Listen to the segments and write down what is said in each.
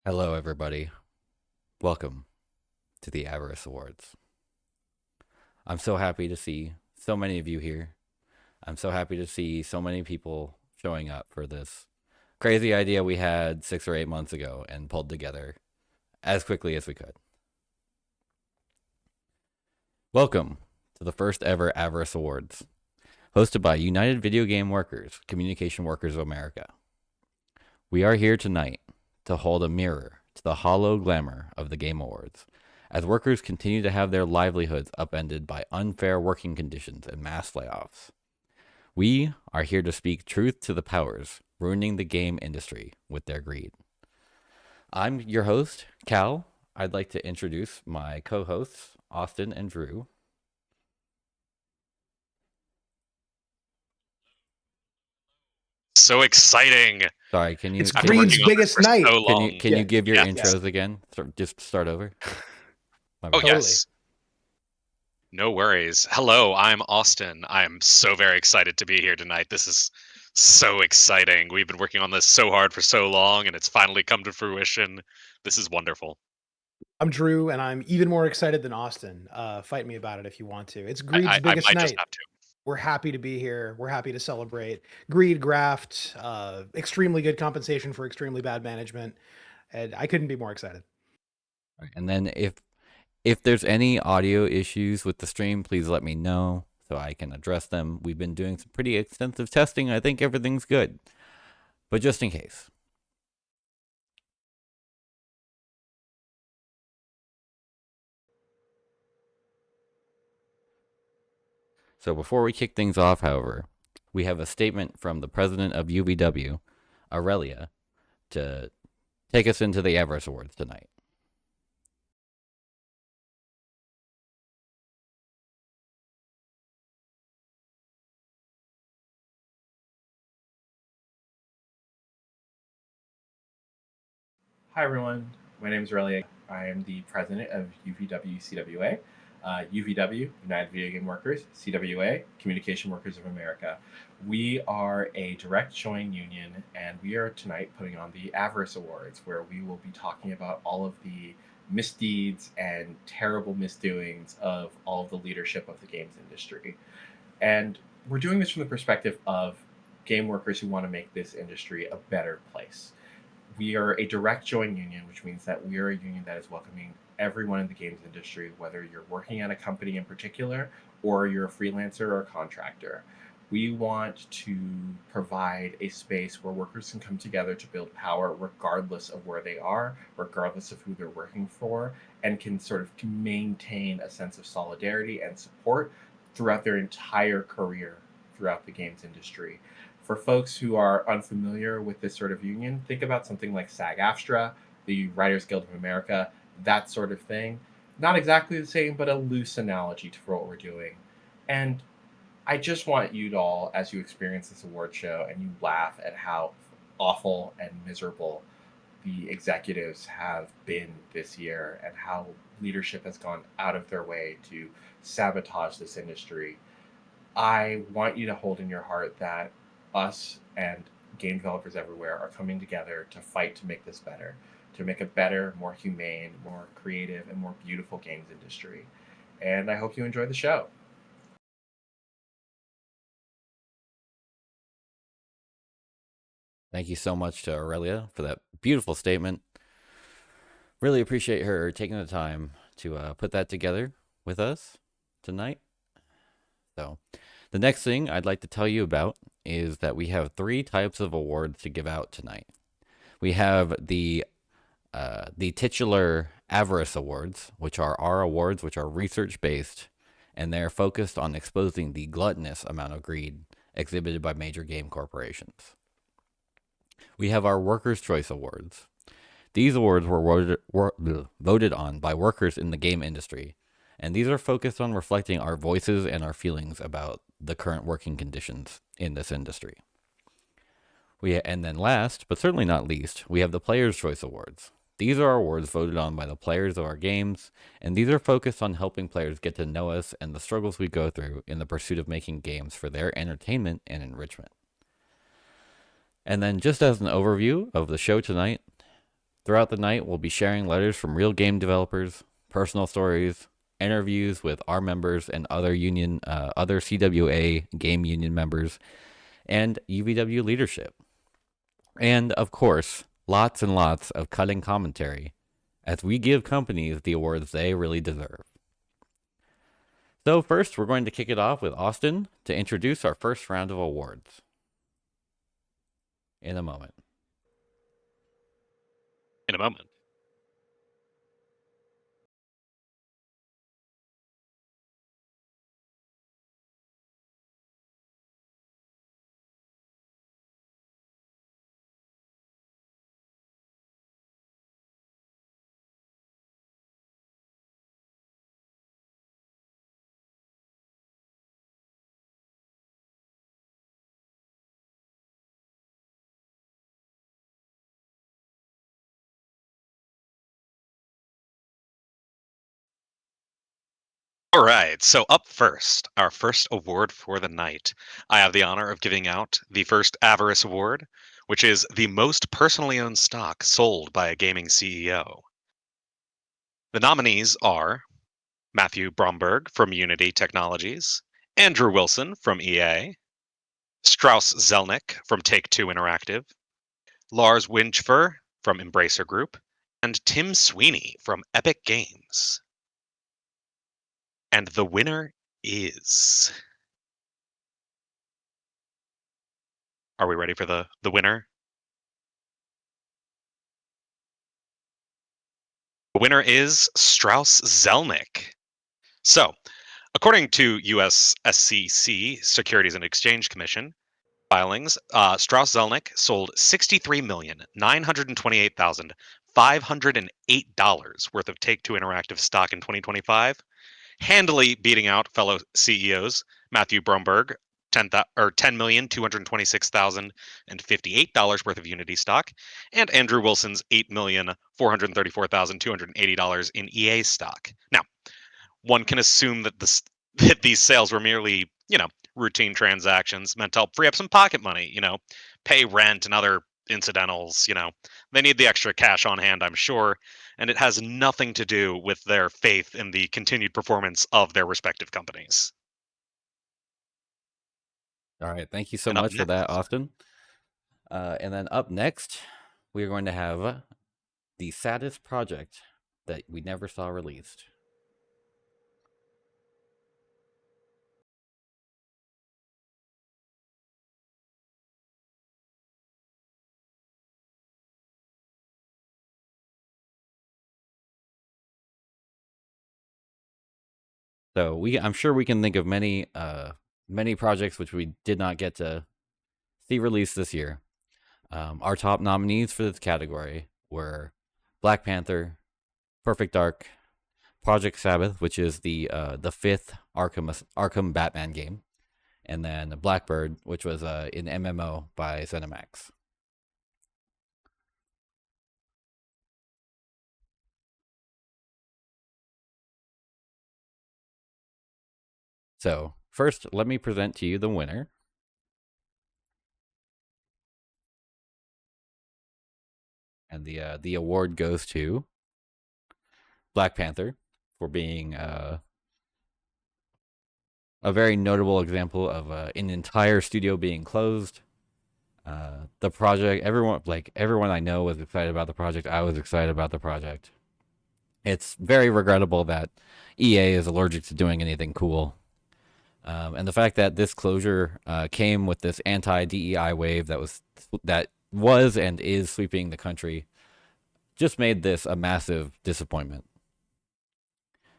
Hello, everybody. Welcome to the Avarice Awards. I'm so happy to see so many of you here. I'm so happy to see so many people showing up for this crazy idea we had 6 or 8 months ago and pulled together as quickly as we could. Welcome to the first ever Avarice Awards, hosted by United Video Game Workers, Communication Workers of America. We are here tonight to hold a mirror to the hollow glamour of the Game Awards, as workers continue to have their livelihoods upended by unfair working conditions and mass layoffs. We are here to speak truth to the powers ruining the game industry with their greed. I'm your host, Cal. I'd like to introduce my co-hosts, Austin and Drew. So exciting. Sorry, can you It's I've been Greed's working on this biggest for night. so long. can you give your Yes. intros again? Just start over. My Oh, bad. Totally. yes. No worries. Hello, I'm Austin. I'm so very excited to be here tonight. This is so exciting. We've been working on this so hard for so long, and it's finally come to fruition. This is wonderful. I'm Drew, and I'm even more excited than Austin. Fight me about it if you want to. It's Greed's I biggest might just night. have to. We're happy to be here. We're happy to celebrate Greed, graft, extremely good compensation for extremely bad management, and I couldn't be more excited. And then if there's any audio issues with the stream, please let me know so I can address them. We've been doing some pretty extensive testing. I think everything's good. But just in case. So before we kick things off, however, we have a statement from the president of UVW, Aurelia, to take us into the Avarice Awards tonight. Hi everyone, my name is Aurelia. I am the president of UVW-CWA, UVW, United Video Game Workers, CWA, Communication Workers of America. We are a direct showing union, and we are tonight putting on the Avarice Awards, where we will be talking about all of the misdeeds and terrible misdoings of all of the leadership of the games industry. And we're doing this from the perspective of game workers who want to make this industry a better place. We are a direct join union, which means that we are a union that is welcoming everyone in the games industry, whether you're working at a company in particular or you're a freelancer or a contractor. We want to provide a space where workers can come together to build power regardless of where they are, regardless of who they're working for, and can sort of maintain a sense of solidarity and support throughout their entire career throughout the games industry. For folks who are unfamiliar with this sort of union, think about something like SAG-AFTRA, the Writers Guild of America, that sort of thing. Not exactly the same, but a loose analogy for what we're doing. And I just want you to all, as you experience this award show and you laugh at how awful and miserable the executives have been this year and how leadership has gone out of their way to sabotage this industry. I want you to hold in your heart that us and game developers everywhere are coming together to fight to make this better, to make a better, more humane, more creative, and more beautiful games industry. And I hope you enjoy the show. Thank you so much to Aurelia for that beautiful statement. Really appreciate her taking the time to put that together with us tonight. So, the next thing I'd like to tell you about is that we have 3 types of awards to give out tonight. We have the titular Avarice Awards, which are our awards, which are research based, and they're focused on exposing the gluttonous amount of greed exhibited by major game corporations. We have our Workers' Choice Awards. These awards were voted on by workers in the game industry, and these are focused on reflecting our voices and our feelings about the current working conditions in this industry. And then last, but certainly not least, we have the Players' Choice Awards. These are awards voted on by the players of our games, and these are focused on helping players get to know us and the struggles we go through in the pursuit of making games for their entertainment and enrichment. And then just as an overview of the show tonight, Throughout the night, we'll be sharing letters from real game developers, personal stories, interviews with our members and other CWA game union members, and UVW leadership. And of course, lots and lots of cutting commentary as we give companies the awards they really deserve. So first, we're going to kick it off with Austin to introduce our first round of awards. In a moment. All right, so up first, our first award for the night. I have the honor of giving out the first Avarice Award, which is the most personally owned stock sold by a gaming CEO. The nominees are Matthew Bromberg from Unity Technologies, Andrew Wilson from EA, Strauss Zelnick from Take-Two Interactive, Lars Winchfer from Embracer Group, and Tim Sweeney from Epic Games. And the winner is... Are we ready for the winner? The winner is Strauss Zelnick. So, according to US SEC, Securities and Exchange Commission, filings, Strauss Zelnick sold $63,928,508 worth of Take-Two Interactive stock in 2025, handily beating out fellow CEOs Matthew Bromberg, $10,226,058 worth of Unity stock, and Andrew Wilson's $8,434,280 in EA stock. Now, one can assume that that these sales were merely, routine transactions meant to help free up some pocket money, pay rent and other incidentals, They need the extra cash on hand, I'm sure, and it has nothing to do with their faith in the continued performance of their respective companies. All right, thank you so And up much for that, next- Austin. And then up next, we're going to have the saddest project that we never saw released. So I'm sure we can think of many projects which we did not get to see released this year. Our top nominees for this category were Black Panther, Perfect Dark, Project Sabbath, which is the fifth Arkham Batman game, and then Blackbird, which was an MMO by ZeniMax. So first, let me present to you the winner. And the award goes to Black Panther for being a very notable example of an entire studio being closed. The project, everyone I know was excited about the project. I was excited about the project. It's very regrettable that EA is allergic to doing anything cool. And the fact that this closure came with this anti-DEI wave that was and is sweeping the country just made this a massive disappointment.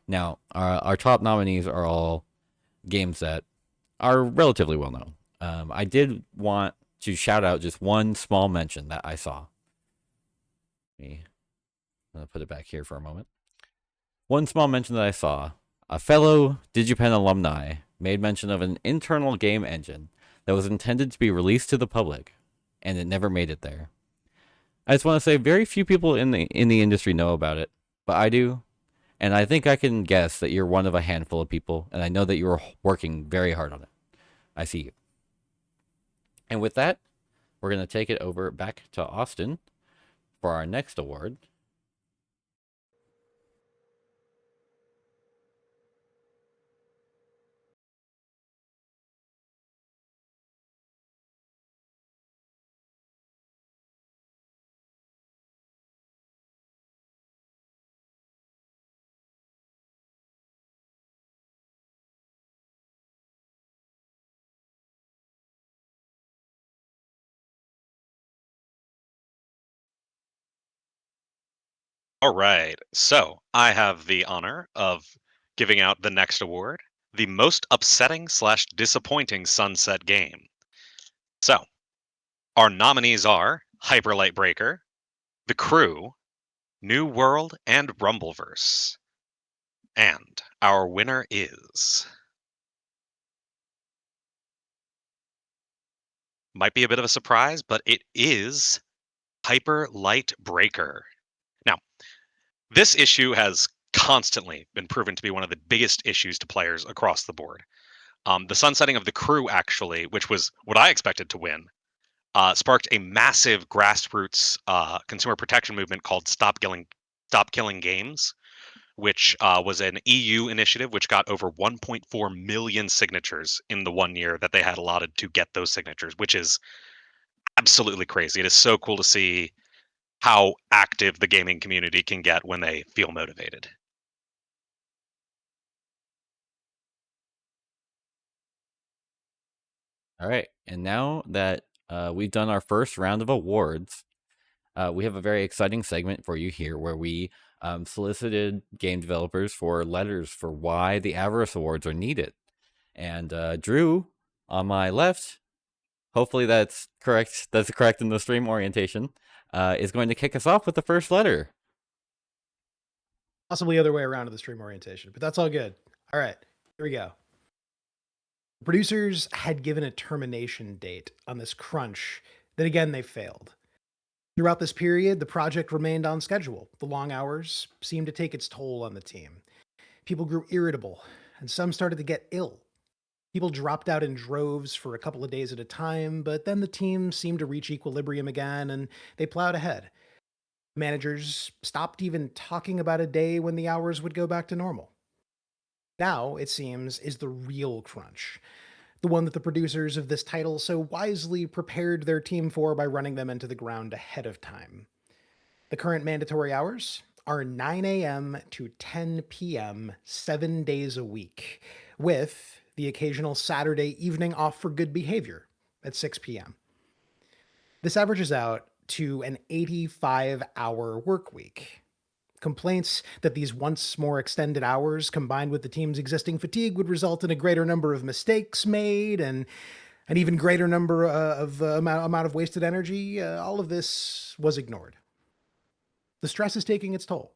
Now, our top nominees are all games that are relatively well known. I did want to shout out just one small mention that I saw. I'm going to put it back here for a moment. One small mention that I saw. A fellow DigiPen alumni made mention of an internal game engine that was intended to be released to the public, and it never made it there. I just want to say very few people in the industry know about it, but I do. And I think I can guess that you're one of a handful of people, and I know that you're working very hard on it. I see you. And with that, we're going to take it over back to Austin for our next award. All right. So I have the honor of giving out the next award, the most upsetting / disappointing Sunset game. So our nominees are Hyperlight Breaker, The Crew, New World, and Rumbleverse. And our winner is. Might be a bit of a surprise, but it is Hyperlight Breaker. Now, this issue has constantly been proven to be one of the biggest issues to players across the board. The sunsetting of The Crew, actually, which was what I expected to win, sparked a massive grassroots consumer protection movement called Stop Killing Games, which was an EU initiative which got over 1.4 million signatures in the 1 year that they had allotted to get those signatures, which is absolutely crazy. It is so cool to see how active the gaming community can get when they feel motivated. All right, and now that we've done our first round of awards, we have a very exciting segment for you here where we solicited game developers for letters for why the Avarice Awards are needed. And Drew, on my left, hopefully that's correct. That's correct in the stream orientation. Is going to kick us off with the first letter. Possibly other way around to the stream orientation, but that's all good. All right, here we go. Producers had given a termination date on this crunch. Then again, they failed. Throughout this period, the project remained on schedule. The long hours seemed to take its toll on the team. People grew irritable, and some started to get ill. People dropped out in droves for a couple of days at a time, but then the team seemed to reach equilibrium again, and they plowed ahead. Managers stopped even talking about a day when the hours would go back to normal. Now, it seems, is the real crunch. The one that the producers of this title so wisely prepared their team for by running them into the ground ahead of time. The current mandatory hours are 9 a.m. to 10 p.m. 7 days a week, with the occasional Saturday evening off for good behavior at 6 p.m. This averages out to an 85-hour work week. Complaints that these once more extended hours combined with the team's existing fatigue would result in a greater number of mistakes made and an even greater number of amount of wasted energy, all of this was ignored. The stress is taking its toll.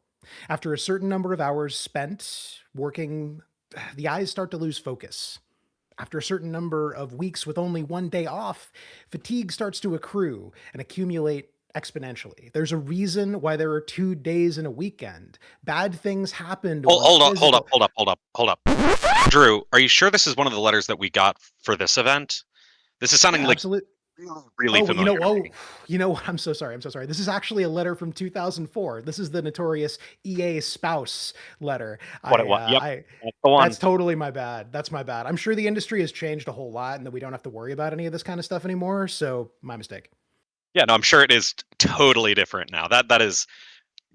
After a certain number of hours spent working, the eyes start to lose focus. After a certain number of weeks with only 1 day off, fatigue starts to accrue and accumulate exponentially. There's a reason why there are 2 days in a weekend. Bad things happened. Hold up. Drew, are you sure this is one of the letters that we got for this event? This is sounding Yeah, like absolutely. really familiar. You know what? I'm so sorry. This is actually a letter from 2004. This is the notorious EA spouse letter. What it was. Yep. That's the one. That's totally my bad. That's my bad. I'm sure the industry has changed a whole lot and that we don't have to worry about any of this kind of stuff anymore. So my mistake. Yeah, no, I'm sure it is totally different now. That is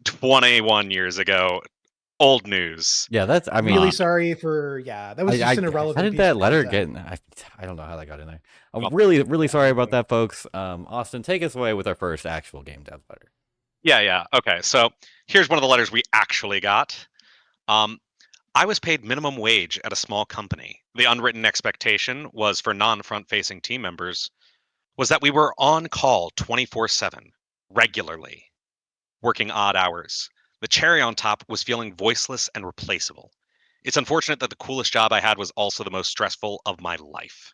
21 years ago. Old news. Yeah, that's. I mean, really sorry for. Yeah, that was just an irrelevant. How did piece that of letter content. get? I don't know how that got in there. I'm really sorry about that, folks. Austin, take us away with our first actual game dev letter. Yeah. Okay, so here's one of the letters we actually got. I was paid minimum wage at a small company. The unwritten expectation was for non-front-facing team members was that we were on call 24/7, regularly, working odd hours. The cherry on top was feeling voiceless and replaceable. It's unfortunate that the coolest job I had was also the most stressful of my life.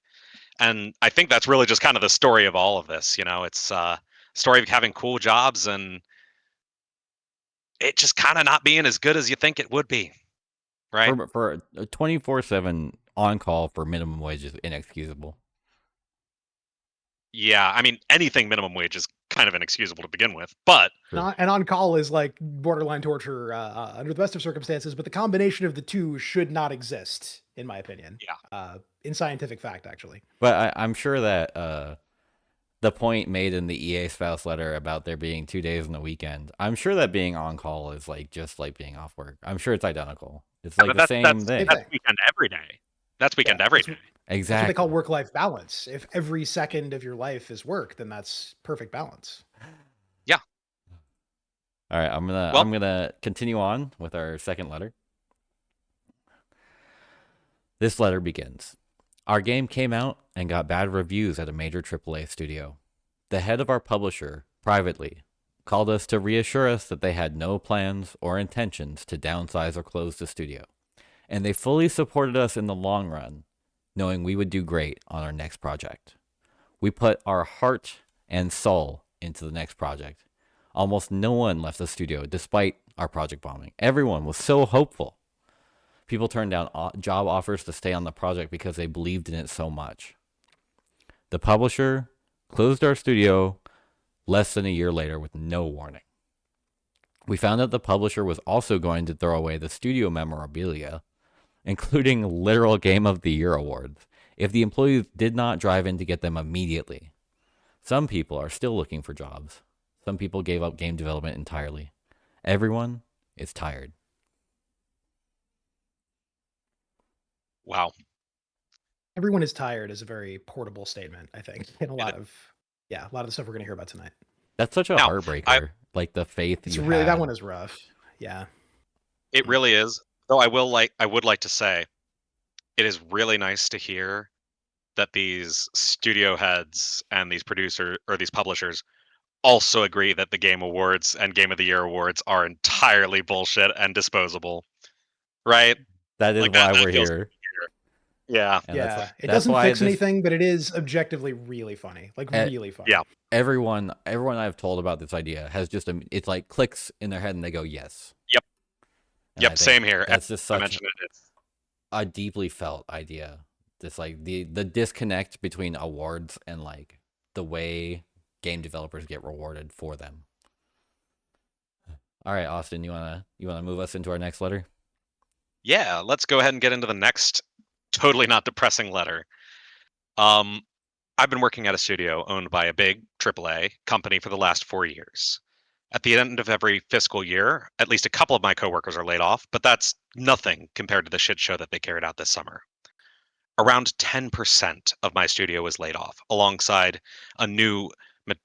And I think that's really just kind of the story of all of this. You know, it's a story of having cool jobs and it just kind of not being as good as you think it would be. Right? For a 24/7 on call for minimum wage is inexcusable. Yeah, I mean, anything minimum wage is kind of inexcusable to begin with, but And on call is like borderline torture under the best of circumstances, but the combination of the two should not exist, in my opinion. yeah. In scientific fact, actually. But I'm sure that the point made in the EA spouse letter about there being 2 days in the weekend, I'm sure that being on call is like just like being off work. I'm sure it's identical. It's like But the same thing. that's weekend every day. That's weekend Yeah, every that's day. what they Exactly. call work-life balance. If every second of your life is work, then that's perfect balance. Yeah. All right, I'm gonna continue on with our second letter. This letter begins. Our game came out and got bad reviews at a major AAA studio. The head of our publisher, privately, called us to reassure us that they had no plans or intentions to downsize or close the studio, and they fully supported us in the long run, knowing we would do great on our next project. We put our heart and soul into the next project. Almost no one left the studio despite our project bombing. Everyone was so hopeful. People turned down job offers to stay on the project because they believed in it so much. The publisher closed our studio less than a year later with no warning. We found out the publisher was also going to throw away the studio memorabilia, including literal Game of the Year awards, if the employees did not drive in to get them immediately. Some people are still looking for jobs. Some people gave up game development entirely. Everyone is tired. Wow. Everyone is tired is a very portable statement, I think, and a lot of the stuff we're going to hear about tonight. That's such a Now, heartbreaker. Like the faith It's you really had. that one is rough. Yeah. It really is. Though I would like to say, it is really nice to hear that these studio heads and these these publishers also agree that the Game Awards and Game of the Year awards are entirely bullshit and disposable. Right? That is Like why that we're feels here. Yeah. And Yeah. It that's doesn't why fix this, anything, but it is objectively really funny. Like Eh, really funny. Yeah. everyone I've told about this idea has just it's like clicks in their head and they go yes. Yep. And I Yep, think same here. That's just I such mentioned it. It's a deeply felt idea. Just like the disconnect between awards and like the way game developers get rewarded for them. All right, Austin, you wanna move us into our next letter? Yeah, let's go ahead and get into the next totally not depressing letter. I've been working at a studio owned by a big AAA company for the last 4 years. At the end of every fiscal year, at least a couple of my coworkers are laid off, but that's nothing compared to the shit show that they carried out this summer. Around 10% of my studio was laid off, alongside a new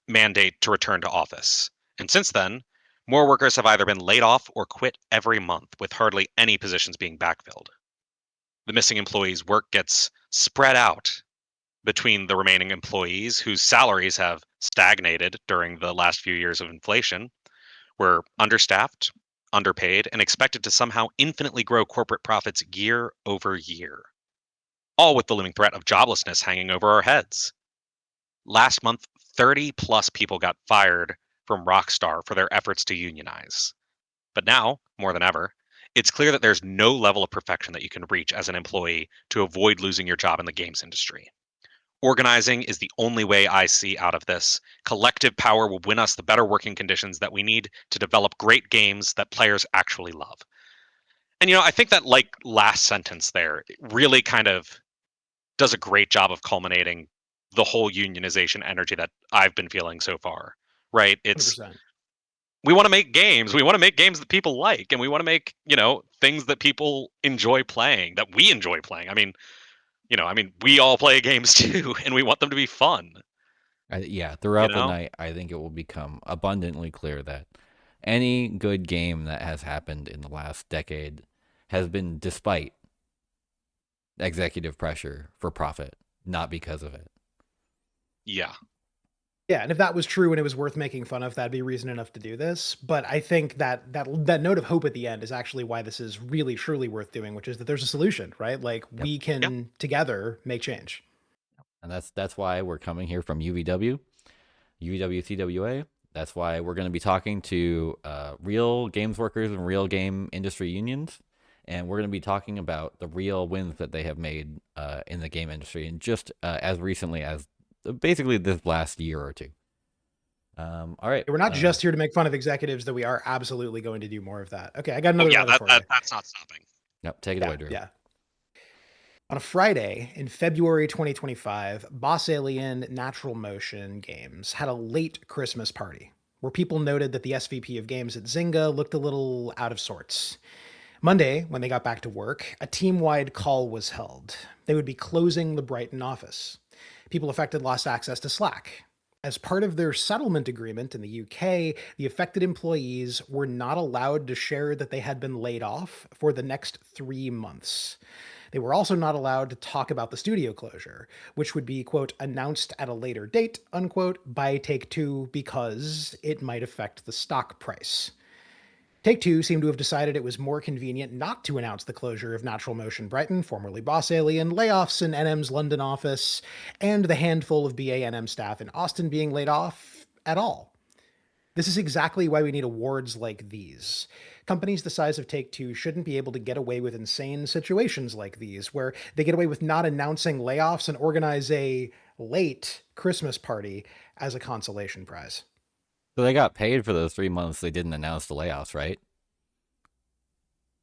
mandate to return to office. And since then, more workers have either been laid off or quit every month, with hardly any positions being backfilled. The missing employees' work gets spread out between the remaining employees whose salaries have stagnated during the last few years of inflation, were understaffed, underpaid, and expected to somehow infinitely grow corporate profits year over year, all with the looming threat of joblessness hanging over our heads. Last month, 30 plus people got fired from Rockstar for their efforts to unionize. But now, more than ever, it's clear that there's no level of perfection that you can reach as an employee to avoid losing your job in the games industry. Organizing is the only way I see out of this. Collective power will win us the better working conditions that we need to develop great games that players actually love. And I think that like last sentence there really kind of does a great job of culminating the whole unionization energy that I've been feeling so far. Right? It's 100%. we want to make games. We want to make games that people like, and we want to make, things that people enjoy playing, that we enjoy playing. I mean, we all play games too, and we want them to be fun. Throughout the know? night, I think it will become abundantly clear that any good game that has happened in the last decade has been despite executive pressure for profit, not because of it. Yeah. Yeah, and if that was true and it was worth making fun of, that'd be reason enough to do this. But I think that note of hope at the end is actually why this is really truly worth doing, which is that there's a solution, right? Like we can together make change. And that's why we're coming here from UVW-CWA. That's why we're going to be talking to real games workers and real game industry unions. And we're going to be talking about the real wins that they have made in the game industry. And just as recently as basically this last year or two. All right. We're not just here to make fun of executives, though we are absolutely going to do more of that. Okay, I got Oh, another yeah, letter for you. that's not stopping. Yep, take it Yeah, away, Drew. yeah. On a Friday in February 2025, Boss Alien Natural Motion Games had a late Christmas party where people noted that the SVP of games at Zynga looked a little out of sorts. Monday, when they got back to work, a team-wide call was held. They would be closing the Brighton office. People affected lost access to Slack. As part of their settlement agreement in the UK, the affected employees were not allowed to share that they had been laid off for the next 3 months. They were also not allowed to talk about the studio closure, which would be, quote, announced at a later date, unquote, by Take-Two because it might affect the stock price. Take-Two seemed to have decided it was more convenient not to announce the closure of Natural Motion Brighton, formerly Boss Alien, layoffs in NM's London office, and the handful of BA&M staff in Austin being laid off at all. This is exactly why we need awards like these. Companies the size of Take-Two shouldn't be able to get away with insane situations like these, where they get away with not announcing layoffs and organize a late Christmas party as a consolation prize. So they got paid for those 3 months they didn't announce the layoffs, right?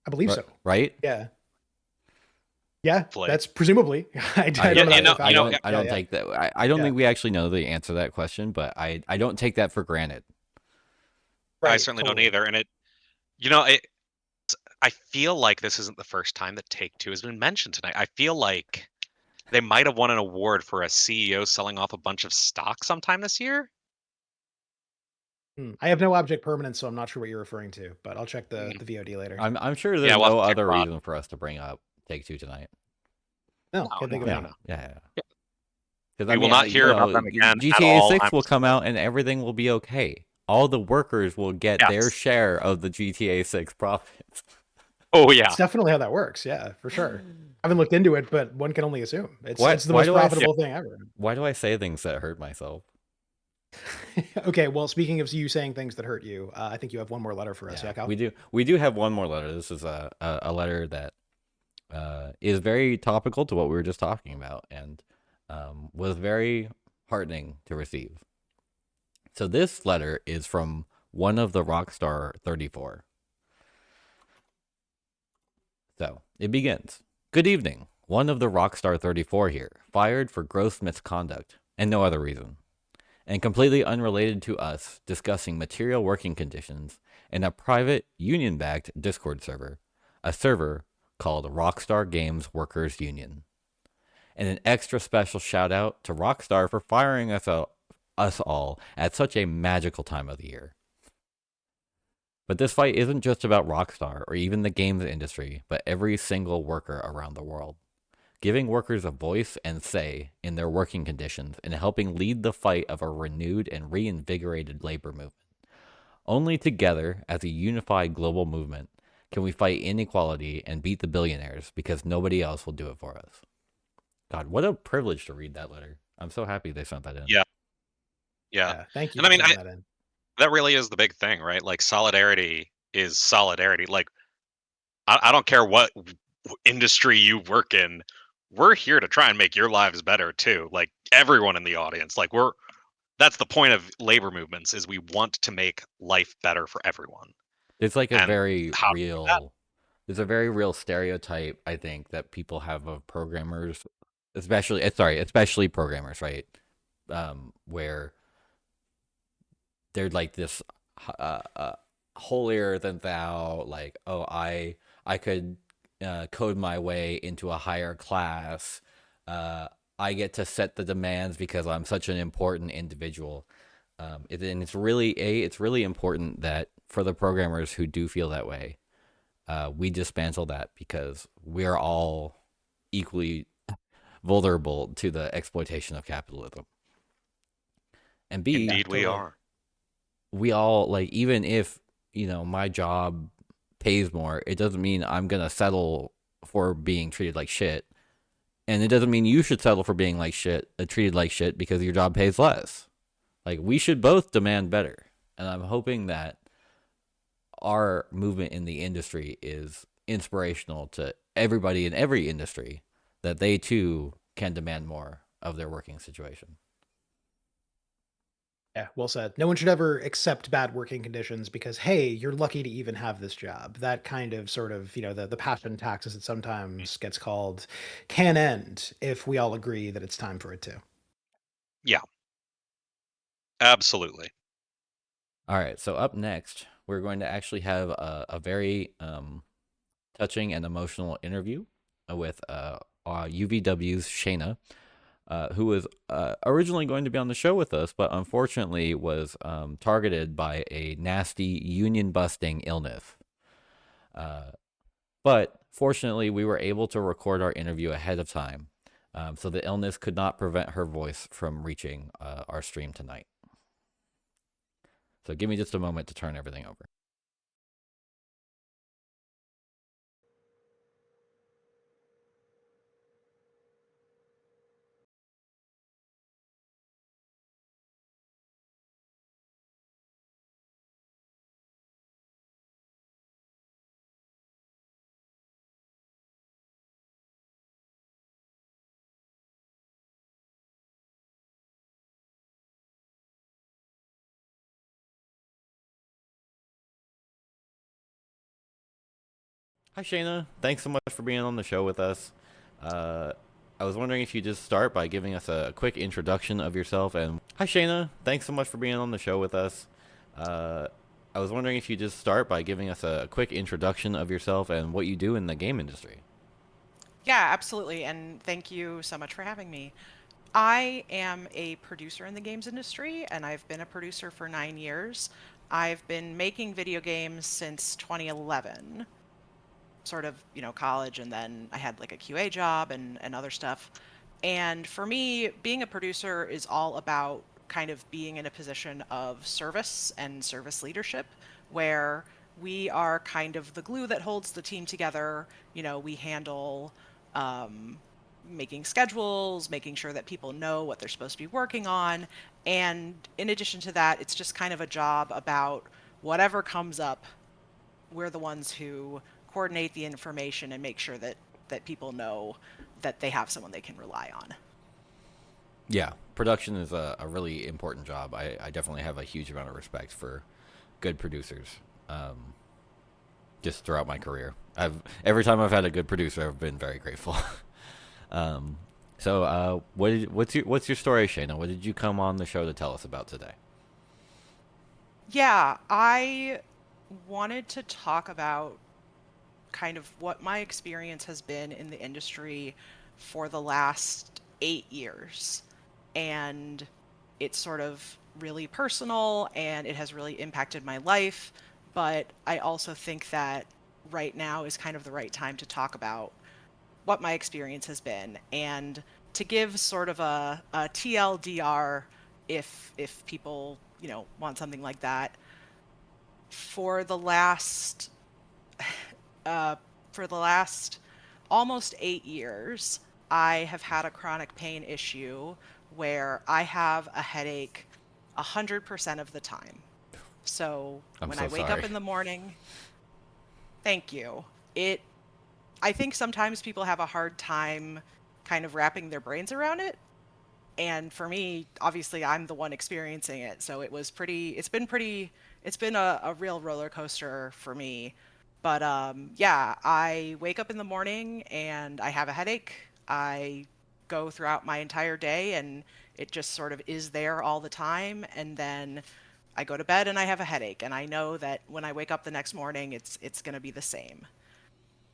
I believe so. Right? Yeah. Yeah, Play. that's presumably. I don't take that. I don't Yeah. think we actually know the answer to that question, but I don't take that for granted. I certainly don't either. And I feel like this isn't the first time that Take-Two has been mentioned tonight. I feel like they might have won an award for a CEO selling off a bunch of stock sometime this year. I have no object permanence, so I'm not sure what you're referring to, but I'll check the VOD later. I'm sure there's we'll no have to check other Rob. reason for us to bring up Take-Two tonight. No, can't think of no, any. no. Yeah. We will not hear about them again at GTA all. 6 will come out and everything will be okay. All the workers will get their Yes. share of the GTA 6 profits. Oh yeah, It's definitely how that works. Yeah, for sure. I haven't looked into it, but one can only assume. It's the Why most do I- profitable thing ever. Why do I say things that hurt myself? Okay, well, speaking of you saying things that hurt you, I think you have one more letter for us. Yeah, Cal? We do have one more letter. This is a letter that is very topical to what we were just talking about and was very heartening to receive. So this letter is from one of the Rockstar 34. So it begins. Good evening. One of the Rockstar 34 here, fired for gross misconduct and no other reason, and completely unrelated to us discussing material working conditions in a private union-backed Discord server, a server called Rockstar Games Workers Union. And an extra special shout out to Rockstar for firing us all at such a magical time of the year. But this fight isn't just about Rockstar or even the games industry, but every single worker around the world. Giving workers a voice and say in their working conditions and helping lead the fight of a renewed and reinvigorated labor movement. Only together, as a unified global movement, can we fight inequality and beat the billionaires because nobody else will do it for us. God, what a privilege to read that letter. I'm so happy they sent that in. Yeah. Thank you. And I mean, for sending that in. That really is the big thing, right? Like solidarity is solidarity. Like I don't care what industry you work in. We're here to try and make your lives better too. Like everyone in the audience, like that's the point of labor movements is we want to make life better for everyone. It's like a And very how do we do that? there's a very real stereotype, I think, that people have of programmers, especially programmers, right? Where they're like this holier than thou, like, oh, I could code my way into a higher class. I get to set the demands because I'm such an important individual. And it's really important that for the programmers who do feel that way, we dismantle that because we're all equally vulnerable to the exploitation of capitalism. And B, Indeed, we are. We all, like, even if, my job pays more, it doesn't mean I'm going to settle for being treated like shit. And it doesn't mean you should settle for being treated like shit because your job pays less. Like, we should both demand better. And I'm hoping that our movement in the industry is inspirational to everybody in every industry, that they too can demand more of their working situation. Yeah, well said. No one should ever accept bad working conditions because, hey, you're lucky to even have this job. That kind of sort of, the passion tax, as it sometimes gets called, can end if we all agree that it's time for it to. Yeah, absolutely. All right, so up next, we're going to actually have a very touching and emotional interview with UVW's Shayna, who was originally going to be on the show with us, but unfortunately was targeted by a nasty union-busting illness. But fortunately, we were able to record our interview ahead of time, so the illness could not prevent her voice from reaching our stream tonight. So give me just a moment to turn everything over. Hi, Shayna. Thanks so much for being on the show with us. I was wondering if you just start by giving us a quick introduction of yourself and. Hi, Shayna. Thanks so much for being on the show with us. I was wondering if you just start by giving us a quick introduction of yourself and what you do in the game industry. Yeah, absolutely. And thank you so much for having me. I am a producer in the games industry, and I've been a producer for 9 years. I've been making video games since 2011, sort of, college, and then I had like a QA job and other stuff. And for me, being a producer is all about kind of being in a position of service and service leadership where we are kind of the glue that holds the team together. We handle making schedules, making sure that people know what they're supposed to be working on. And in addition to that, it's just kind of a job about whatever comes up, we're the ones who coordinate the information and make sure that people know that they have someone they can rely on. Yeah, production is a really important job. I definitely have a huge amount of respect for good producers. Just throughout my career, every time I've had a good producer, I've been very grateful. So, what's your story, Shayna? What did you come on the show to tell us about today? Yeah, I wanted to talk about kind of what my experience has been in the industry for the last 8 years. And it's sort of really personal and it has really impacted my life. But I also think that right now is kind of the right time to talk about what my experience has been and to give sort of a TLDR if people, want something like that. For the last uh, for the last almost 8 years, I have had a chronic pain issue where I have a headache 100% of the time. So I'm when so I wake up sorry. in the morning, thank you. I think sometimes people have a hard time kind of wrapping their brains around it. And for me, obviously, I'm the one experiencing it. So it's been a real roller coaster for me. But yeah, I wake up in the morning and I have a headache. I go throughout my entire day and it just sort of is there all the time. And then I go to bed and I have a headache. And I know that when I wake up the next morning, it's going to be the same.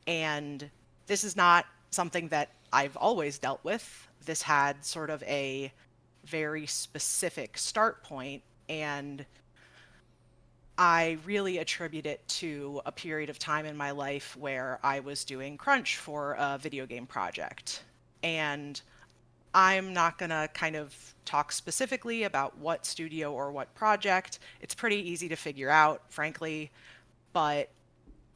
And this is not something that I've always dealt with. This had sort of a very specific start point, and I really attribute it to a period of time in my life where I was doing crunch for a video game project. And I'm not going to kind of talk specifically about what studio or what project. It's pretty easy to figure out, frankly, but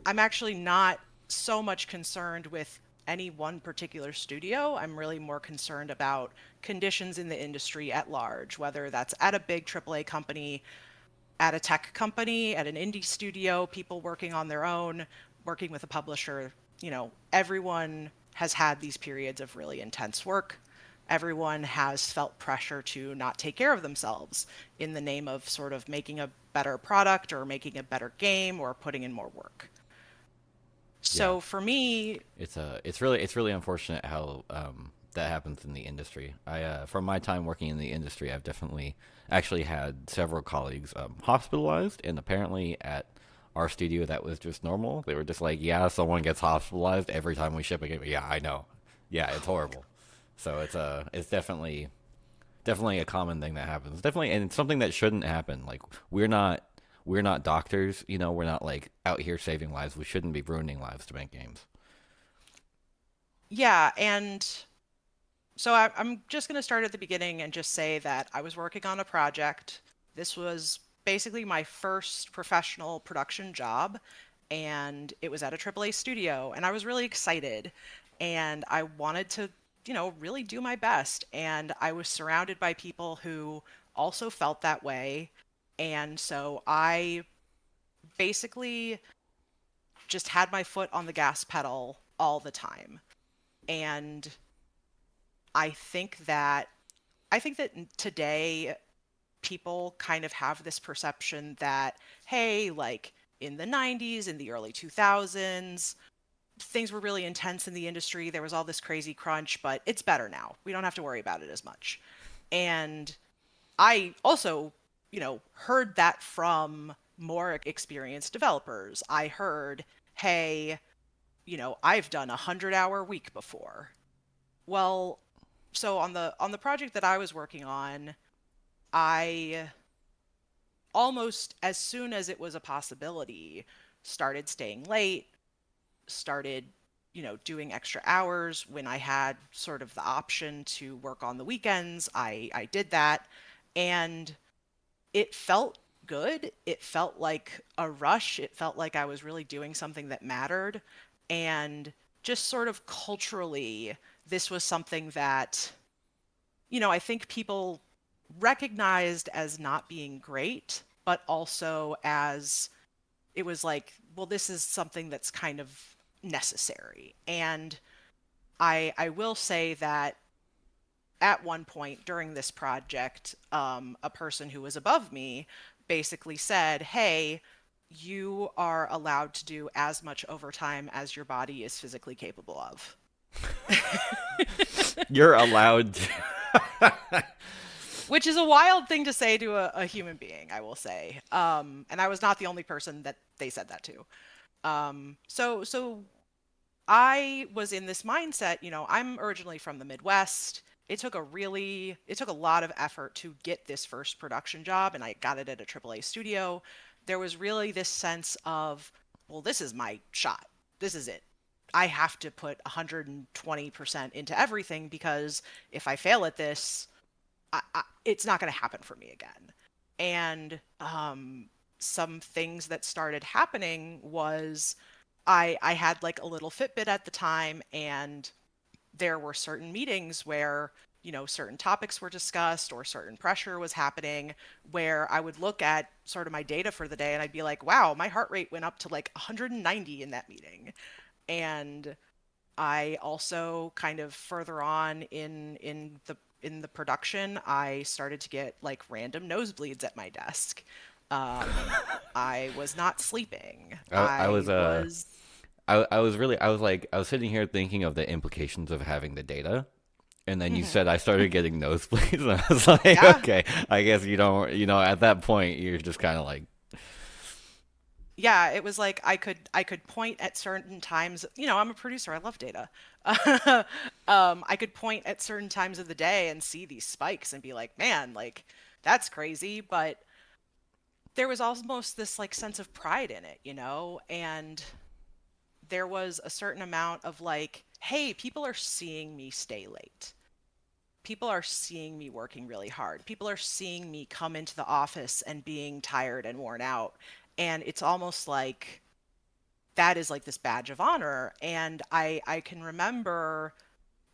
I'm actually not so much concerned with any one particular studio. I'm really more concerned about conditions in the industry at large, whether that's at a big AAA company, at a tech company, at an indie studio, people working on their own, working with a publisher. Everyone has had these periods of really intense work. everyone has felt pressure to not take care of themselves in the name of sort of making a better product or making a better game or putting in more work. Yeah. So for me, It's really unfortunate how that happens in the industry. From my time working in the industry, I've definitely actually had several colleagues hospitalized, and apparently at our studio that was just normal. They were just like, yeah, someone gets hospitalized every time we ship a game. Yeah, I know. Yeah, it's horrible. So it's definitely a common thing that happens. Definitely, and it's something that shouldn't happen. Like we're not doctors, you know. We're not like out here saving lives. We shouldn't be ruining lives to make games. yeah, and so I'm just going to start at the beginning and just say that I was working on a project. This was basically my first professional production job, and it was at a AAA studio, and I was really excited, and I wanted to, really do my best. And I was surrounded by people who also felt that way. And so I basically just had my foot on the gas pedal all the time. And I think that today people kind of have this perception that, hey, like in the 90s, in the early 2000s, things were really intense in the industry. There was all this crazy crunch, but it's better now. We don't have to worry about it as much. And I also, heard that from more experienced developers. I heard, hey, I've done 100-hour week before. Well, so on the project that I was working on, I almost as soon as it was a possibility started staying late, started, doing extra hours when I had sort of the option to work on the weekends. I did that, and it felt good. It felt like a rush. It felt like I was really doing something that mattered. And just sort of culturally, this was something that, I think people recognized as not being great, but also as it was like, well, this is something that's kind of necessary. And I will say that at one point during this project, a person who was above me basically said, hey, you are allowed to do as much overtime as your body is physically capable of. You're allowed to. Which is a wild thing to say to a human being, I will say. And I was not the only person that they said that to. So I was in this mindset, I'm originally from the Midwest. It took a lot of effort to get this first production job, and I got it at a AAA studio. There was really this sense of, well, this is my shot. This is it. I have to put 120% into everything, because if I fail at this, it's not going to happen for me again. And some things that started happening was I had like a little Fitbit at the time, and there were certain meetings where, certain topics were discussed or certain pressure was happening, where I would look at sort of my data for the day and I'd be like, wow, my heart rate went up to like 190 in that meeting. And I also kind of further on in the production, I started to get like random nosebleeds at my desk. Um, I was not sleeping. I was I was I was really I was sitting here thinking of the implications of having the data, and then you said I started getting nosebleeds, and I was like, Yeah. okay, I guess you don't, at that point you're just kind of like, Yeah, it was like I could point at certain times, I'm a producer, I love data. I could point at certain times of the day and see these spikes and be like, man, like that's crazy. But there was almost this like sense of pride in it, and there was a certain amount of like, hey, people are seeing me stay late. People are seeing me working really hard. People are seeing me come into the office and being tired and worn out. And it's almost like that is like this badge of honor. And I can remember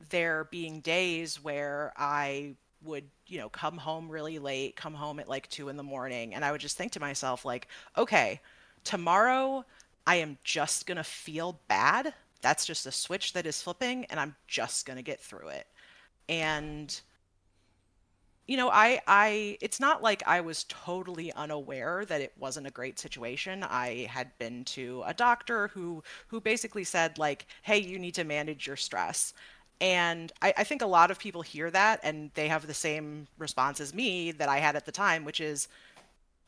there being days where I would, come home really late, come home at like 2 in the morning, and I would just think to myself, like, okay, tomorrow I am just gonna feel bad. That's just a switch that is flipping, and I'm just gonna get through it. And I it's not like I was totally unaware that it wasn't a great situation. I had been to a doctor who basically said like, hey, you need to manage your stress. And I think a lot of people hear that and they have the same response as me that I had at the time, which is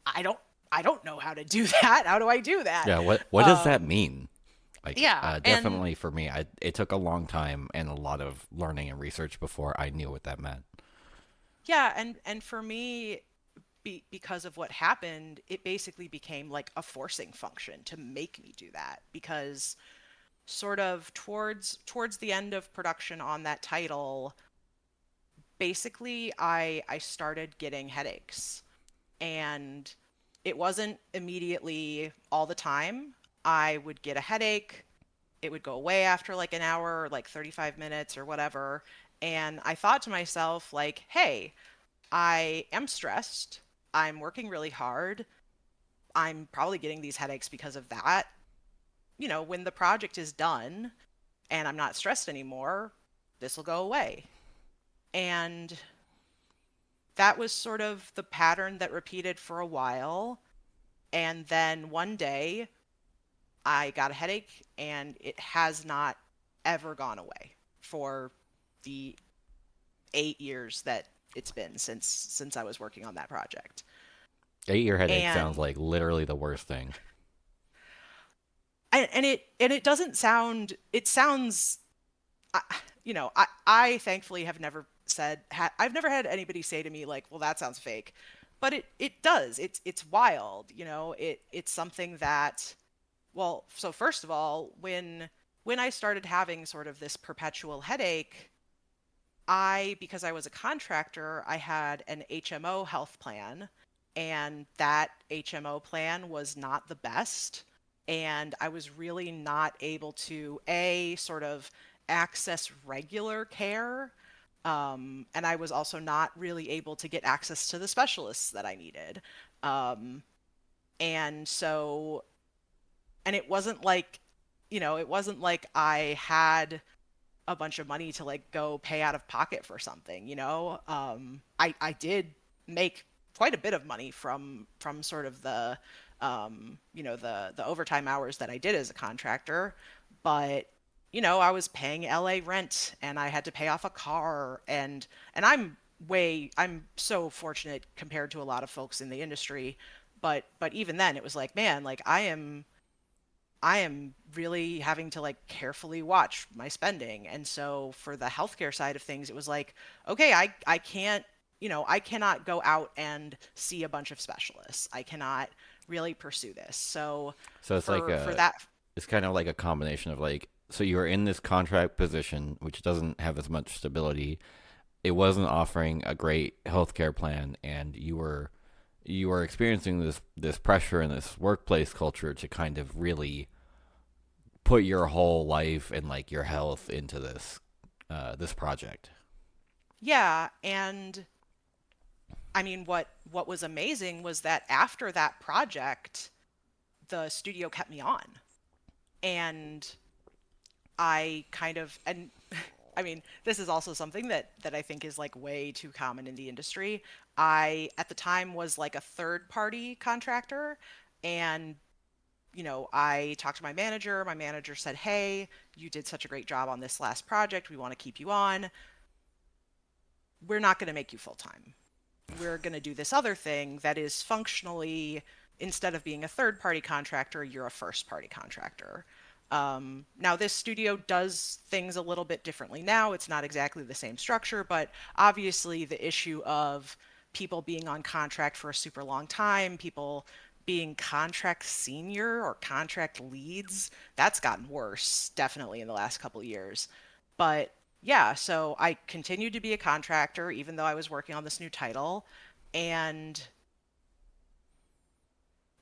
I don't I don't know how to do that. How do I do that? Yeah, what does that mean? Like, Yeah, and definitely for me, it took a long time and a lot of learning and research before I knew what that meant. yeah, and for me, because of what happened, it basically became like a forcing function to make me do that because sort of towards the end of production on that title, basically I started getting headaches and it wasn't immediately all the time. I would get a headache, it would go away after like an hour or like 35 minutes or whatever, and I thought to myself like, "Hey, I am stressed. I'm working really hard. I'm probably getting these headaches because of that. When the project is done and I'm not stressed anymore, this will go away." And that was sort of the pattern that repeated for a while. And then one day I got a headache and it has not ever gone away for the 8 years that it's been since I was working on that project. 8-year headache sounds And like literally the worst thing. it doesn't sound, it sounds, I- I thankfully have never I've never had anybody say to me like, well, that sounds fake, but it does. It's wild, it's something that, well, so first of all, when I started having sort of this perpetual headache, because I was a contractor, I had an HMO health plan, and that HMO plan was not the best. And I was really not able to, sort of access regular care. And I was also not really able to get access to the specialists that I needed. Um, and so, and it wasn't like I had a bunch of money to like go pay out of pocket for something. I did make quite a bit of money from sort of the overtime hours that I did as a contractor, but I was paying LA rent and I had to pay off a car, and I'm so fortunate compared to a lot of folks in the industry, but even then it was like, man, like I am really having to like carefully watch my spending. And so for the healthcare side of things, it was like, okay, I can't, I cannot go out and see a bunch of specialists. I cannot really pursue this. So So it's like for that, it's kind of like a combination of like, so you were in this contract position which doesn't have as much stability. It wasn't offering a great healthcare plan, and you were experiencing this pressure and this workplace culture to kind of really put your whole life and like your health into this project. yeah. And I mean, what was amazing was that after that project, the studio kept me on. And I kind of, and I mean, this is also something that I think is like way too common in the industry. I at the time was like a third party contractor, and I talked to my manager. My manager said, "Hey, you did such a great job on this last project. We want to keep you on. We're not going to make you full time. We're going to do this other thing that is functionally, instead of being a third party contractor, you're a first party contractor." Now, this studio does things a little bit differently now. It's not exactly the same structure, but obviously the issue of people being on contract for a super long time, people being contract senior or contract leads, that's gotten worse, definitely in the last couple of years. But yeah, so I continued to be a contractor even though I was working on this new title, and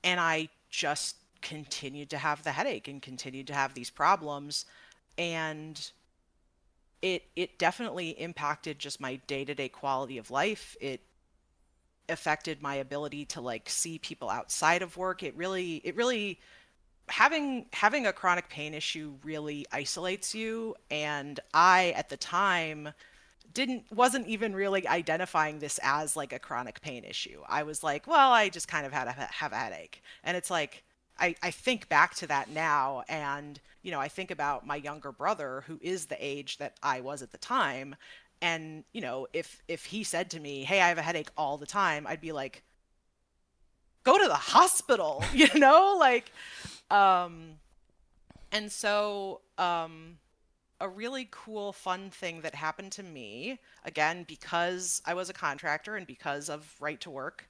I just continued to have the headache and continued to have these problems, and it definitely impacted just my day-to-day quality of life. It affected my ability to like see people outside of work. It really having a chronic pain issue really isolates you, and I at the time wasn't even really identifying this as like a chronic pain issue. I was like, well, I just kind of have a headache. And it's like, I think back to that now, and I think about my younger brother, who is the age that I was at the time. And if he said to me, hey, I have a headache all the time, I'd be like, go to the hospital, like and so a really cool, fun thing that happened to me, again, because I was a contractor and because of right to work,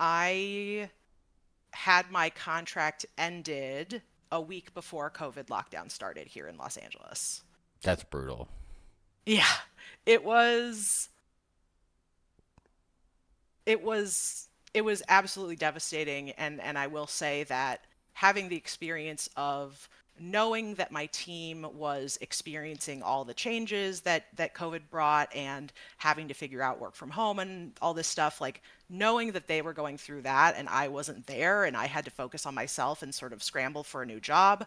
I had my contract ended a week before COVID lockdown started here in Los Angeles. That's brutal. Yeah, it was it was it was absolutely devastating, and I will say that having the experience of knowing that my team was experiencing all the changes that COVID brought, and having to figure out work from home and all this stuff, like knowing that they were going through that and I wasn't there and I had to focus on myself and sort of scramble for a new job,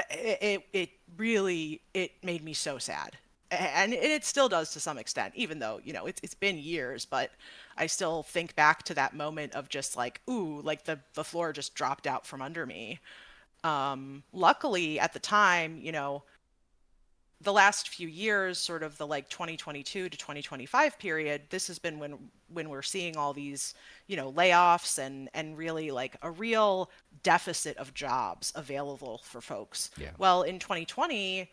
it really, it made me so sad. And it still does to some extent, even though it's been years, but I still think back to that moment of just like, ooh, like the floor just dropped out from under me. Luckily at the time, the last few years, sort of the like 2022 to 2025 period, this has been when we're seeing all these, layoffs and really like a real deficit of jobs available for folks. Yeah. Well, in 2020,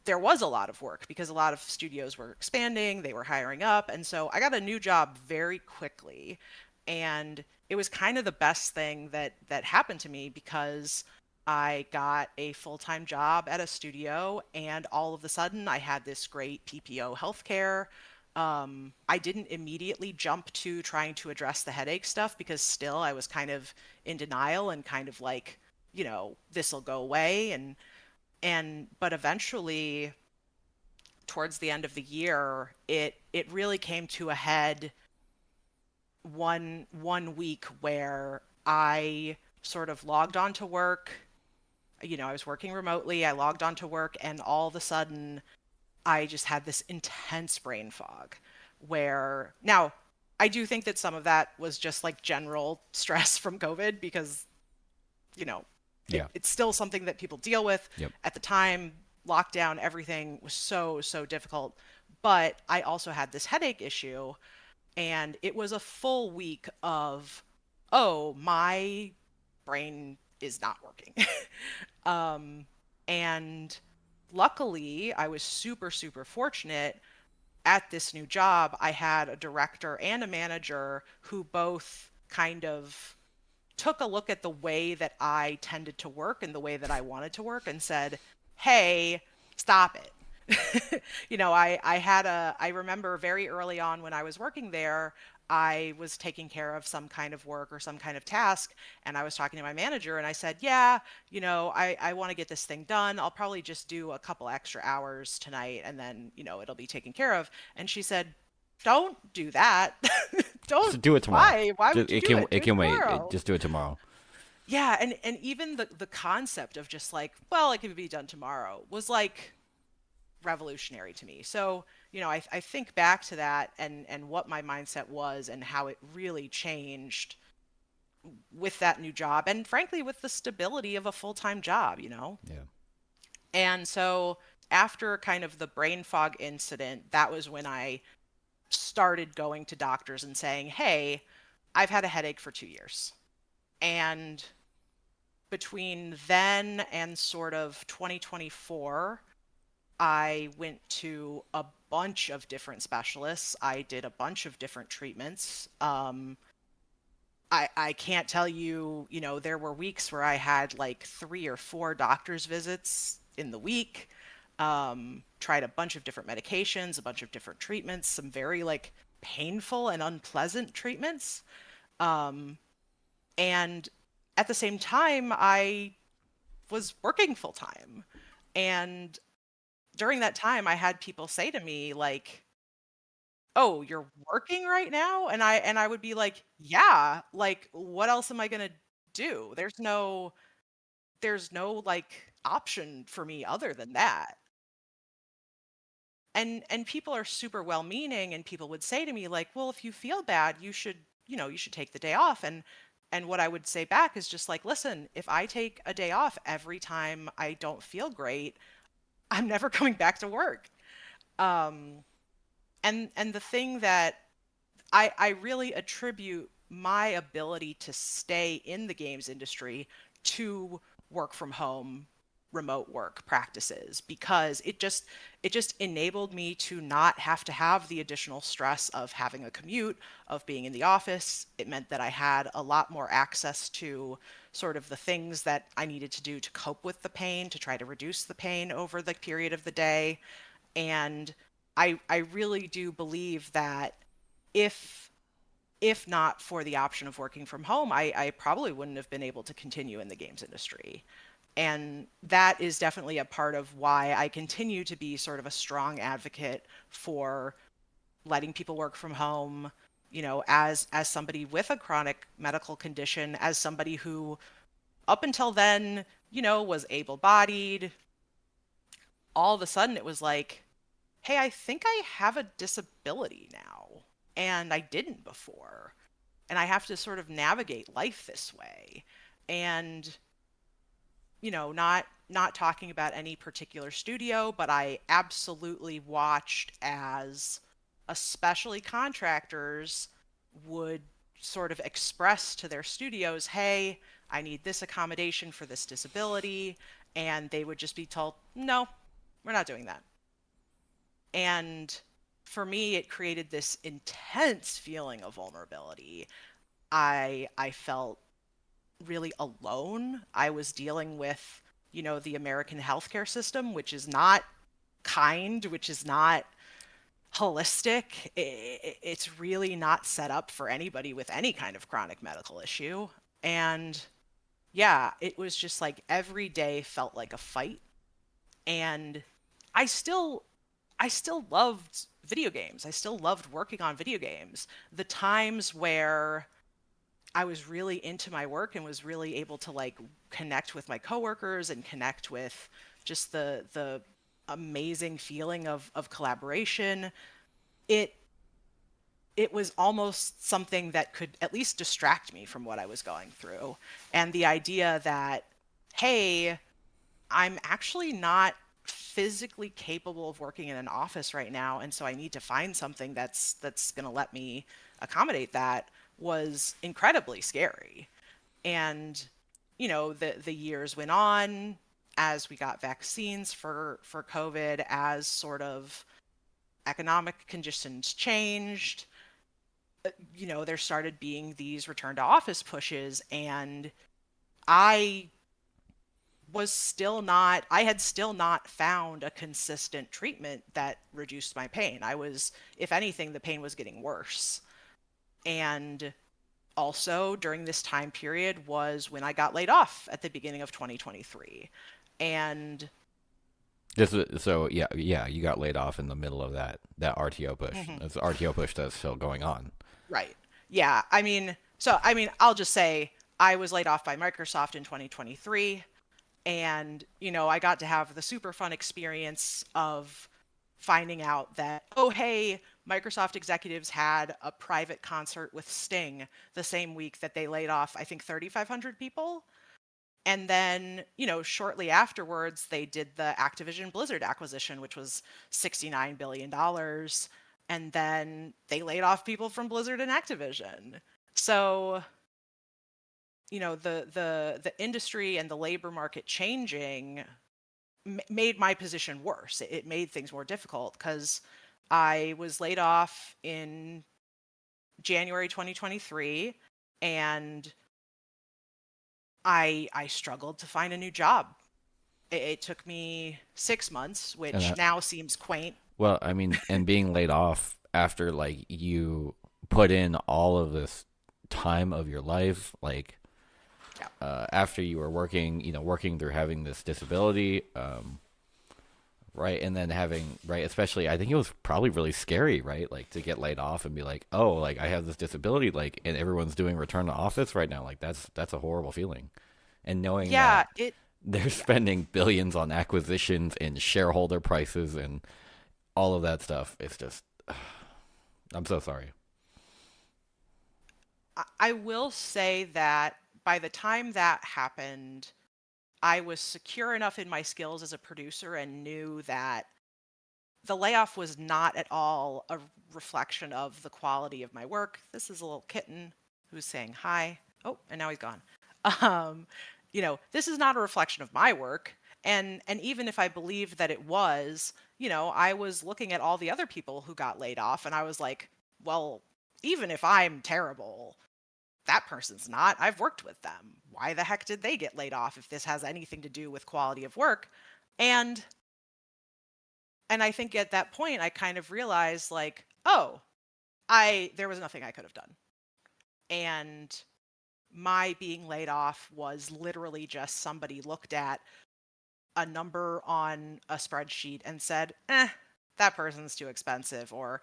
there was a lot of work because a lot of studios were expanding, they were hiring up, and so I got a new job very quickly, and it was kind of the best thing that happened to me because I got a full-time job at a studio, and all of a sudden I had this great PPO healthcare. I didn't immediately jump to trying to address the headache stuff because still I was kind of in denial and kind of like, this will go away, but eventually towards the end of the year, it really came to a head one week where I sort of logged on to work. I was working remotely. I logged on to work, and all of a sudden, I just had this intense brain fog where now I do think that some of that was just like general stress from COVID because, Yeah. it's still something that people deal with. Yep. At the time, lockdown, everything was so, so difficult. But I also had this headache issue, and it was a full week of, oh, my brain is not working. And luckily, I was super, super fortunate at this new job. I had a director and a manager who both kind of took a look at the way that I tended to work and the way that I wanted to work and said, hey, stop it. I remember very early on when I was working there, I was taking care of some kind of work or some kind of task, and I was talking to my manager and I said, yeah, I want to get this thing done. I'll probably just do a couple extra hours tonight and then, it'll be taken care of. And she said, don't do that. Don't. Just do it tomorrow. Why would you do it? It Do can wait. tomorrow. Just do it tomorrow. Yeah, and even the concept of just like, well, it can be done tomorrow was like revolutionary to me. So, I think back to that and what my mindset was and how it really changed with that new job and frankly with the stability of a full-time job. Yeah. And so after kind of the brain fog incident, that was when I started going to doctors and saying, hey, I've had a headache for 2 years. And between then and sort of 2024, I went to a bunch of different specialists. I did a bunch of different treatments. I can't tell you, there were weeks where I had like 3 or 4 doctor's visits in the week. Tried a bunch of different medications, a bunch of different treatments, some very like painful and unpleasant treatments. And at the same time, I was working full time. And during that time, I had people say to me like, "Oh, you're working right now?" And I would be like, "Yeah, like what else am I going to do? There's no like option for me other than that." and people are super well meaning, and people would say to me like, well, if you feel bad, you should, you should take the day off. And what I would say back is just like, listen, if I take a day off every time I don't feel great, I'm never coming back to work. um and the thing that I really attribute my ability to stay in the games industry to work from home, remote work practices, because it just enabled me to not have to have the additional stress of having a commute, of being in the office. It meant that I had a lot more access to sort of the things that I needed to do to cope with the pain, to try to reduce the pain over the period of the day. And I really do believe that if if not for the option of working from home, I probably wouldn't have been able to continue in the games industry. And that is definitely a part of why I continue to be sort of a strong advocate for letting people work from home, as somebody with a chronic medical condition, as somebody who up until then, was able-bodied. All of a sudden it was like, hey, I think I have a disability now, and I didn't before. And I have to sort of navigate life this way. And, not talking about any particular studio, but I absolutely watched as especially contractors would sort of express to their studios, hey, I need this accommodation for this disability. And they would just be told, no, we're not doing that. And for me, it created this intense feeling of vulnerability. I felt really alone. I was dealing with, the American healthcare system, which is not kind, which is not holistic. It's really not set up for anybody with any kind of chronic medical issue. And yeah, it was just like every day felt like a fight. And I still I still loved video games. I still loved working on video games. The times where I was really into my work and was really able to like connect with my coworkers and connect with just the amazing feeling of collaboration. It it was almost something that could at least distract me from what I was going through. And the idea that, hey, I'm actually not physically capable of working in an office right now, and so I need to find something that's going to let me accommodate that, was incredibly scary. And the years went on as we got vaccines for COVID, as sort of economic conditions changed. There started being these return to office pushes, and I I had still not found a consistent treatment that reduced my pain. If anything, the pain was getting worse. And also during this time period was when I got laid off at the beginning of 2023. And So yeah, you got laid off in the middle of that RTO push. Mhm. It's the RTO push that's still going on. Right. Yeah. I'll just say I was laid off by Microsoft in 2023. And, I got to have the super fun experience of finding out that, oh, hey, Microsoft executives had a private concert with Sting the same week that they laid off, I think, 3,500 people. And then, shortly afterwards, they did the Activision Blizzard acquisition, which was $69 billion. And then they laid off people from Blizzard and Activision. So, the industry and the labor market changing made my position worse. It made things more difficult because I was laid off in January 2023, and I struggled to find a new job. It took me 6 months, which now seems quaint. Well, I mean, and being laid off after like you put in all of this time of your life, like after you were working through having this disability, right, and then having, right, especially, I think it was probably really scary, right, like to get laid off and be like, oh, like I have this disability, like, and everyone's doing return to office right now, like that's a horrible feeling, and knowing that they're spending billions on acquisitions and shareholder prices and all of that stuff. It's just, I'm so sorry. I will say that by the time that happened, I was secure enough in my skills as a producer and knew that the layoff was not at all a reflection of the quality of my work. This is a little kitten who's saying hi. Oh, and now he's gone. Um, this is not a reflection of my work. And even if I believed that it was, I was looking at all the other people who got laid off and I was like, well, even if I'm terrible, that person's not. I've worked with them. Why the heck did they get laid off if this has anything to do with quality of work? And I think at that point I kind of realized like, oh, there was nothing I could have done. And my being laid off was literally just somebody looked at a number on a spreadsheet and said, that person's too expensive, or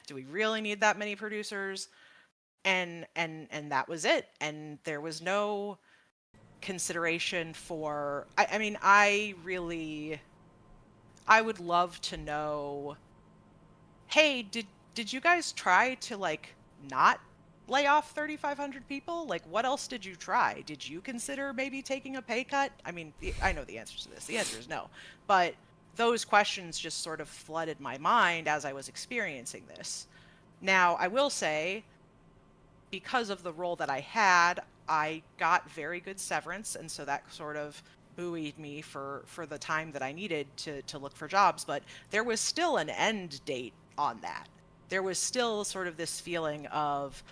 do we really need that many producers? And that was it. And there was no consideration for I mean, I would love to know, hey, did you guys try to like not lay off 3,500 people? Like, what else did you try? Did you consider maybe taking a pay cut? I mean, I know the answer to this. The answer is no. But those questions just sort of flooded my mind as I was experiencing this. Now, I will say, because of the role that I had, I got very good severance, and so that sort of buoyed me for the time that I needed to look for jobs. But there was still an end date on that. There was still sort of this feeling of,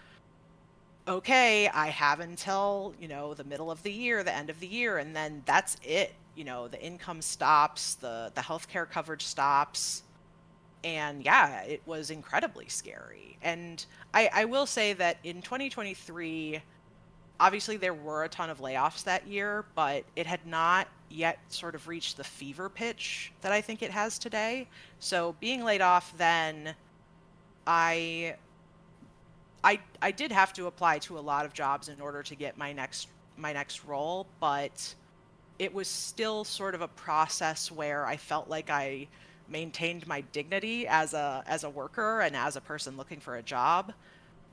okay, I have until, the middle of the year, the end of the year, and then that's it. The income stops, the healthcare coverage stops. And yeah, it was incredibly scary. And I will say that in 2023, obviously there were a ton of layoffs that year, but it had not yet sort of reached the fever pitch that I think it has today. So being laid off then, I did have to apply to a lot of jobs in order to get my next role, but it was still sort of a process where I felt like I maintained my dignity as a worker and as a person looking for a job.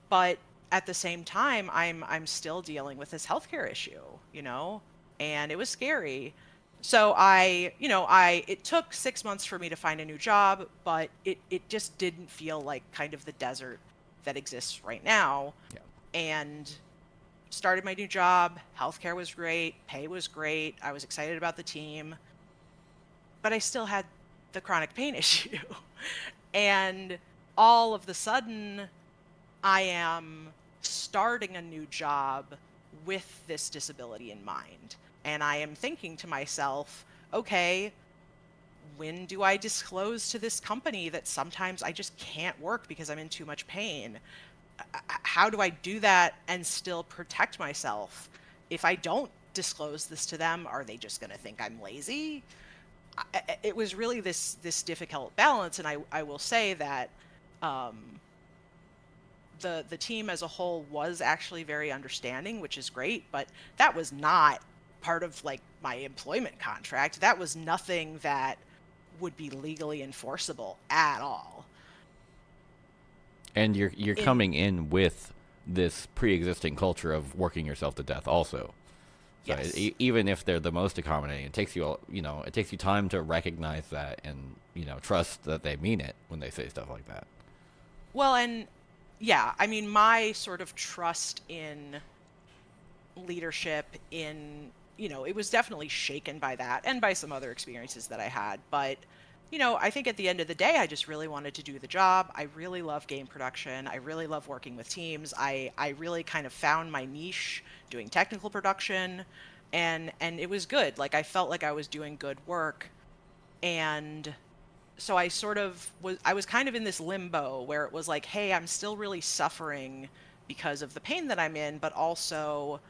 But at the same time, I'm still dealing with this healthcare issue, and it was scary. So it took 6 months for me to find a new job, but it just didn't feel like kind of the desert that exists right now. Yeah. And started my new job. Healthcare was great. Pay was great. I was excited about the team, but I still had the chronic pain issue. And all of the sudden, I am starting a new job with this disability in mind. And I am thinking to myself, okay, when do I disclose to this company that sometimes I just can't work because I'm in too much pain? How do I do that and still protect myself? If I don't disclose this to them, are they just going to think I'm lazy? It was really this difficult balance, and I will say that the team as a whole was actually very understanding, which is great, but that was not part of like my employment contract. That was nothing that would be legally enforceable at all. And you're coming in with this pre-existing culture of working yourself to death also. So Yes. even if they're the most accommodating, it takes you time to recognize that and, trust that they mean it when they say stuff like that. Well, and yeah, I mean, my sort of trust in leadership it was definitely shaken by that and by some other experiences that I had. But, I think at the end of the day, I just really wanted to do the job. I really love game production. I really love working with teams. I really kind of found my niche doing technical production, and it was good. Like, I felt like I was doing good work. And so I was kind of in this limbo where it was like, hey, I'm still really suffering because of the pain that I'm in, but also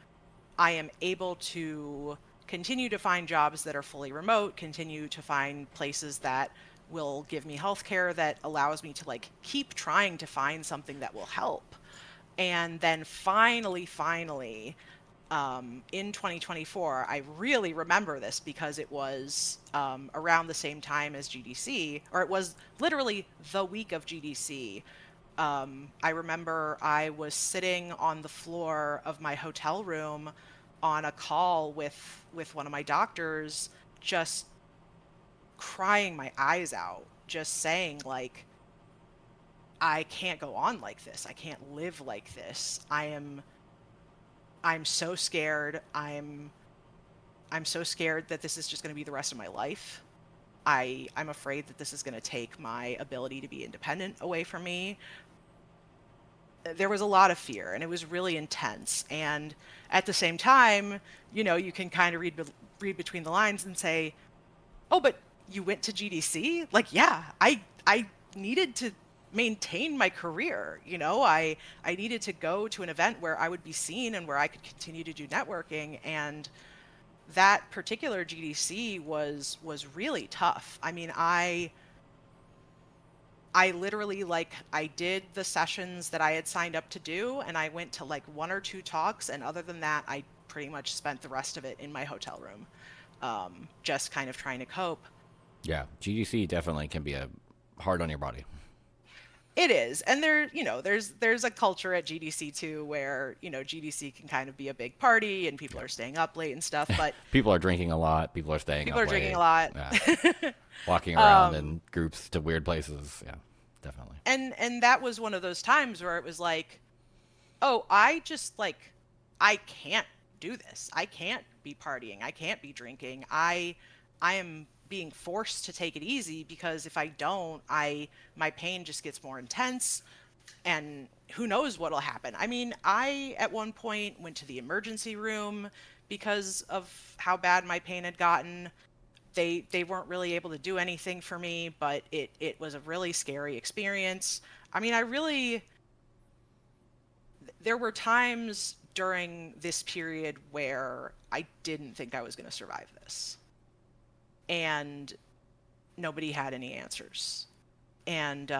I am able to continue to find jobs that are fully remote, continue to find places that will give me healthcare that allows me to like keep trying to find something that will help. And then finally, in 2024, I really remember this because it was around the same time as GDC, or it was literally the week of GDC. I remember I was sitting on the floor of my hotel room on a call with one of my doctors, just crying my eyes out, just saying like, I can't go on like this. I can't live like this. I'm so scared. I'm so scared that this is just going to be the rest of my life. I'm afraid that this is going to take my ability to be independent away from me. There was a lot of fear, and it was really intense. And at the same time, you know, you can kind of read between the lines and say, "Oh, but you went to GDC?" Like, yeah, I needed to maintain my career. You know, I needed to go to an event where I would be seen and where I could continue to do networking. And that particular GDC was really tough. I mean, I literally, like, I did the sessions that I had signed up to do, and I went to like one or two talks, and other than that, I pretty much spent the rest of it in my hotel room, just kind of trying to cope. Yeah, GDC definitely can be hard on your body. It is, and there, you know, there's a culture at GDC too, where, you know, GDC can kind of be a big party, and people are staying up late and stuff, but People are drinking a lot. People are staying people up are drinking late. a lot. Yeah. Walking around in groups to weird places. Yeah, definitely. And that was one of those times where it was like, oh, I can't do this. I can't be partying. I can't be drinking. I am being forced to take it easy, because if I don't, my pain just gets more intense, and who knows what'll happen. I mean, I at one point went to the emergency room because of how bad my pain had gotten. They weren't really able to do anything for me, but it was a really scary experience. I mean, there were times during this period where I didn't think I was going to survive this. And nobody had any answers. And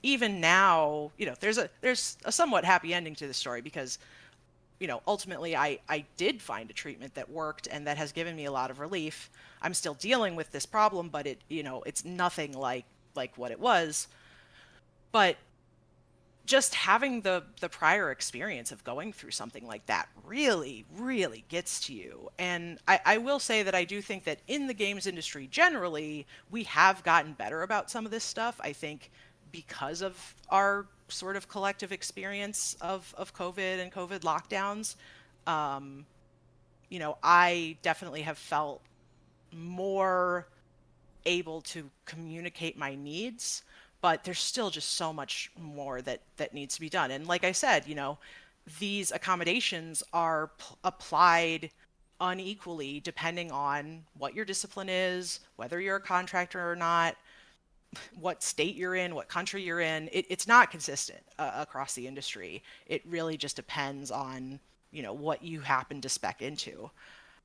even now, you know, there's a somewhat happy ending to the story, because, you know, ultimately I did find a treatment that worked and that has given me a lot of relief. I'm still dealing with this problem, but it, you know, it's nothing like what it was. But just having the prior experience of going through something like that really, really gets to you. And I will say that I do think that in the games industry generally, we have gotten better about some of this stuff. I think because of our sort of collective experience of COVID and COVID lockdowns, you know, I definitely have felt more able to communicate my needs, but there's still just so much more that needs to be done. And like I said, you know, these accommodations are applied unequally depending on what your discipline is, whether you're a contractor or not, what state you're in, what country you're in. It's not consistent across the industry. It really just depends on, you know, what you happen to spec into.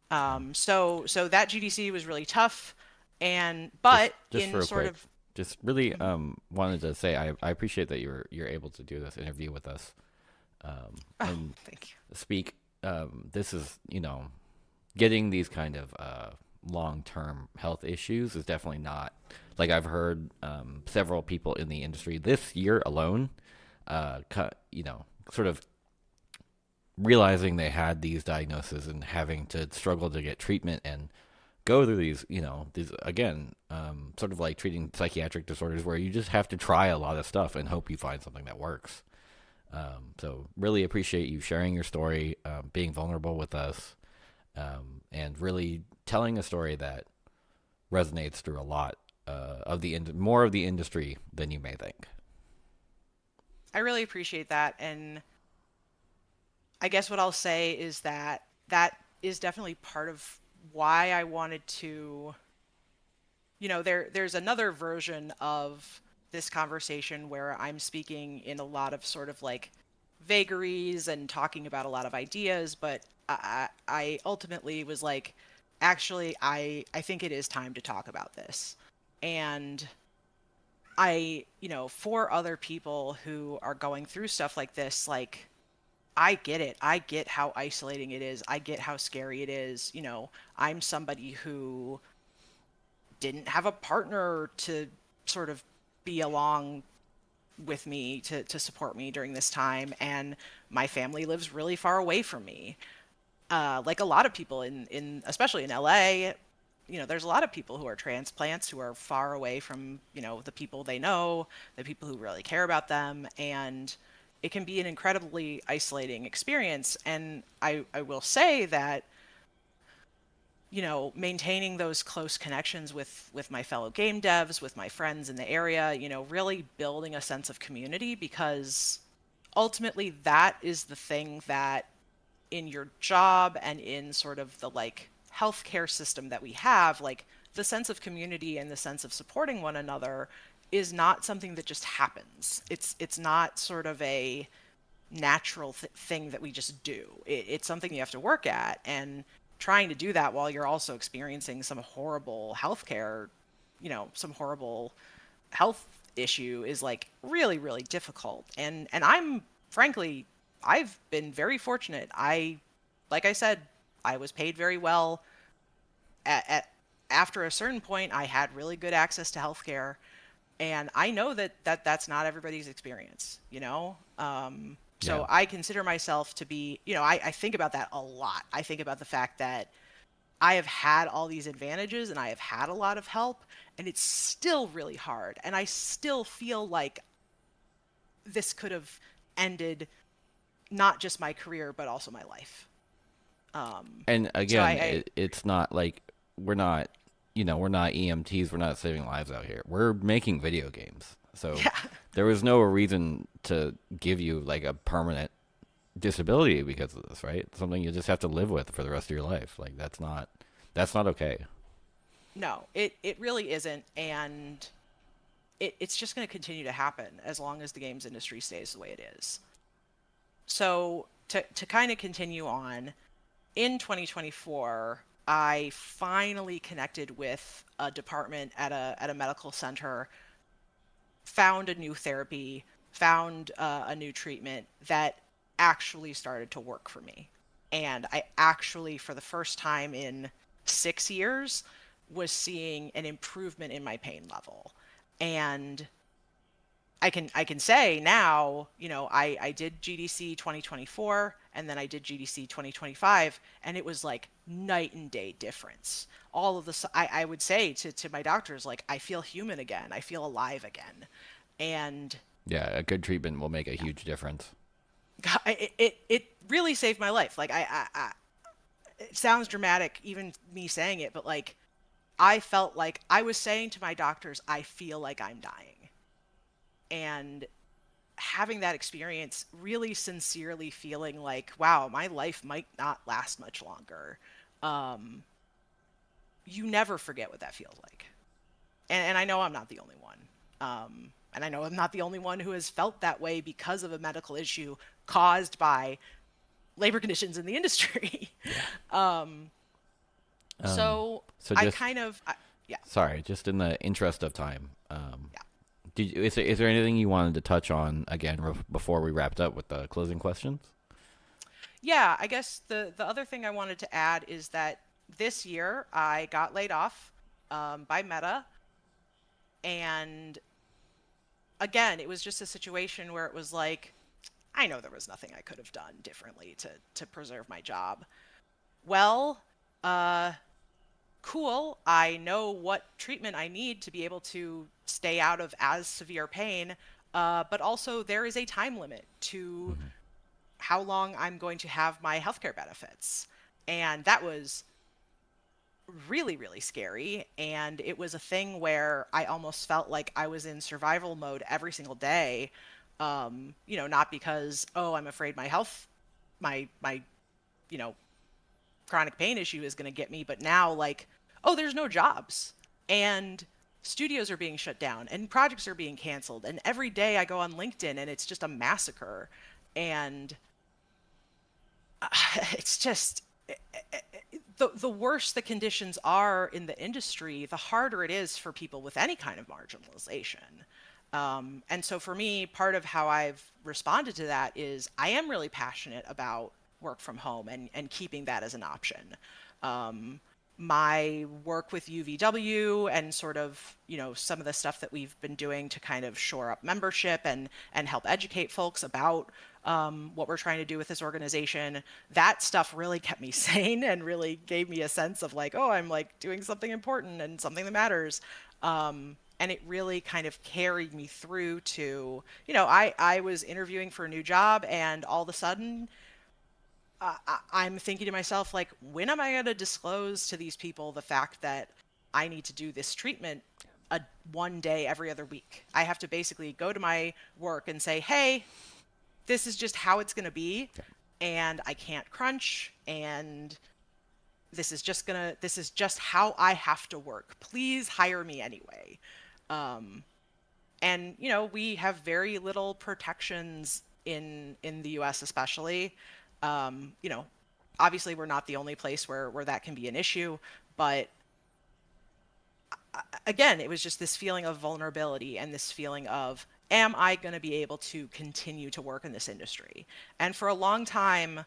So that GDC was really tough, and but Just in real sort quick, of just really wanted to say I appreciate that you're able to do this interview with us and thank you. speak. This is, you know, getting these kind of long-term health issues is definitely not, like, I've heard several people in the industry this year alone, you know, sort of realizing they had these diagnoses and having to struggle to get treatment and go through these, you know, these, again, sort of like treating psychiatric disorders where you just have to try a lot of stuff and hope you find something that works. So really appreciate you sharing your story, being vulnerable with us, and really telling a story that resonates through a lot of more of the industry than you may think. I really appreciate that, and I guess what I'll say is that that is definitely part of why I wanted to, you know, there's another version of this conversation where I'm speaking in a lot of sort of like vagaries and talking about a lot of ideas, but I ultimately was like, actually, I think it is time to talk about this. And you know, for other people who are going through stuff like this, like, I get it. I get how isolating it is. I get how scary it is. You know, I'm somebody who didn't have a partner to sort of be along with me to support me during this time, and my family lives really far away from me. Like a lot of people in especially in LA, you know, there's a lot of people who are transplants who are far away from, you know, the people they know, the people who really care about them, and it can be an incredibly isolating experience. And I will say that, you know, maintaining those close connections with my fellow game devs, with my friends in the area, you know, really building a sense of community, because ultimately that is the thing that in your job and in sort of the like healthcare system that we have, like the sense of community and the sense of supporting one another is not something that just happens. It's not sort of a natural thing that we just do. It's something you have to work at, and trying to do that while you're also experiencing some horrible healthcare, you know, some horrible health issue is like really, really difficult. And I'm frankly, I've been very fortunate. Like I said, I was paid very well. At after a certain point, I had really good access to healthcare, and I know that's not everybody's experience, you know. Yeah. So I consider myself to be, you know, I think about that a lot. I think about the fact that I have had all these advantages and I have had a lot of help, and it's still really hard. And I still feel like this could have ended not just my career, but also my life. And So again, I it's not like we're not, we're not EMTs. We're not saving lives out here. We're making video games. So yeah, there was no reason to give you like a permanent disability because of this, right? Something you just have to live with for the rest of your life. Like that's not okay. no, it really isn't. And it's just going to continue to happen as long as the games industry stays the way it is. So to kind of continue on, in 2024, I finally connected with a department at a medical center, found a new therapy, found a new treatment that actually started to work for me. And I actually, for the first time in 6 years, was seeing an improvement in my pain level. And I can say now, you know, I did GDC 2024 and then I did GDC 2025, and it was like night and day difference. All of this, I would say to my doctors, like, I feel human again. I feel alive again. And Yeah, a good treatment will make a huge difference. it really saved my life. Like it sounds dramatic, even me saying it, but like I felt like I was saying to my doctors, I feel like I'm dying. And having that experience, really sincerely feeling like, wow, my life might not last much longer. Um, you never forget what that feels like. And I know I'm not the only one. And I know I'm not the only one who has felt that way because of a medical issue caused by labor conditions in the industry. um, so So I just kind of, yeah, sorry, just in the interest of time, yeah. is there anything you wanted to touch on again before we wrapped up with the closing questions? Yeah, I guess the other thing I wanted to add is that this year I got laid off by Meta, and again, it was just a situation where it was like, I know there was nothing I could have done differently to preserve my job. Well, uh, cool. I know what treatment I need to be able to stay out of as severe pain, but also there is a time limit to Hmm. how long I'm going to have my healthcare benefits. And that was really, really scary. And it was a thing where I almost felt like I was in survival mode every single day. You know, not because, oh, I'm afraid my health, my, you know, chronic pain issue is going to get me, but now like, oh, there's no jobs. And studios are being shut down and projects are being canceled. And every day I go on LinkedIn and it's just a massacre. And it's just the worse the conditions are in the industry, the harder it is for people with any kind of marginalization. And so for me, part of how I've responded to that is I am really passionate about work from home and keeping that as an option. Um, my work with UVW and sort of, some of the stuff that we've been doing to kind of shore up membership and help educate folks about what we're trying to do with this organization, that stuff really kept me sane and really gave me a sense of like, oh, I'm like doing something important and something that matters. And it really kind of carried me through to, I was interviewing for a new job and all of a sudden I'm thinking to myself, like, when am I going to disclose to these people the fact that I need to do this treatment one day every other week? I have to basically go to my work and say, hey, this is just how it's going to be. And I can't crunch. And this is just how I have to work. Please hire me anyway. And we have very little protections in the US especially. Obviously we're not the only place where that can be an issue, but again, it was just this feeling of vulnerability and this feeling of, am I going to be able to continue to work in this industry? And for a long time,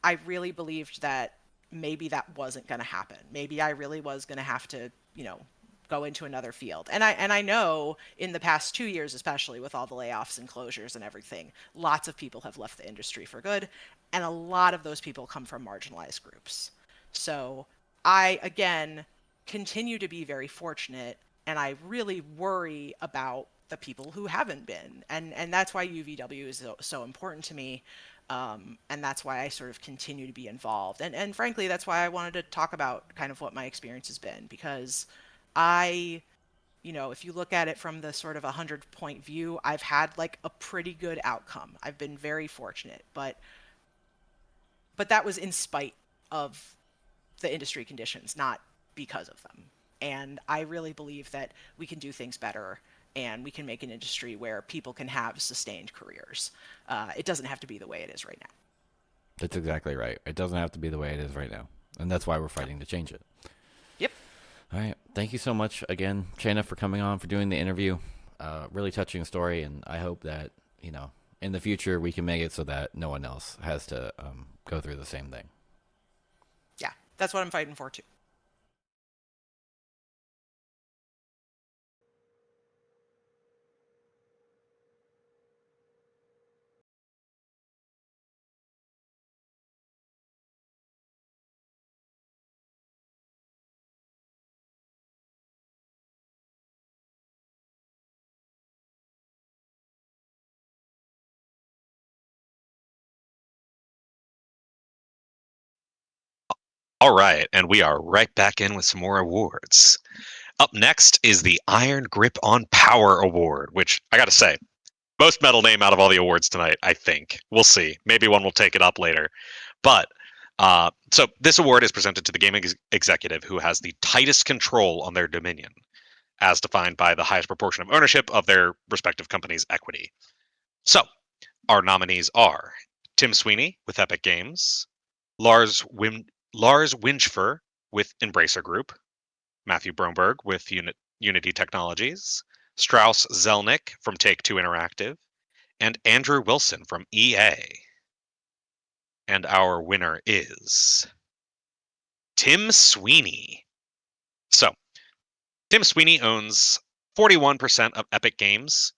I really believed that maybe that wasn't going to happen. Maybe I really was going to have to, go into another field. And I know in the past 2 years, especially with all the layoffs and closures and everything, lots of people have left the industry for good. And a lot of those people come from marginalized groups. So I, again, continue to be very fortunate, and I really worry about the people who haven't been. And that's why UVW is so important to me. And that's why I sort of continue to be involved. And frankly, that's why I wanted to talk about kind of what my experience has been, because if you look at it from the sort of 100-point view, I've had like a pretty good outcome. I've been very fortunate, but that was in spite of the industry conditions, not because of them. And I really believe that we can do things better and we can make an industry where people can have sustained careers. It doesn't have to be the way it is right now. That's exactly right. It doesn't have to be the way it is right now. And that's why we're fighting to change it. Yep. All right. Thank you so much again, Shayna, for coming on, for doing the interview. Really touching story. And I hope that, in the future we can make it so that no one else has to go through the same thing. Yeah, that's what I'm fighting for too. All right, and we are right back in with some more awards. Up next is the Iron Grip on Power Award, which I got to say, most metal name out of all the awards tonight, I think. We'll see. Maybe one will take it up later. But so this award is presented to the gaming executive who has the tightest control on their dominion, as defined by the highest proportion of ownership of their respective company's equity. So our nominees are Tim Sweeney with Epic Games, Lars Winchfer with Embracer Group, Matthew Bromberg with Unity Technologies, Strauss Zelnick from Take-Two Interactive, and Andrew Wilson from EA. And our winner is Tim Sweeney. So, Tim Sweeney owns 41% of Epic Games,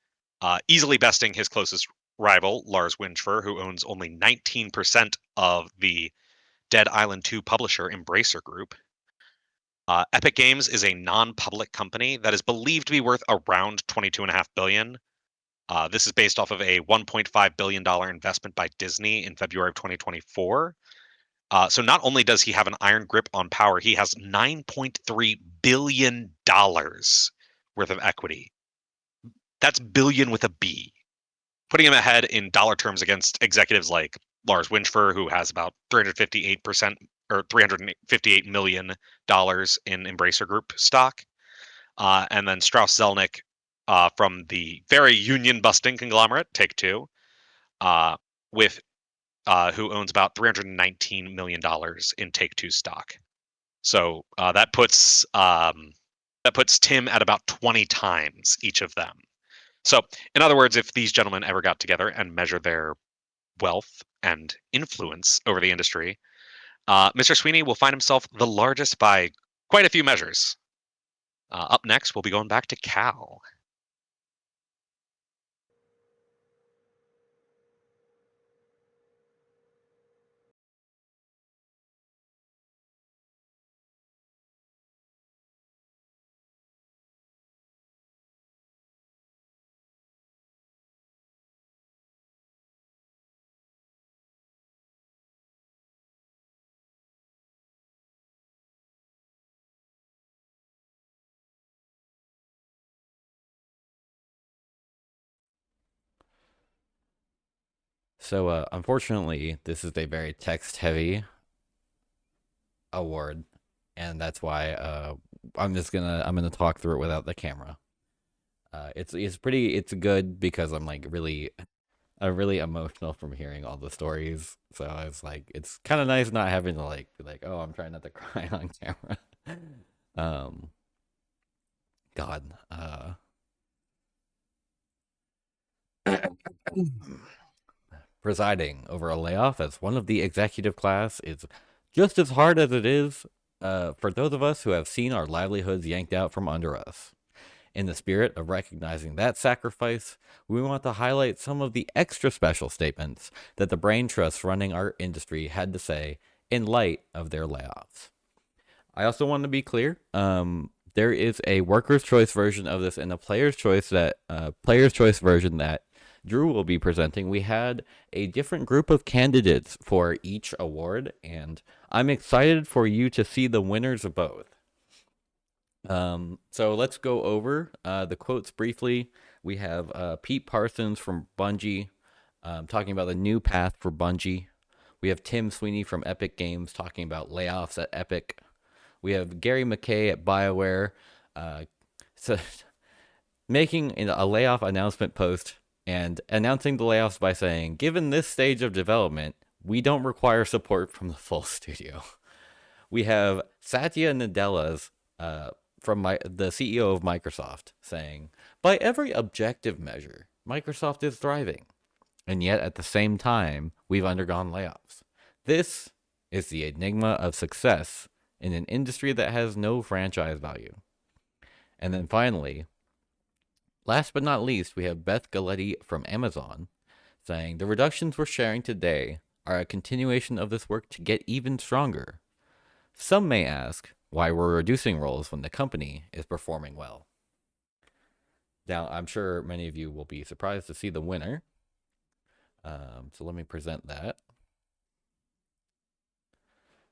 easily besting his closest rival, Lars Winchfer, who owns only 19% of the Dead Island 2 publisher Embracer Group. Epic Games is a non-public company that is believed to be worth around $22.5 billion. This is based off of a $1.5 billion investment by Disney in February of 2024. So not only does he have an iron grip on power, he has $9.3 billion worth of equity. That's billion with a B, putting him ahead in dollar terms against executives like Lars Winchfer, who has about 358% or $358 million in Embracer Group stock. And then Strauss Zelnick from the very union-busting conglomerate, Take-Two, with who owns about $319 million in Take-Two stock. So that puts Tim at about 20 times each of them. So, in other words, if these gentlemen ever got together and measured their wealth and influence over the industry, Mr. Sweeney will find himself the largest by quite a few measures. Up next, we'll be going back to Cal. So, unfortunately, this is a very text-heavy award, and that's why I'm gonna talk through it without the camera. It's good because I'm like really emotional from hearing all the stories. So I was like, it's kind of nice not having to like be like, oh, I'm trying not to cry on camera. um, God, presiding over a layoff as one of the executive class is just as hard as it is for those of us who have seen our livelihoods yanked out from under us. In the spirit of recognizing that sacrifice, we want to highlight some of the extra special statements that the brain trusts running our industry had to say in light of their layoffs. I also want to be clear, there is a workers' choice version of this and a player's choice version that Drew will be presenting. We had a different group of candidates for each award, and I'm excited for you to see the winners of both. So let's go over the quotes briefly. We have Pete Parsons from Bungie talking about the new path for Bungie. We have Tim Sweeney from Epic Games talking about layoffs at Epic. We have Gary McKay at BioWare making a layoff announcement post and announcing the layoffs by saying, given this stage of development, we don't require support from the full studio. We have Satya Nadella's from the CEO of Microsoft saying, by every objective measure, Microsoft is thriving. And yet at the same time, we've undergone layoffs. This is the enigma of success in an industry that has no franchise value. And then finally, last but not least, we have Beth Galetti from Amazon saying, the reductions we're sharing today are a continuation of this work to get even stronger. Some may ask why we're reducing roles when the company is performing well. Now, I'm sure many of you will be surprised to see the winner. So let me present that.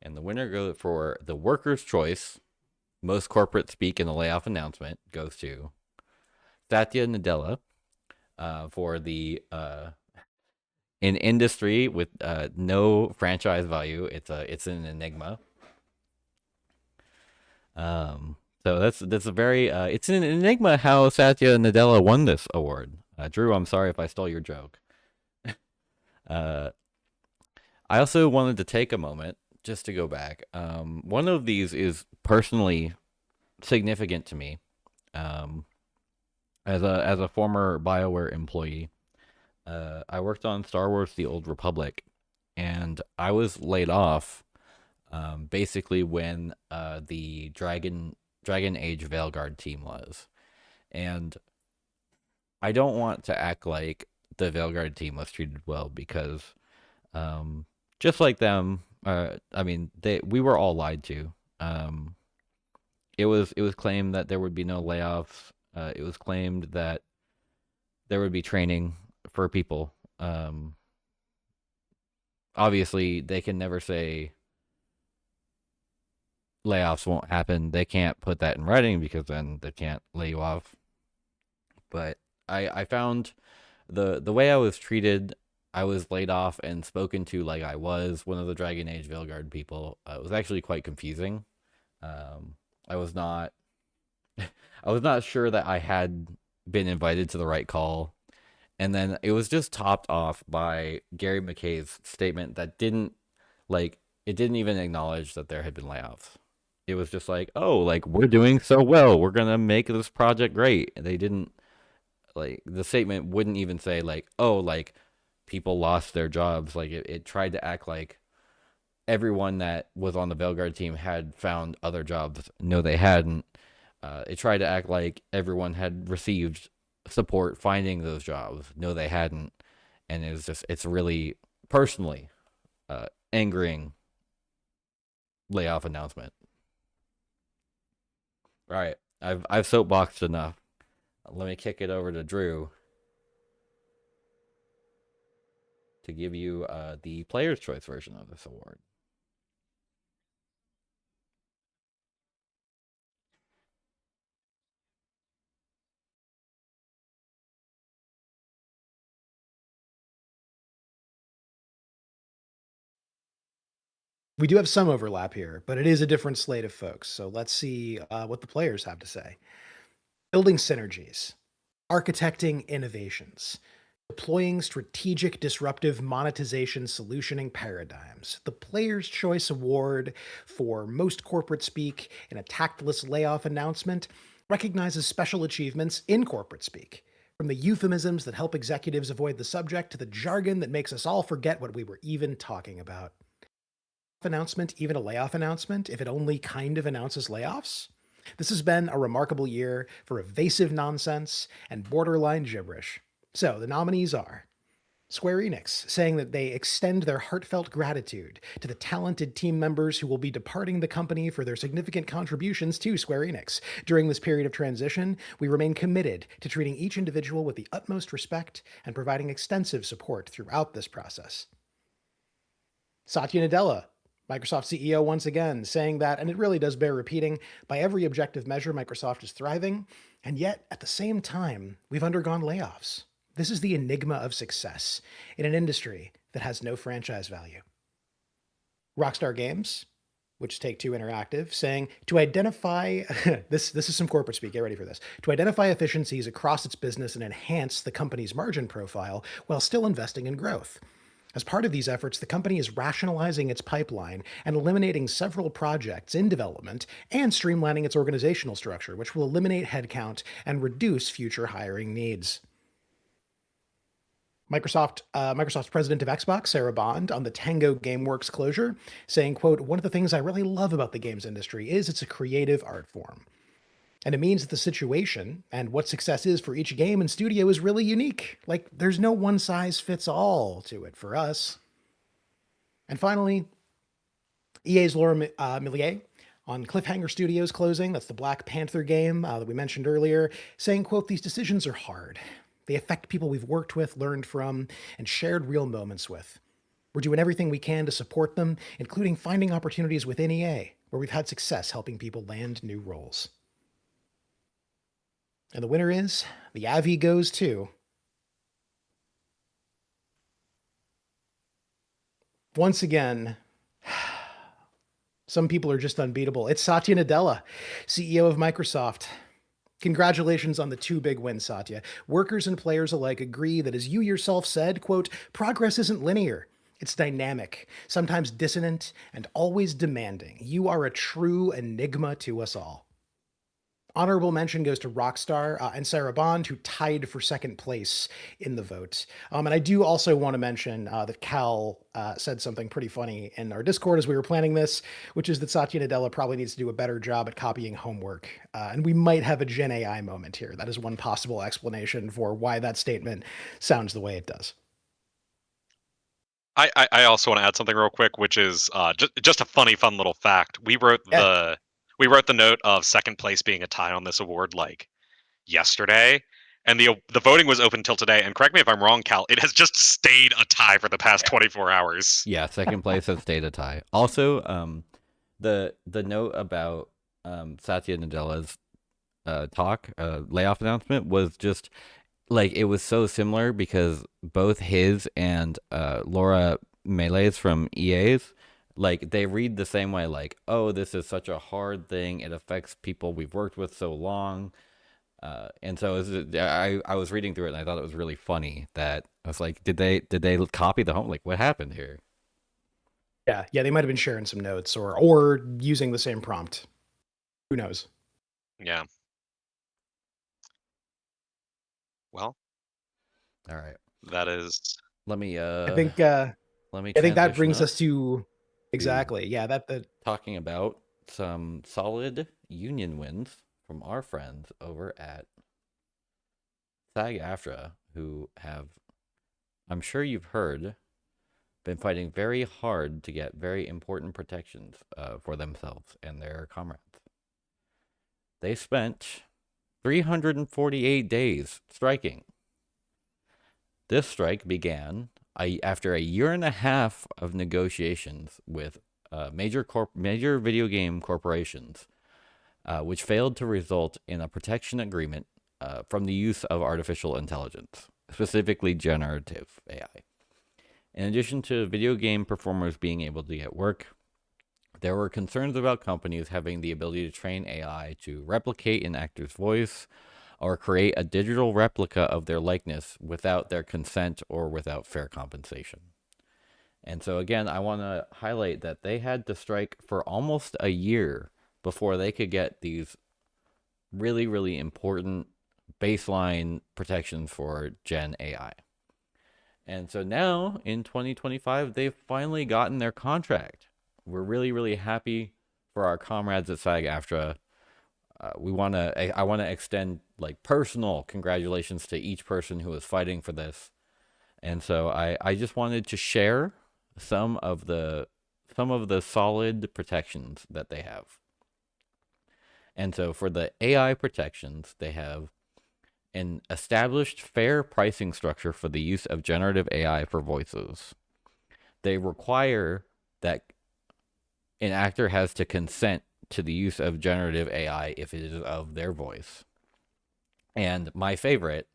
And the winner goes for the workers' choice, most corporate speak in the layoff announcement, goes to Satya Nadella for the in industry with no franchise value. It's an enigma. So that's a very it's an enigma how Satya Nadella won this award. Drew, I'm sorry if I stole your joke. I also wanted to take a moment just to go back. One of these is personally significant to me. As a former BioWare employee, I worked on Star Wars: The Old Republic, and I was laid off basically when the Dragon Age Veilguard team was. And I don't want to act like the Veilguard team was treated well because just like them, I mean, we were all lied to. It was claimed that there would be no layoffs. It was claimed that there would be training for people. Obviously, they can never say layoffs won't happen. They can't put that in writing because then they can't lay you off. But I found the way I was treated, I was laid off and spoken to like I was one of the Dragon Age Veilguard people. It was actually quite confusing. I was not sure that I had been invited to the right call. And then it was just topped off by Gary McKay's statement that didn't even acknowledge that there had been layoffs. It was just like, oh, like we're doing so well, we're gonna make this project great. And they didn't like the statement wouldn't even say like, oh, like people lost their jobs. Like it tried to act like everyone that was on the Veilguard team had found other jobs. No, they hadn't. It tried to act like everyone had received support finding those jobs. No, they hadn't. And it's really personally angering layoff announcement. All right, I've soapboxed enough. Let me kick it over to Drew to give you the Player's Choice version of this award. We do have some overlap here, but it is a different slate of folks. So let's see what the players have to say. Building synergies, architecting innovations, deploying strategic disruptive monetization solutioning paradigms. The Player's Choice Award for Most Corporate Speak in a Tactless Layoff Announcement recognizes special achievements in corporate speak, from the euphemisms that help executives avoid the subject to the jargon that makes us all forget what we were even talking about. Announcement, even a layoff announcement, if it only kind of announces layoffs? This has been a remarkable year for evasive nonsense and borderline gibberish. So the nominees are Square Enix, saying that they extend their heartfelt gratitude to the talented team members who will be departing the company for their significant contributions to Square Enix. During this period of transition, we remain committed to treating each individual with the utmost respect and providing extensive support throughout this process. Satya Nadella, Microsoft CEO, once again saying that, and it really does bear repeating, by every objective measure, Microsoft is thriving, and yet at the same time, we've undergone layoffs. This is the enigma of success in an industry that has no franchise value. Rockstar Games, which is Take-Two Interactive, saying to identify, this is some corporate speak, get ready for this, to identify efficiencies across its business and enhance the company's margin profile while still investing in growth. As part of these efforts, the company is rationalizing its pipeline and eliminating several projects in development and streamlining its organizational structure, which will eliminate headcount and reduce future hiring needs. Microsoft's president of Xbox, Sarah Bond, on the Tango GameWorks closure, saying, quote, "One of the things I really love about the games industry is it's a creative art form. And it means that the situation and what success is for each game and studio is really unique. Like, there's no one size fits all to it for us." And finally, EA's Laura Millier on Cliffhanger Studios closing, that's the Black Panther game that we mentioned earlier, saying, quote, "These decisions are hard. They affect people we've worked with, learned from, and shared real moments with. We're doing everything we can to support them, including finding opportunities within EA, where we've had success helping people land new roles." And the winner is, the Avi goes to, once again, some people are just unbeatable. It's Satya Nadella, CEO of Microsoft. Congratulations on the two big wins, Satya. Workers and players alike agree that, as you yourself said, quote, "Progress isn't linear. It's dynamic, sometimes dissonant, and always demanding. You are a true enigma to us all." Honorable mention goes to Rockstar and Sarah Bond, who tied for second place in the vote. And I do also want to mention that Cal said something pretty funny in our Discord as we were planning this, which is that Satya Nadella probably needs to do a better job at copying homework. And we might have a Gen AI moment here. That is one possible explanation for why that statement sounds the way it does. I also want to add something real quick, which is just a fun little fact. We wrote the note of second place being a tie on this award like yesterday, and the voting was open till today. And correct me if I'm wrong, Cal, it has just stayed a tie for the past 24 hours. Yeah, second place has stayed a tie. Also, the note about Satya Nadella's layoff announcement was just like, it was so similar because both his and Laura Melee's from EA's, like, they read the same way, like, oh, this is such a hard thing, it affects people we've worked with so long. And so I was reading through it and I thought it was really funny that I was like, did they copy the home? Like, what happened here? Yeah, they might have been sharing some notes or using the same prompt. Who knows? Yeah. Well, All right. that is Let me I think let me I think that transition brings up us to exactly. Yeah, that talking about some solid union wins from our friends over at SAG-AFTRA, who have, I'm sure you've heard, been fighting very hard to get very important protections for themselves and their comrades. They spent 348 days striking. This strike began after a year and a half of negotiations with major video game corporations, which failed to result in a protection agreement from the use of artificial intelligence, specifically generative AI. In addition to video game performers being able to get work, there were concerns about companies having the ability to train AI to replicate an actor's voice or create a digital replica of their likeness without their consent or without fair compensation. And so again, I want to highlight that they had to strike for almost a year before they could get these really, really important baseline protections for Gen AI. And so now in 2025, they've finally gotten their contract. We're really, really happy for our comrades at SAG-AFTRA. I want to extend like personal congratulations to each person who is fighting for this. And so I just wanted to share some of the solid protections that they have. And so for the AI protections, they have an established fair pricing structure for the use of generative AI for voices. They require that an actor has to consent to the use of generative AI if it is of their voice. And my favorite,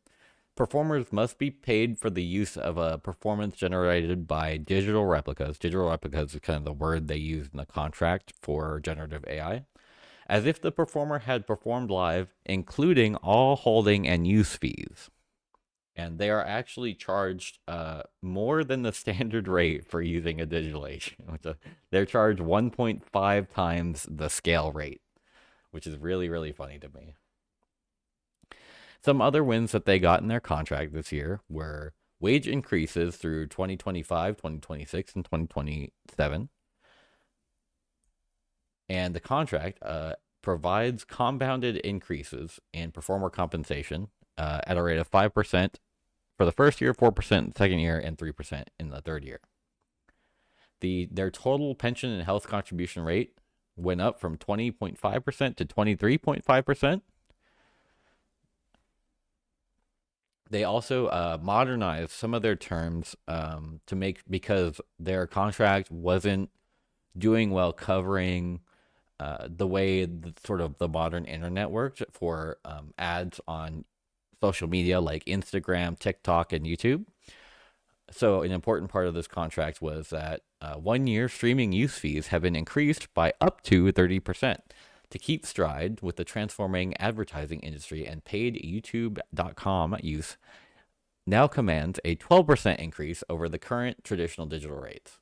performers must be paid for the use of a performance generated by digital replicas. Digital replicas is kind of the word they use in the contract for generative AI, as if the performer had performed live, including all holding and use fees. And they are actually charged more than the standard rate for using a digital agent. They're charged 1.5 times the scale rate, which is really, really funny to me. Some other wins that they got in their contract this year were wage increases through 2025, 2026, and 2027. And the contract provides compounded increases in performer compensation at a rate of 5% for the first year, 4% in the second year, and 3% in the third year. Their total pension and health contribution rate went up from 20.5% to 23.5%. They also modernized some of their terms to make, because their contract wasn't doing well covering the way sort of the modern internet worked for ads on social media like Instagram, TikTok, and YouTube. So an important part of this contract was that 1 year streaming use fees have been increased by up to 30% to keep stride with the transforming advertising industry, and paid YouTube.com use now commands a 12% increase over the current traditional digital rates.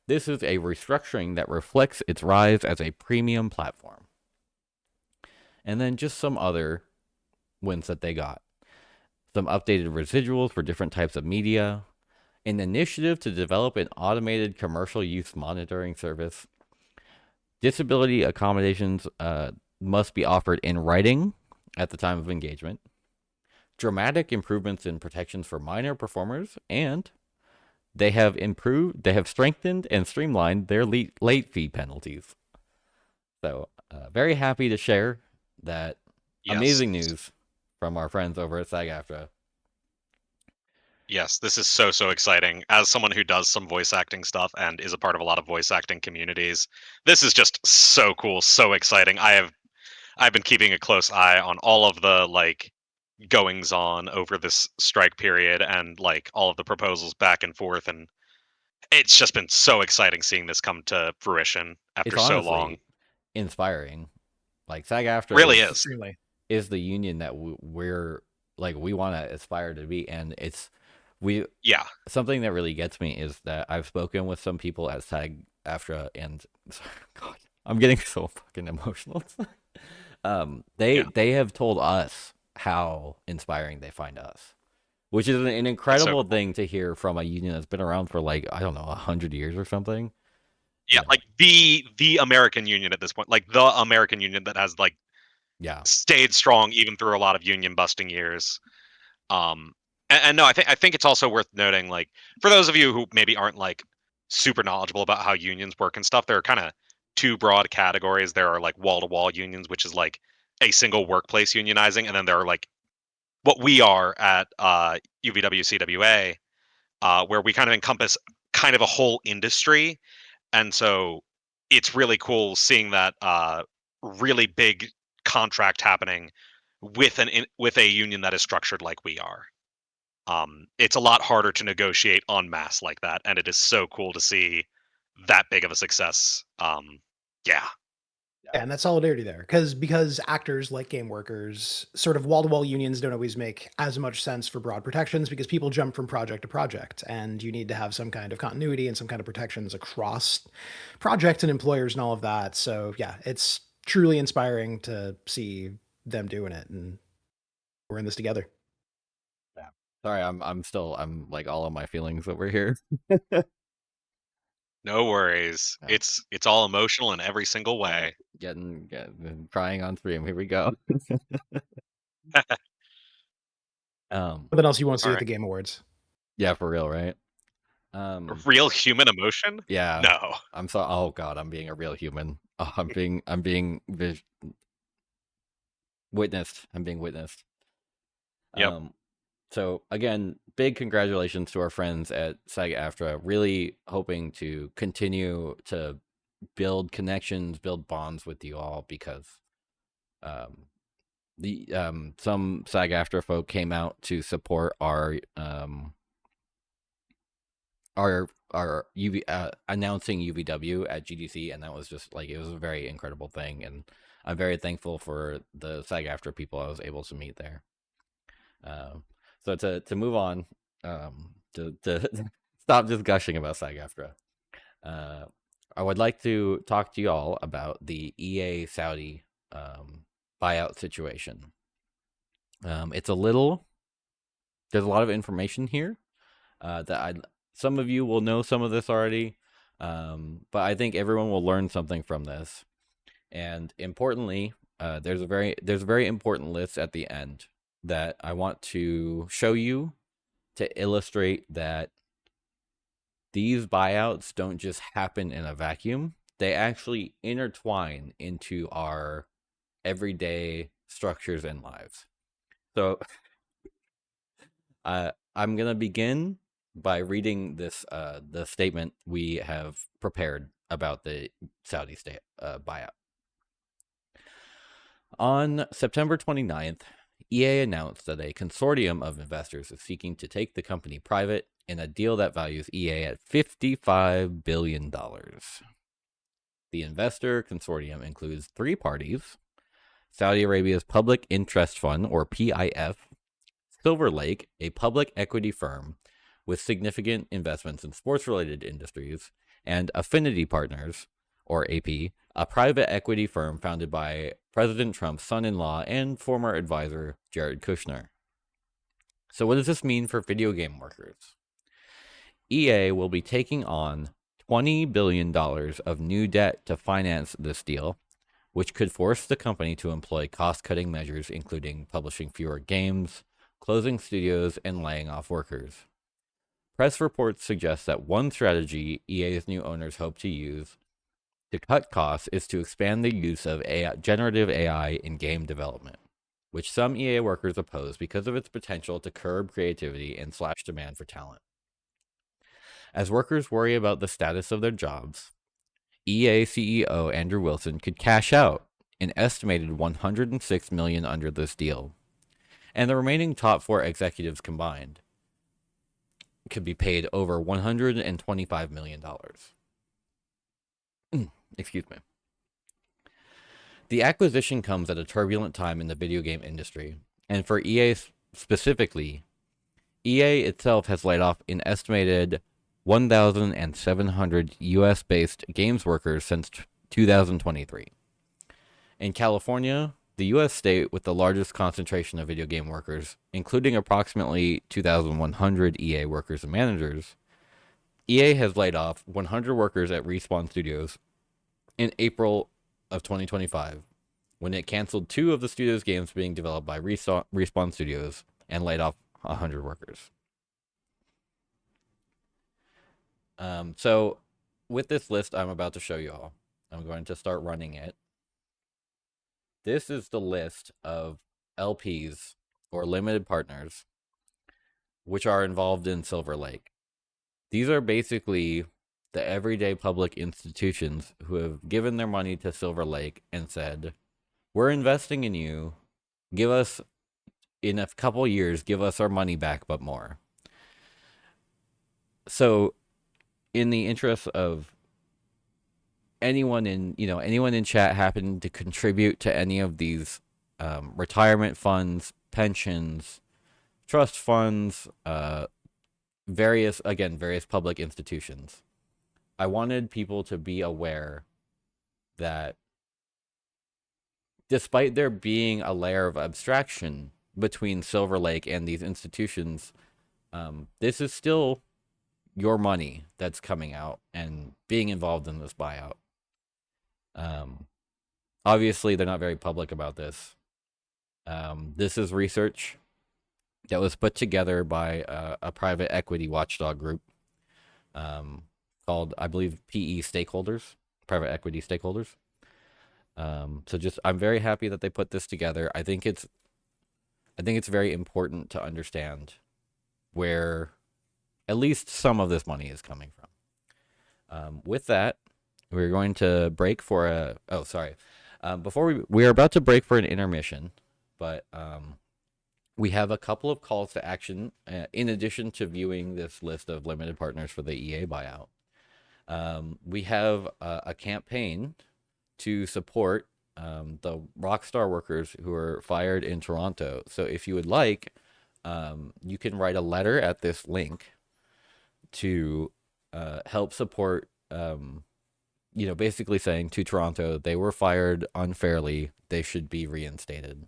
This is a restructuring that reflects its rise as a premium platform. And then just some other wins that they got. Some updated residuals for different types of media, an initiative to develop an automated commercial use monitoring service. Disability accommodations must be offered in writing at the time of engagement. Dramatic improvements in protections for minor performers, and they have strengthened and streamlined their late fee penalties. So, very happy to share that amazing news from our friends over at SAG-AFTRA. Yes, this is so exciting. As someone who does some voice acting stuff and is a part of a lot of voice acting communities, this is just so cool, so exciting. I've been keeping a close eye on all of the like goings on over this strike period, and like all of the proposals back and forth, and it's just been so exciting seeing this come to fruition after It's so honestly long. inspiring. Like SAG-AFTRA Really is extremely is the union that we're like, we want to aspire to be, and something that really gets me is that I've spoken with some people at SAG-AFTRA, and God, I'm getting so fucking emotional. They have told us how inspiring they find us, which is an incredible thing to hear from a union that's been around for like, I don't know, 100 years or something. Yeah, like the American union at this point, like the American union that has like stayed strong even through a lot of union busting years. And no, I think it's also worth noting, like, for those of you who maybe aren't like super knowledgeable about how unions work and stuff, there are kind of two broad categories. There are like wall-to-wall unions, which is like a single workplace unionizing, and then there are like what we are at UVW-CWA, where we kind of encompass kind of a whole industry. And so it's really cool seeing that really big contract happening with with a union that is structured like we are. It's a lot harder to negotiate en masse like that, and it is so cool to see that big of a success. Yeah. And that solidarity there, because actors like game workers, sort of wall-to-wall unions don't always make as much sense for broad protections because people jump from project to project, and you need to have some kind of continuity and some kind of protections across projects and employers and all of that. So yeah, it's truly inspiring to see them doing it, and we're in this together. Yeah. Sorry, I'm like all of my feelings over here. No worries. Yeah. It's all emotional in every single way. Getting crying on stream. Here we go. Something else you won't see at right. the Game Awards. Yeah, for real, right? Real human emotion? Yeah. No. I'm so. Oh God, I'm being a real human. Oh, I'm being witnessed. I'm being witnessed. Yep. So again, big congratulations to our friends at SAG-AFTRA. Really hoping to continue to build connections, build bonds with you all, because some SAG-AFTRA folk came out to support our announcing UVW at GDC, and that was just like, it was a very incredible thing, and I'm very thankful for the SAG-AFTRA people I was able to meet there. So to move on, to stop just gushing about SAG-AFTRA, I would like to talk to you all about the EA Saudi buyout situation. There's a lot of information here that some of you will know some of this already, but I think everyone will learn something from this. And importantly, there's a very important list at the end that I want to show you to illustrate that these buyouts don't just happen in a vacuum. They actually intertwine into our everyday structures and lives. So I'm going to begin by reading this the statement we have prepared about the Saudi state buyout. On September 29th, EA announced that a consortium of investors is seeking to take the company private in a deal that values EA at $55 billion. The investor consortium includes three parties: Saudi Arabia's Public Interest Fund, or PIF, Silver Lake, a public equity firm with significant investments in sports-related industries, and Affinity Partners, or AP, a private equity firm founded by President Trump's son-in-law and former advisor, Jared Kushner. So what does this mean for video game workers? EA will be taking on $20 billion of new debt to finance this deal, which could force the company to employ cost-cutting measures, including publishing fewer games, closing studios, and laying off workers. Press reports suggest that one strategy EA's new owners hope to use to cut costs is to expand the use of generative AI in game development, which some EA workers oppose because of its potential to curb creativity and slash demand for talent. As workers worry about the status of their jobs, EA CEO Andrew Wilson could cash out an estimated $106 million under this deal, and the remaining top four executives combined could be paid over $125 million. Excuse me. The acquisition comes at a turbulent time in the video game industry, and for EA specifically, EA itself has laid off an estimated 1,700 US-based games workers since 2023. In California, the U.S. state with the largest concentration of video game workers, including approximately 2,100 EA workers and managers, EA has laid off 100 workers at Respawn Studios in April of 2025, when it canceled 2 of the studio's games being developed by Respawn Studios and laid off 100 workers. So with this list I'm about to show you all, I'm going to start running it. This is the list of LPs or limited partners which are involved in Silver Lake. These are basically the everyday public institutions who have given their money to Silver Lake and said, we're investing in you. Give us, in a couple years, give us our money back, but more. So in the interest of anyone in chat happen to contribute to any of these retirement funds, pensions, trust funds, various public institutions, I wanted people to be aware that despite there being a layer of abstraction between Silver Lake and these institutions, this is still your money that's coming out and being involved in this buyout. Obviously, they're not very public about this. This is research that was put together by a private equity watchdog group called, I believe, PE Stakeholders, Private Equity Stakeholders. I'm very happy that they put this together. I think it's very important to understand where at least some of this money is coming from. With that, we're going to break for before we are about to break for an intermission, but we have a couple of calls to action in addition to viewing this list of limited partners for the EA buyout. We have a campaign to support the Rockstar workers who are fired in Toronto. So if you would like, you can write a letter at this link to help support, basically saying to Toronto, they were fired unfairly, they should be reinstated.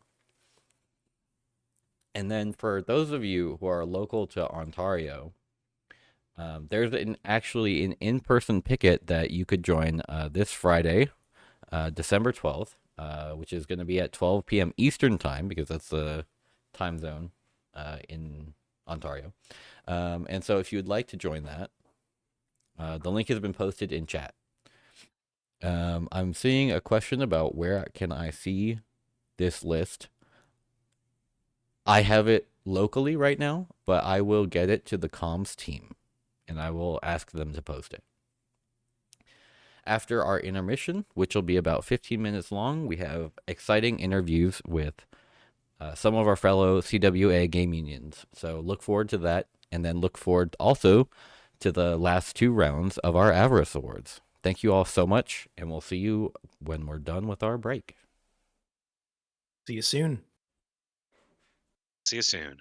And then for those of you who are local to Ontario, there's actually an in-person picket that you could join this Friday, December 12th, which is going to be at 12 p.m. Eastern time, because that's the time zone in Ontario. And so if you would like to join that, the link has been posted in chat. I'm seeing a question about where can I see this list. I have it locally right now, but I will get it to the comms team, and I will ask them to post it. After our intermission, which will be about 15 minutes long, we have exciting interviews with some of our fellow CWA game unions. So look forward to that, and then look forward also to the last 2 rounds of our Avarice Awards. Thank you all so much, and we'll see you when we're done with our break. See you soon. See you soon.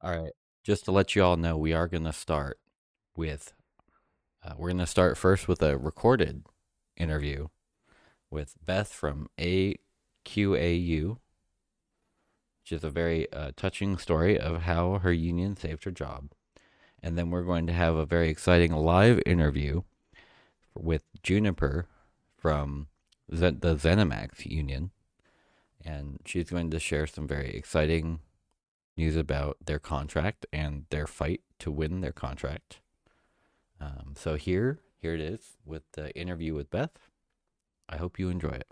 All right. Just to let you all know, we are going to start with, we're going to start first with a recorded interview with Beth from AQAU, which is a very touching story of how her union saved her job. And then we're going to have a very exciting live interview with Juniper from the ZeniMax union. And she's going to share some very exciting news about their contract and their fight to win their contract. So here it is with the interview with Beth. I hope you enjoy it.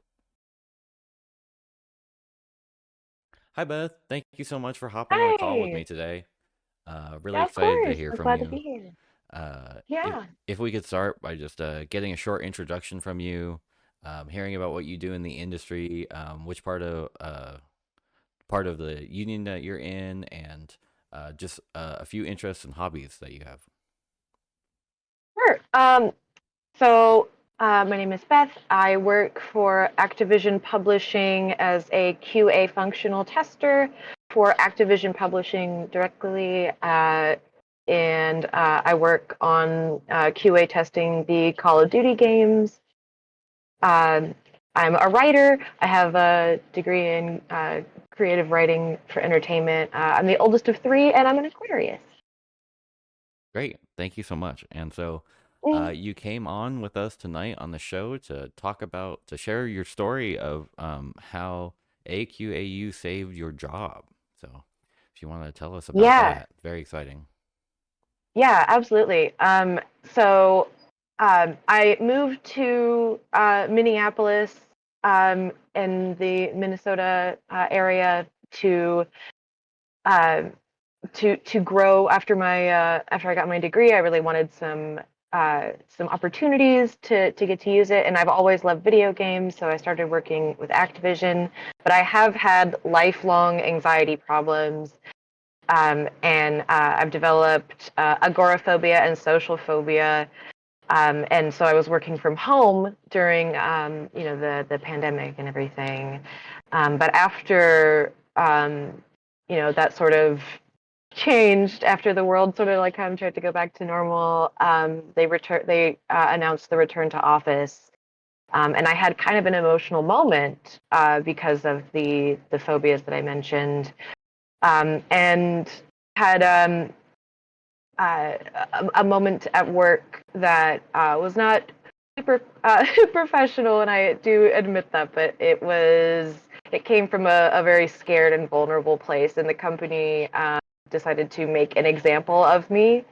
Hi, Beth. Thank you so much for hopping on the call with me Hi. today. Really Yeah, of excited to course. hear I'm from glad to you. be here. If, Yeah. if we could start by just getting a short introduction from you, hearing about what you do in the industry, which part of the union that you're in, and just a few interests and hobbies that you have. Sure. My name is Beth. I work for Activision Publishing as a QA functional tester for Activision Publishing directly. And I work on QA testing the Call of Duty games. I'm a writer. I have a degree in creative writing for entertainment. I'm the oldest of three, and I'm an Aquarius. Great. Thank you so much. And so you came on with us tonight on the show to share your story of how AQAU saved your job. So if you want to tell us about that, very exciting. Yeah, absolutely. I moved to Minneapolis in the Minnesota area to uh, grow after I got my degree. I really wanted some opportunities to get to use it, and I've always loved video games, so I started working with Activision. But I have had lifelong anxiety problems. And I've developed agoraphobia and social phobia. And so I was working from home during, the pandemic and everything. But after, that sort of changed after the world sort of like kind of tried to go back to normal, they announced the return to office. And I had kind of an emotional moment because of the phobias that I mentioned. And had a moment at work that was not super professional, and I do admit that, but it came from a very scared and vulnerable place, and the company decided to make an example of me,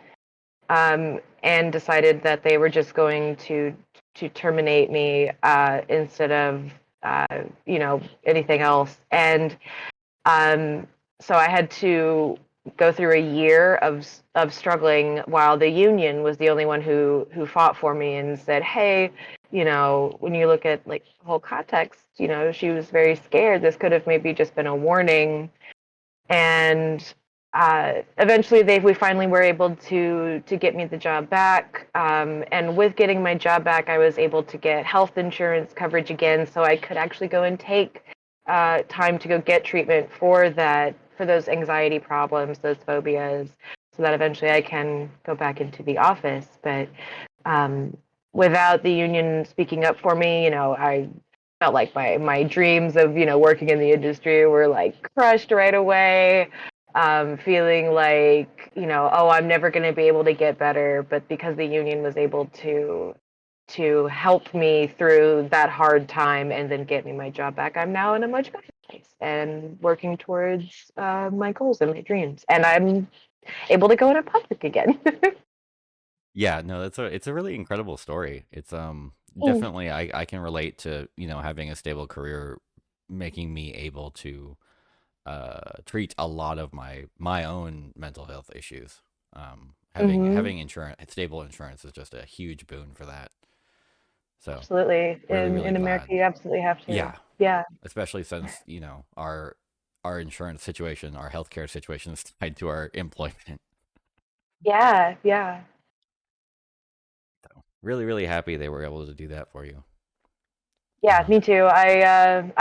and decided that they were just going to terminate me instead of anything else. And so I had to go through a year of struggling while the union was the only one who fought for me and said, hey, when you look at like the whole context, she was very scared. This could have maybe just been a warning. And eventually we finally were able to get me the job back. And with getting my job back, I was able to get health insurance coverage again, so I could actually go and take time to go get treatment for those anxiety problems, those phobias, so that eventually I can go back into the office. But without the union speaking up for me, I felt like my dreams of working in the industry were like crushed right away. Feeling like oh, I'm never going to be able to get better. But because the union was able to help me through that hard time and then get me my job back, I'm now in a much better place and working towards my goals and my dreams. And I'm able to go into public again. Yeah, no, it's a really incredible story. It's definitely I can relate to, having a stable career making me able to treat a lot of my own mental health issues. Having stable insurance is just a huge boon for that. So Absolutely. really In America, glad. you absolutely have to. Yeah, Yeah. especially since our insurance situation, our healthcare situation is tied to our employment. Yeah. Yeah. So really happy they were able to do that for you. Yeah. Me too. I've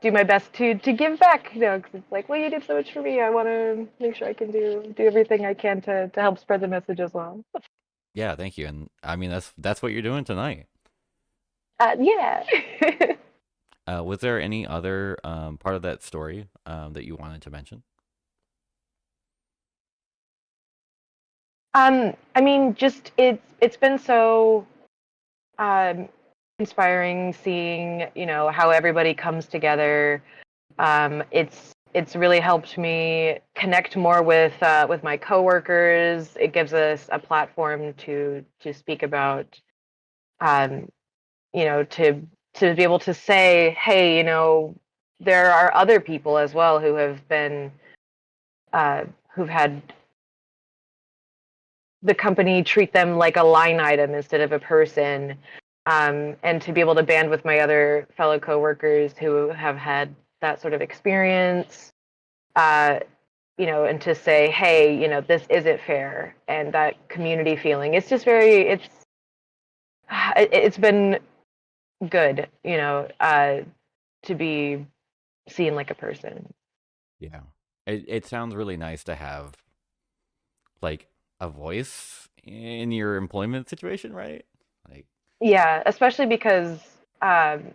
do my best to give back, because it's like, well, you did so much for me. I want to make sure I can do everything I can to help spread the message as well. Yeah, thank you. And I mean, that's what you're doing tonight. Yeah. Was there any other part of that story that you wanted to mention? I mean, just it's been so inspiring seeing, how everybody comes together. It's really helped me connect more with my coworkers. It gives us a platform to speak about, to be able to say, hey, there are other people as well who have been who've had the company treat them like a line item instead of a person, and to be able to band with my other fellow coworkers who have had that sort of experience, uh, and to say, hey, this isn't fair, and that community feeling. It's just it's been good, to be seen like a person. Yeah. It sounds really nice to have like a voice in your employment situation, right? Like, Yeah, especially because um,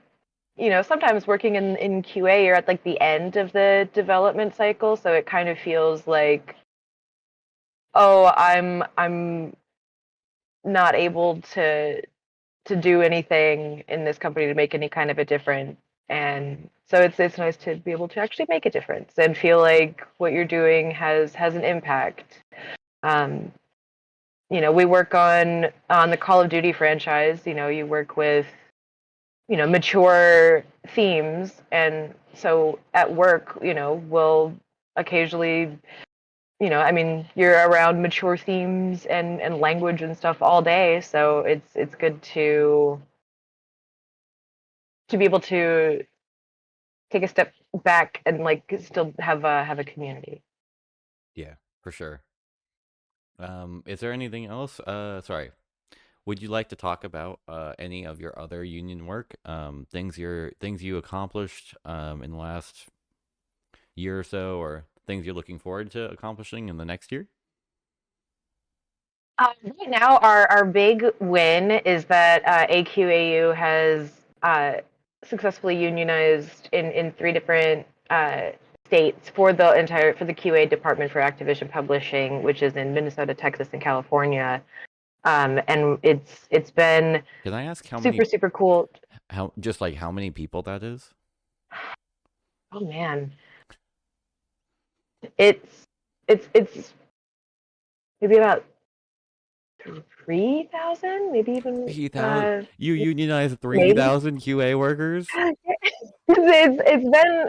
sometimes working in QA, you're at like the end of the development cycle, so it kind of feels like, oh, I'm not able to do anything in this company to make any kind of a difference. And so it's nice to be able to actually make a difference and feel like what you're doing has an impact. Um, we work on the Call of Duty franchise. You work with mature themes, and so at work, we'll occasionally, I mean, you're around mature themes and language and stuff all day, so it's good to be able to take a step back and like still have a community. yeah, for sure. Is there anything else? Sorry. Would you like to talk about any of your other union work? Things you accomplished in the last year or so, or things you're looking forward to accomplishing in the next year? Right now, our big win is that AQAU has successfully unionized in 3 different states for the QA department for Activision Publishing, which is in Minnesota, Texas, and California. And it's been Can I ask how many super cool. how many people that is? Oh man, it's maybe about 3,000, maybe even 3,000. You unionized maybe. 3,000 QA workers? It's been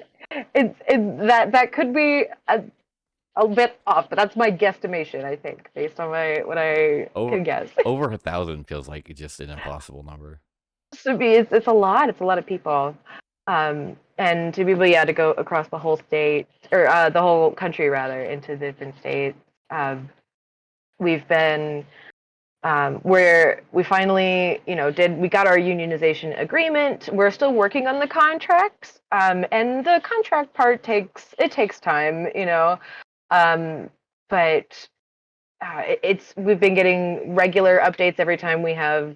that could be a bit off, but that's my guesstimation, I think, based on what I Over can guess. over 1,000 feels like just an impossible number. To be, it's a lot. It's a lot of people, and to be able, yeah, to go across the whole state, or the whole country rather, into different states. We've been where we finally, we got our unionization agreement. We're still working on the contracts, and the contract part takes time, but we've been getting regular updates every time we have,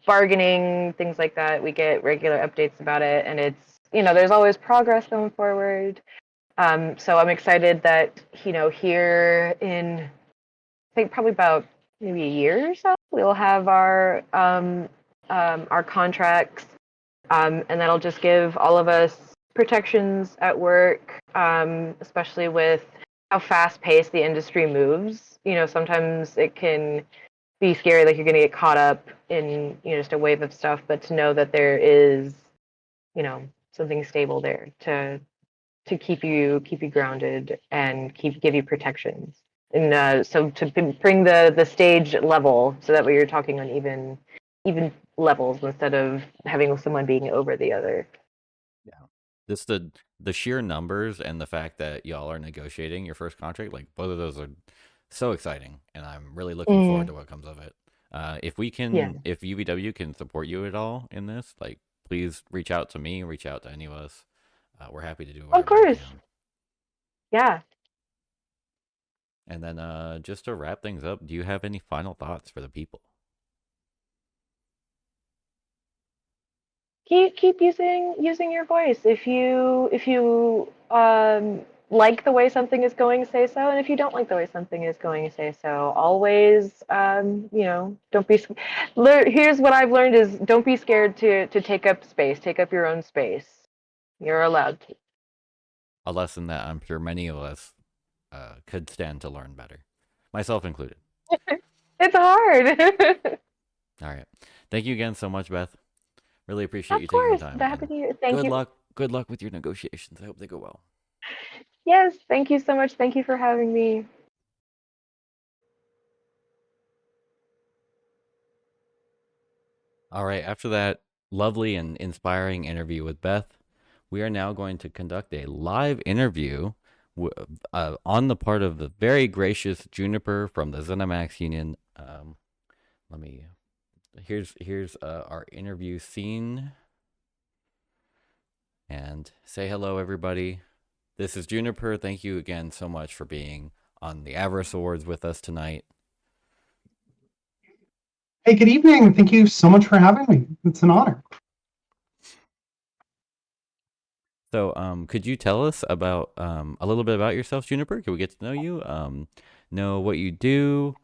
bargaining, things like that. We get regular updates about it, and it's, there's always progress going forward. So I'm excited that, here in, I think probably about maybe a year or so, we'll have our contracts, and that'll just give all of us protections at work, especially with how fast-paced the industry moves. Sometimes it can be scary, like you're going to get caught up in, just a wave of stuff, but to know that there is, something stable there to keep you grounded and give you protections. And so to bring the stage level, so that way you're talking on even levels instead of having someone being over the other. Yeah. Just the sheer numbers and the fact that y'all are negotiating your first contract, like both of those are so exciting, and I'm really looking forward to what comes of it. If Yeah. if UVW can support you at all in this, like please reach out to me, reach out to any of us. We're happy to do Of whatever we course. can. Yeah. And then just to wrap things up, do you have any final thoughts for the people? Keep using your voice. If you like the way something is going, say so, and if you don't like the way something is going, say so. Always, don't be. Here's what I've learned: is don't be scared to take up space, take up your own space. You're allowed to. A lesson that I'm sure many of us could stand to learn better, myself included. It's hard. All right. Thank you again so much, Beth. Really appreciate you Of taking the course. time. Happy and to. Thank good you. luck. Good luck with your negotiations. I hope they go well. Yes. Thank you so much. Thank you for having me. All right. After that lovely and inspiring interview with Beth, we are now going to conduct a live interview on the part of the very gracious Juniper from the ZeniMax Union. Here's our interview scene. And say hello, everybody. This is Juniper. Thank you again so much for being on the Avarice Awards with us tonight. Hey, good evening. Thank you so much for having me. It's an honor. So, could you tell us about a little bit about yourself, Juniper? Can we get to know you? Know what you do?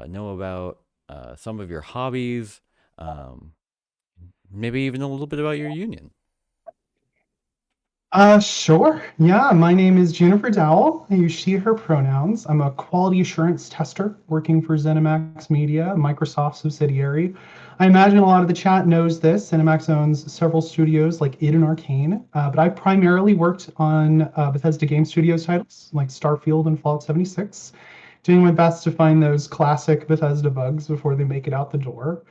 Know about some of your hobbies? Maybe even a little bit about your union. Sure. Yeah, my name is Juniper Dowell. I use she, her pronouns. I'm a quality assurance tester working for ZeniMax Media, a Microsoft subsidiary. I imagine a lot of the chat knows this. ZeniMax owns several studios like id and Arcane, but I primarily worked on Bethesda Game Studios titles like Starfield and Fallout 76, doing my best to find those classic Bethesda bugs before they make it out the door.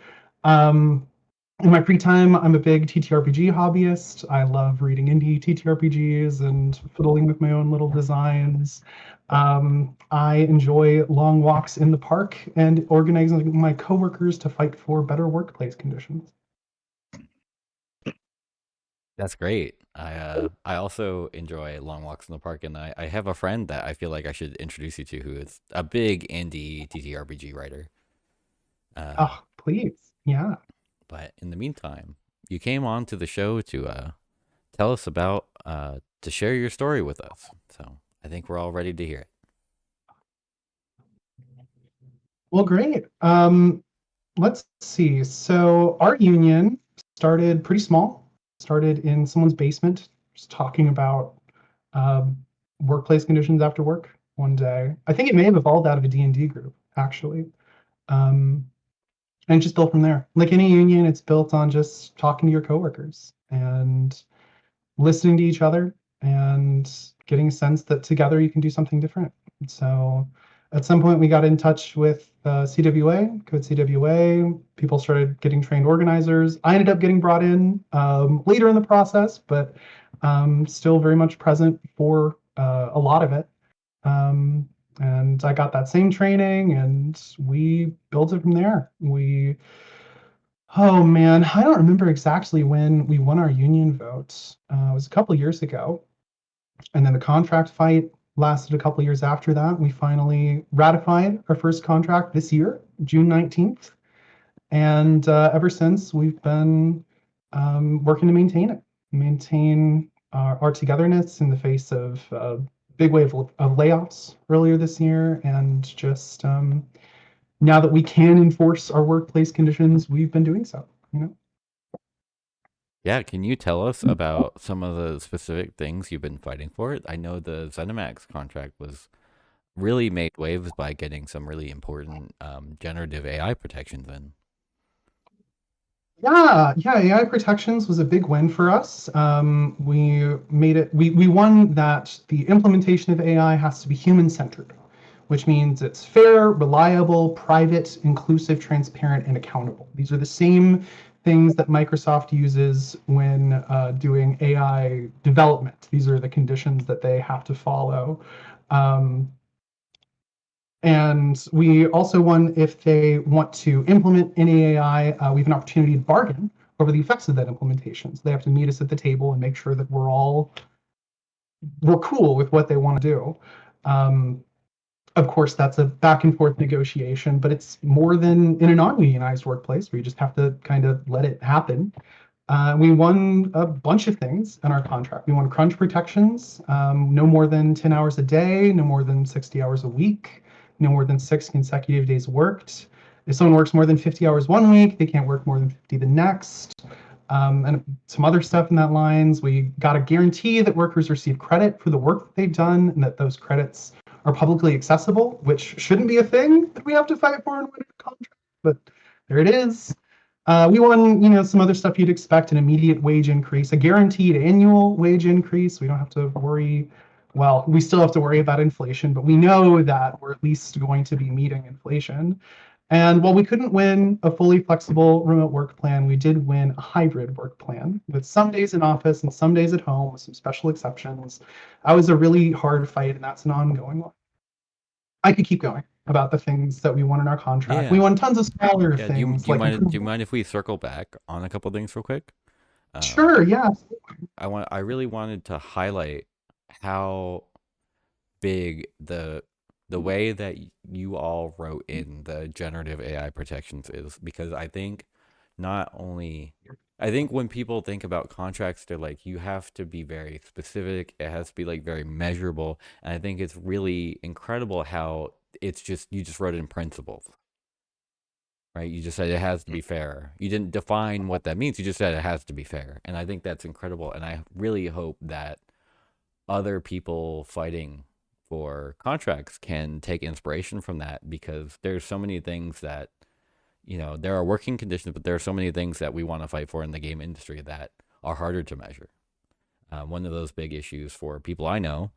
In my free time, I'm a big TTRPG hobbyist. I love reading indie TTRPGs and fiddling with my own little designs. I enjoy long walks in the park and organizing my coworkers to fight for better workplace conditions. That's great. I also enjoy long walks in the park, and I have a friend that I feel like I should introduce you to, who is a big indie TTRPG writer. Oh, please, yeah. But in the meantime, you came on to the show to tell us about to share your story with us. So I think we're all ready to hear it. Well, great. Let's see. So our union started pretty small. Started in someone's basement, just talking about workplace conditions after work one day. I think it may have evolved out of a D&D group, actually. And just built from there. Like any union, it's built on just talking to your coworkers and listening to each other and getting a sense that together you can do something different. So at some point we got in touch with CWA, Code CWA. People started getting trained organizers. I ended up getting brought in later in the process, but still very much present for a lot of it. And I got that same training and we built it from there. Oh man, I don't remember exactly when we won our union vote. It was a couple years ago. And then the contract fight lasted a couple years after that. We finally ratified our first contract this year, June 19th. And ever since, we've been working to maintain our togetherness in the face of a big wave of layoffs earlier this year. And just now that we can enforce our workplace conditions, we've been doing so, Yeah, can you tell us about some of the specific things you've been fighting for? I know the ZeniMax contract was really made waves by getting some really important generative AI protections in. Yeah, AI protections was a big win for us. We made it, we won that the implementation of AI has to be human-centered, which means it's fair, reliable, private, inclusive, transparent, and accountable. These are the same things that Microsoft uses when doing AI development. These are the conditions that they have to follow. And we also won if they want to implement any AI, we have an opportunity to bargain cover the effects of that implementation. So they have to meet us at the table and make sure that we're cool with what they want to do. Of course, that's a back and forth negotiation, but it's more than in a non-unionized workplace where you just have to kind of let it happen. We won a bunch of things in our contract. We won crunch protections, no more than 10 hours a day, no more than 60 hours a week, no more than 6 consecutive days worked. If someone works more than 50 hours one week, they can't work more than 50 the next. And some other stuff in that lines. We got a guarantee that workers receive credit for the work that they've done and that those credits are publicly accessible, which shouldn't be a thing that we have to fight for in a contract, but there it is. We won, some other stuff you'd expect, an immediate wage increase, a guaranteed annual wage increase. We don't have to worry. Well, we still have to worry about inflation, but we know that we're at least going to be meeting inflation. And while we couldn't win a fully flexible remote work plan, we did win a hybrid work plan with some days in office and some days at home with some special exceptions. That was a really hard fight, and that's an ongoing one. I could keep going about the things that we won in our contract. Yeah. We won tons of smaller Yeah, things. do you mind if we circle back on a couple things real quick? Sure, yeah. I really wanted to highlight how big the way that you all wrote in the generative AI protections is, because I think when people think about contracts, they're like, you have to be very specific. It has to be like very measurable. And I think it's really incredible how you just wrote it in principles, right? You just said it has to be fair. You didn't define what that means. You just said it has to be fair. And I think that's incredible. And I really hope that other people fighting for contracts can take inspiration from that, because there's so many things that, there are working conditions, but there are so many things that we want to fight for in the game industry that are harder to measure. One of those big issues for people I know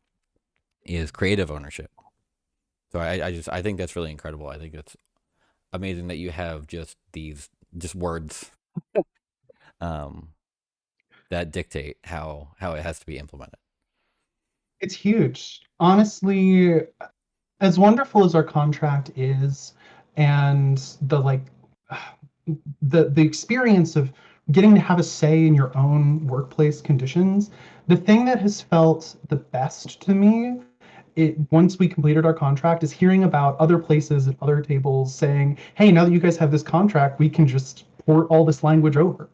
is creative ownership. So I think that's really incredible. I think it's amazing that you have just these words that dictate how it has to be implemented. It's huge. Honestly, as wonderful as our contract is, and the experience of getting to have a say in your own workplace conditions, the thing that has felt the best to me, once we completed our contract, is hearing about other places at other tables saying, hey, now that you guys have this contract, we can just port all this language over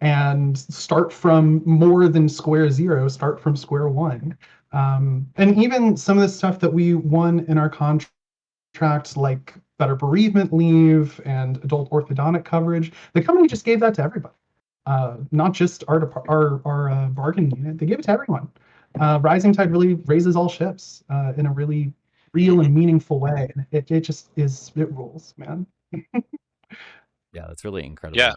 and start from more than square zero, start from square one. And even some of the stuff that we won in our contract, like better bereavement leave and adult orthodontic coverage, the company just gave that to everybody, not just our bargaining unit. They gave it to everyone. Rising tide really raises all ships in a really real and meaningful way. It just is, it rules, man. Yeah, that's really incredible. Yeah.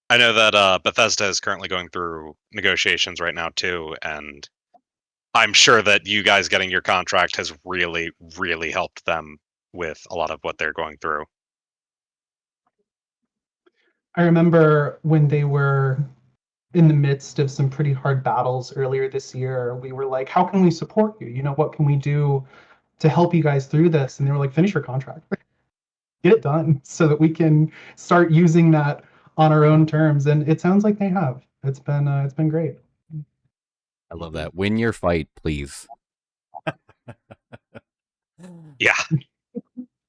I know that Bethesda is currently going through negotiations right now too, and I'm sure that you guys getting your contract has really, really helped them with a lot of what they're going through. I remember when they were in the midst of some pretty hard battles earlier this year, we were like, how can we support you? What can we do to help you guys through this? And they were like, finish your contract. Get it done so that we can start using that on our own terms. And it sounds like they have. It's been great. I love that. Win your fight, please. Yeah.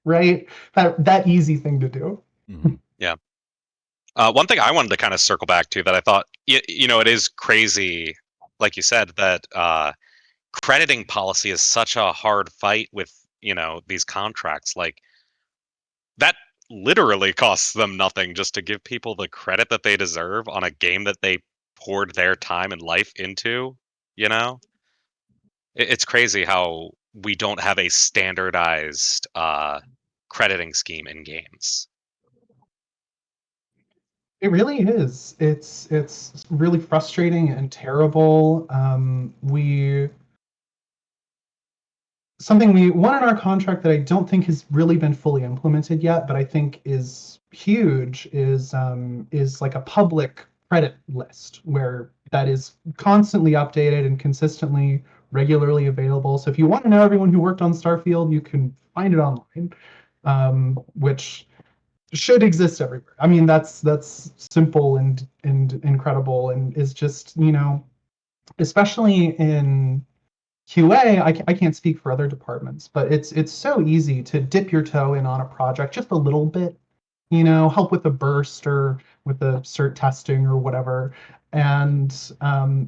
Right? That easy thing to do. Mm-hmm. Yeah. One thing I wanted to kind of circle back to that I thought, it is crazy, like you said, that crediting policy is such a hard fight with, these contracts. Like, that literally costs them nothing just to give people the credit that they deserve on a game that they poured their time and life into, It's crazy how we don't have a standardized crediting scheme in games. It really is. It's really frustrating and terrible. Something we won in our contract that I don't think has really been fully implemented yet, but I think is huge, is like a public credit list where that is constantly updated and consistently, regularly available. So if you want to know everyone who worked on Starfield, you can find it online, which should exist everywhere. I mean, that's simple and incredible, and is just, especially in QA, I can't speak for other departments, but it's so easy to dip your toe in on a project just a little bit, help with a burst or with the cert testing or whatever. And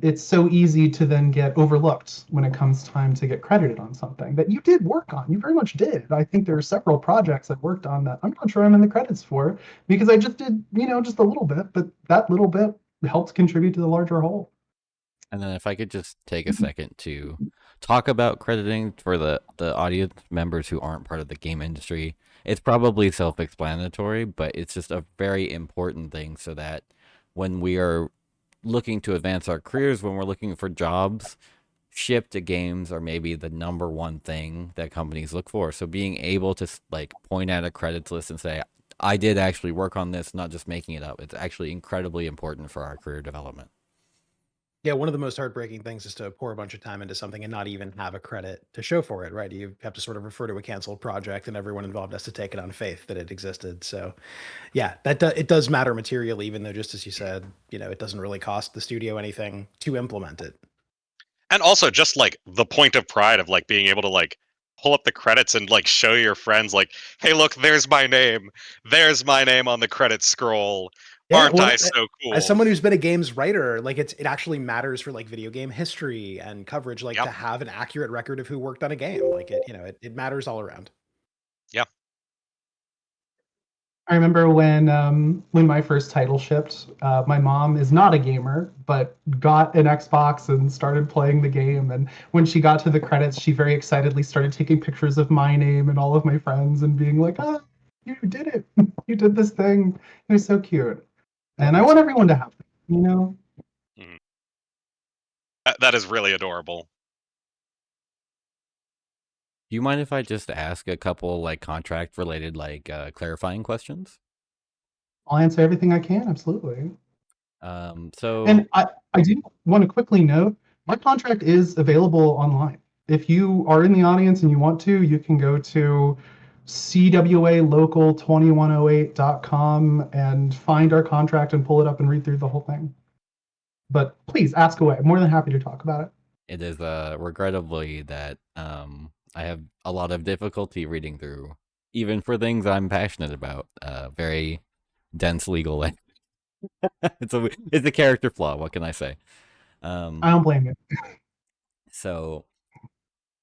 it's so easy to then get overlooked when it comes time to get credited on something that you did work on. You very much did. I think there are several projects I worked on that I'm not sure I'm in the credits for because I just did, just a little bit, but that little bit helped contribute to the larger whole. And then if I could just take a second to talk about crediting for the audience members who aren't part of the game industry. It's probably self-explanatory, but it's just a very important thing so that when we are looking to advance our careers, when we're looking for jobs, shipped games are maybe the number one thing that companies look for. So being able to like point at a credits list and say, I did actually work on this, not just making it up. It's actually incredibly important for our career development. Yeah, one of the most heartbreaking things is to pour a bunch of time into something and not even have a credit to show for it, right? You have to sort of refer to a canceled project, and everyone involved has to take it on faith that it existed. So, yeah, it does matter materially, even though, just as you said, it doesn't really cost the studio anything to implement it. And also just like the point of pride of like being able to like pull up the credits and like show your friends like, hey, look, there's my name on the credits scroll. Yeah, Aren't well, I so cool? as someone who's been a games writer, like it actually matters for like video game history and coverage, like Yep. to have an accurate record of who worked on a game. Like it matters all around. Yeah. I remember when my first title shipped, my mom is not a gamer, but got an Xbox and started playing the game. And when she got to the credits, she very excitedly started taking pictures of my name and all of my friends and being like, "Ah, you did it! You did this thing! It was so cute." And I want everyone to have that, That is really adorable. Do you mind if I just ask a couple like contract related clarifying questions? I'll answer everything I can, absolutely. So And I do want to quickly note, my contract is available online. If you are in the audience and you want to, you can go to CWAlocal2108.com and find our contract and pull it up and read through the whole thing. But please ask away. I'm more than happy to talk about it. it is regrettably that I have a lot of difficulty reading through, even for things I'm passionate about. Very dense legal language. it's a character flaw. What can I say? I don't blame you. So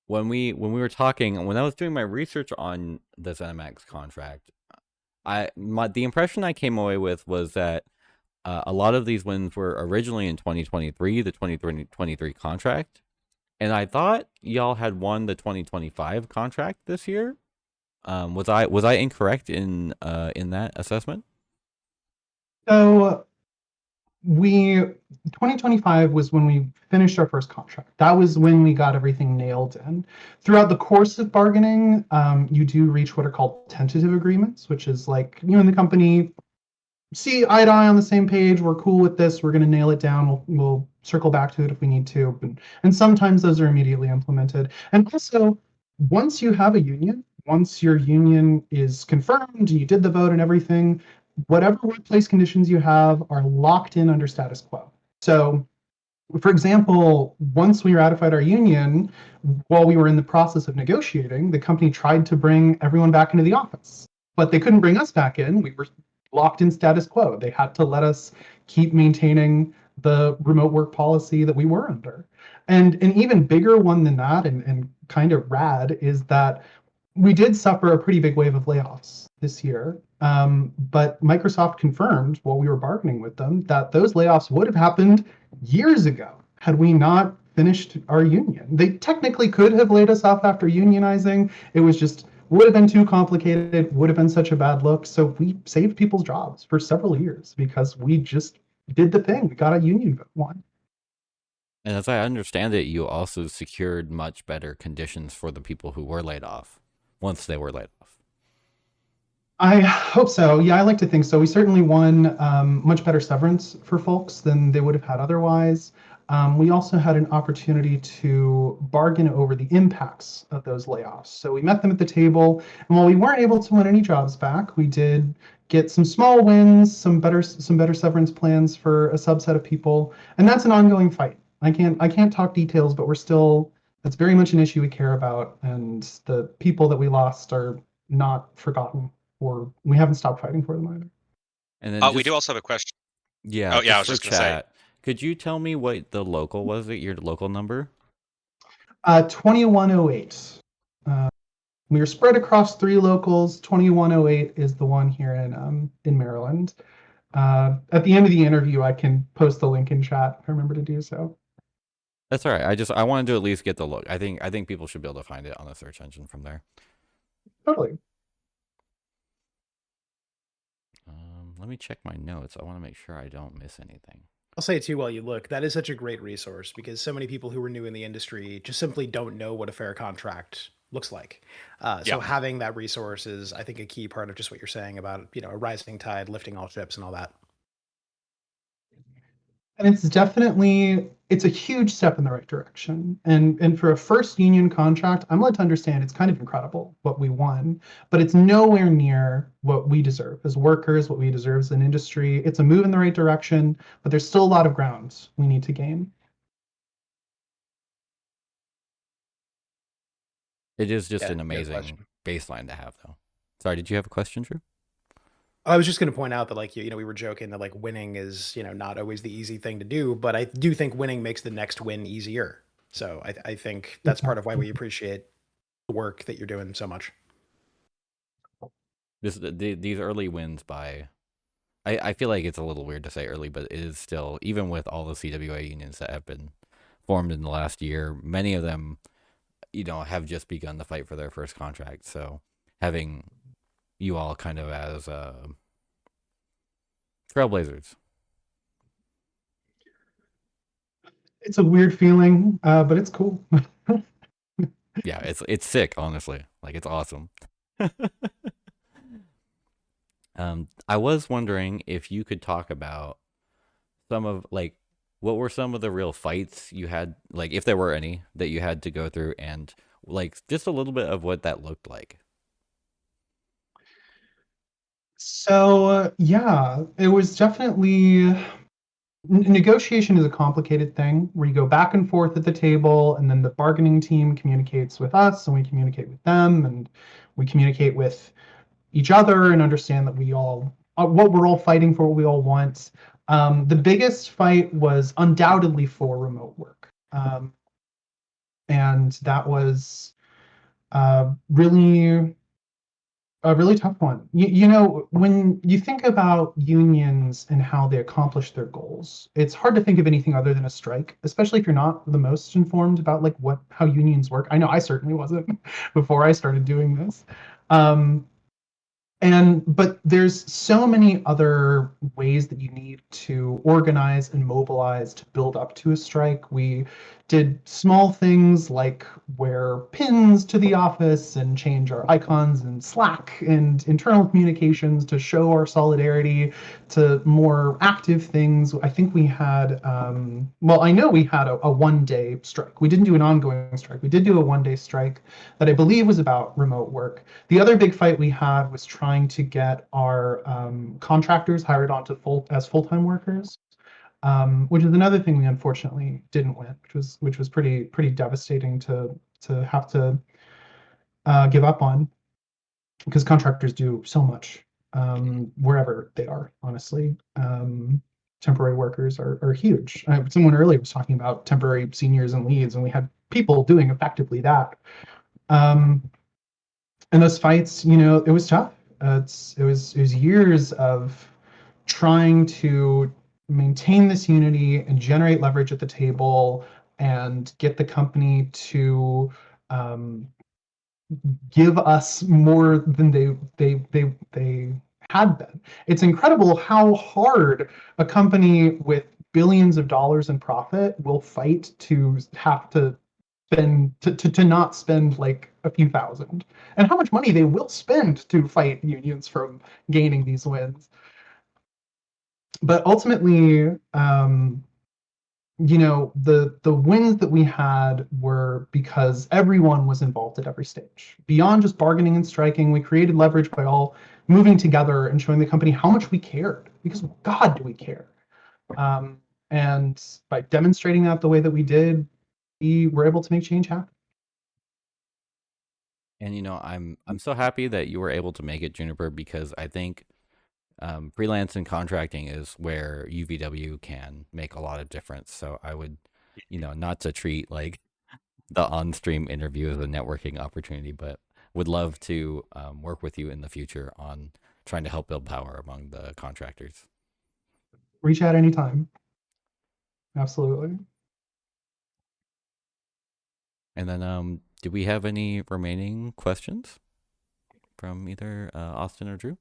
when we were talking, when I was doing my research on the ZeniMax contract, the impression I came away with was that a lot of these wins were originally in 2023, the 2023 contract, and I thought y'all had won the 2025 contract this year. Was I incorrect in that assessment? So 2025 was when we finished our first contract. That was when we got everything nailed in. Throughout the course of bargaining, you do reach what are called tentative agreements, which is like you and the company see eye to eye on the same page. We're cool with this. We're going to nail it down. We'll circle back to it if we need to. And sometimes those are immediately implemented. And also, once you have a union, once your union is confirmed, you did the vote and everything, whatever workplace conditions you have are locked in under status quo. So, for example, once we ratified our union, while we were in the process of negotiating, the company tried to bring everyone back into the office, but they couldn't bring us back in. We were locked in status quo. They had to let us keep maintaining the remote work policy that we were under. And an even bigger one than that, and kind of rad, is that we did suffer a pretty big wave of layoffs this year. But Microsoft confirmed while we were bargaining with them that those layoffs would have happened years ago had we not finished our union. They technically could have laid us off after unionizing. It was just would have been too complicated, would have been such a bad look. So we saved people's jobs for several years because we just did the thing. We got a union one. And as I understand it, you also secured much better conditions for the people who were laid off once they were laid off. I hope so. Yeah, I like to think so. We certainly won much better severance for folks than they would have had otherwise. we also had an opportunity to bargain over the impacts of those layoffs. So we met them at the table, and while we weren't able to win any jobs back, we did get some small wins, some better severance plans for a subset of people, and that's an ongoing fight. I can't talk details, but that's very much an issue we care about, and the people that we lost are not forgotten, or we haven't stopped fighting for them either. And then We do also have a question. Yeah, Oh, yeah, I was for just gonna say. chat, could you tell me what the local was? Your local number? 2108. We are spread across 3 locals. 2108 is the one here in Maryland. At the end of the interview, I can post the link in chat. Remember to do so. That's all right. I wanted to at least get the look. I think people should be able to find it on the search engine from there. Totally. Let me check my notes. I want to make sure I don't miss anything. I'll say too, while you look, that is such a great resource because so many people who are new in the industry just simply don't know what a fair contract looks like. So having that resource is, I think, a key part of just what you're saying about, a rising tide lifting all ships and all that. And it's a huge step in the right direction. And for a first union contract, I'm led to understand it's kind of incredible what we won, but it's nowhere near what we deserve as workers, what we deserve as an industry. It's a move in the right direction, but there's still a lot of ground we need to gain. It is just an amazing baseline to have, though. Sorry, did you have a question, Drew? I was just going to point out that, we were joking that winning is, not always the easy thing to do, but I do think winning makes the next win easier. So I think that's part of why we appreciate the work that you're doing so much. These early wins I feel like it's a little weird to say early, but it is still, even with all the CWA unions that have been formed in the last year, many of them, have just begun the fight for their first contract. So having you all kind of as trailblazers. It's a weird feeling, but it's cool. Yeah, it's sick, honestly. It's awesome. I was wondering if you could talk about some of what were some of the real fights you had, if there were any that you had to go through, and just a little bit of what that looked like. So yeah, it was definitely negotiation is a complicated thing where you go back and forth at the table, and then the bargaining team communicates with us, and we communicate with them, and we communicate with each other and understand that what we're all fighting for, what we all want. The biggest fight was undoubtedly for remote work, and that was really a really tough one. When you think about unions and how they accomplish their goals, it's hard to think of anything other than a strike, especially if you're not the most informed about how unions work. I know I certainly wasn't before I started doing this. But there's so many other ways that you need to organize and mobilize to build up to a strike. We did small things like wear pins to the office and change our icons in Slack and internal communications to show our solidarity, to more active things. I think we had, I know we had a one-day strike. We didn't do an ongoing strike. We did do a one-day strike that I believe was about remote work. The other big fight we had was trying to get our contractors hired onto as full-time workers. Which is another thing we unfortunately didn't win, which was pretty devastating to have to give up on, because contractors do so much wherever they are. Honestly, temporary workers are huge. Someone earlier was talking about temporary seniors and leads, and we had people doing effectively that. And those fights, it was tough. It was years of trying to maintain this unity and generate leverage at the table and get the company to give us more than they had been. It's incredible how hard a company with billions of dollars in profit will fight to have to spend to not spend a few thousand, and how much money they will spend to fight unions from gaining these wins. But ultimately, the wins that we had were because everyone was involved at every stage. Beyond just bargaining and striking, we created leverage by all moving together and showing the company how much we cared. Because God, do we care? And by demonstrating that the way that we did, we were able to make change happen. And I'm so happy that you were able to make it, Juniper, because I think freelance and contracting is where UVW can make a lot of difference. So I would, not to treat like the on-stream interview as a networking opportunity, but would love to work with you in the future on trying to help build power among the contractors. Reach out anytime. Absolutely. And then, do we have any remaining questions from either Austin or Drew?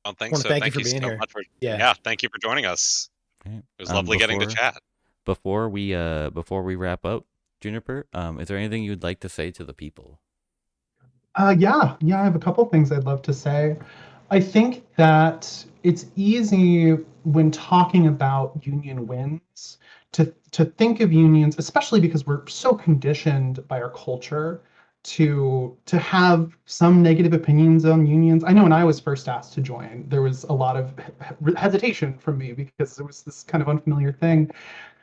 I don't think Wanna so. thank you Thank for being so here. much for Yeah. thank you for joining us. Okay. It was lovely getting to chat. Before we wrap up, Juniper, is there anything you'd like to say to the people? Yeah, I have a couple things I'd love to say. I think that it's easy when talking about union wins to think of unions, especially because we're so conditioned by our culture to have some negative opinions on unions. I know when I was first asked to join, there was a lot of hesitation from me because it was this kind of unfamiliar thing.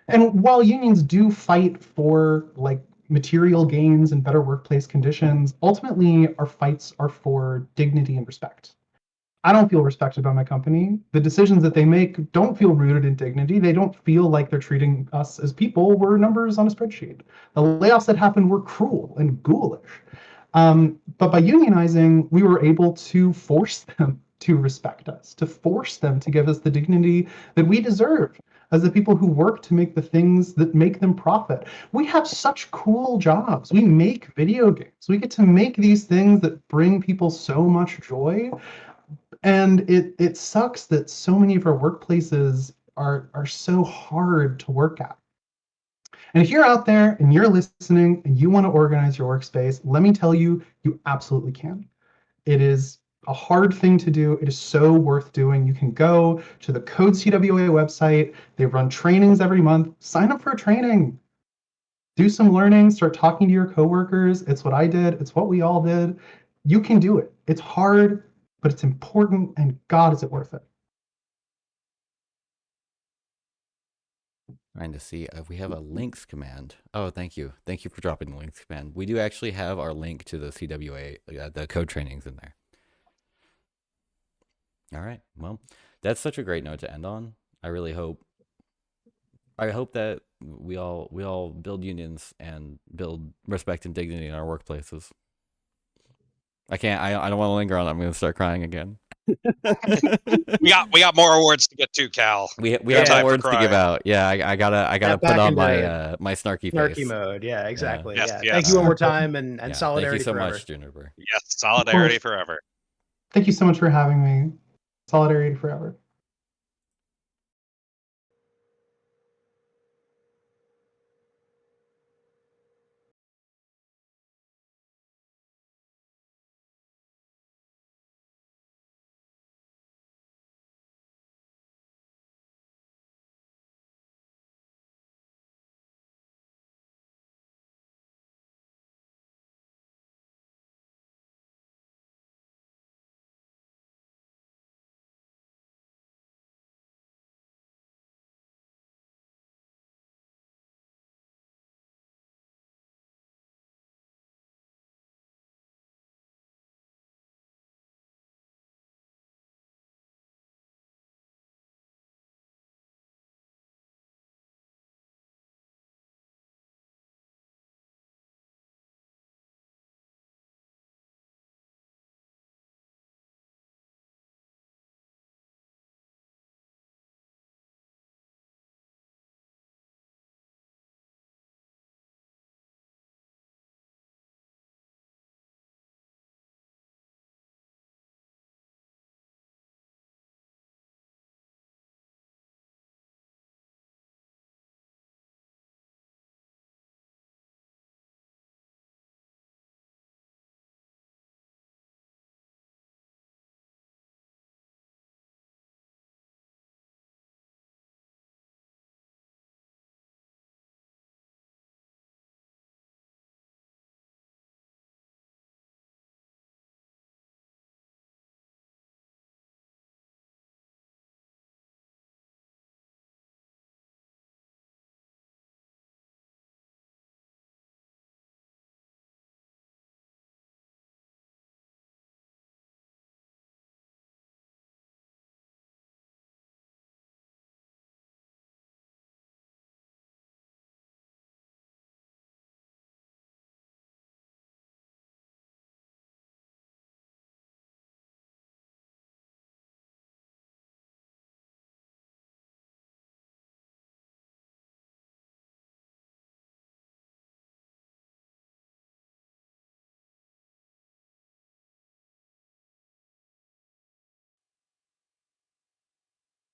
And while unions do fight for like material gains and better workplace conditions, ultimately our fights are for dignity and respect. I don't feel respected by my company. The decisions that they make don't feel rooted in dignity. They don't feel like they're treating us as people. We're numbers on a spreadsheet. The layoffs that happened were cruel and ghoulish. But by unionizing, we were able to force them to respect us, to force them to give us the dignity that we deserve as the people who work to make the things that make them profit. We have such cool jobs. We make video games. We get to make these things that bring people so much joy. And it sucks that so many of our workplaces are so hard to work at. And if you're out there and you're listening and you want to organize your workspace, let me tell you, you absolutely can. It is a hard thing to do. It is so worth doing. You can go to the Code CWA website. They run trainings every month. Sign up for a training. Do some learning. Start talking to your coworkers. It's what I did. It's what we all did. You can do it. It's hard, but it's important. And God, is it worth it? Trying to see if we have a links command. Oh, thank you. Thank you for dropping the links command. We do actually have our link to the CWA, the code trainings in there. All right. Well, that's such a great note to end on. I hope that we all build unions and build respect and dignity in our workplaces. I don't want to linger on that. I'm going to start crying again. We got more awards to get to, Cal. We No have time for awards to give crying. out. Yeah, I gotta Snap put back on into my snarky Snarky face. mode. Yeah, exactly. Yes, Yeah. yes. Thank you one more time and Yeah, solidarity thank you so forever. much, Juniper. Yes, solidarity forever. Thank you so much for having me. Solidarity forever.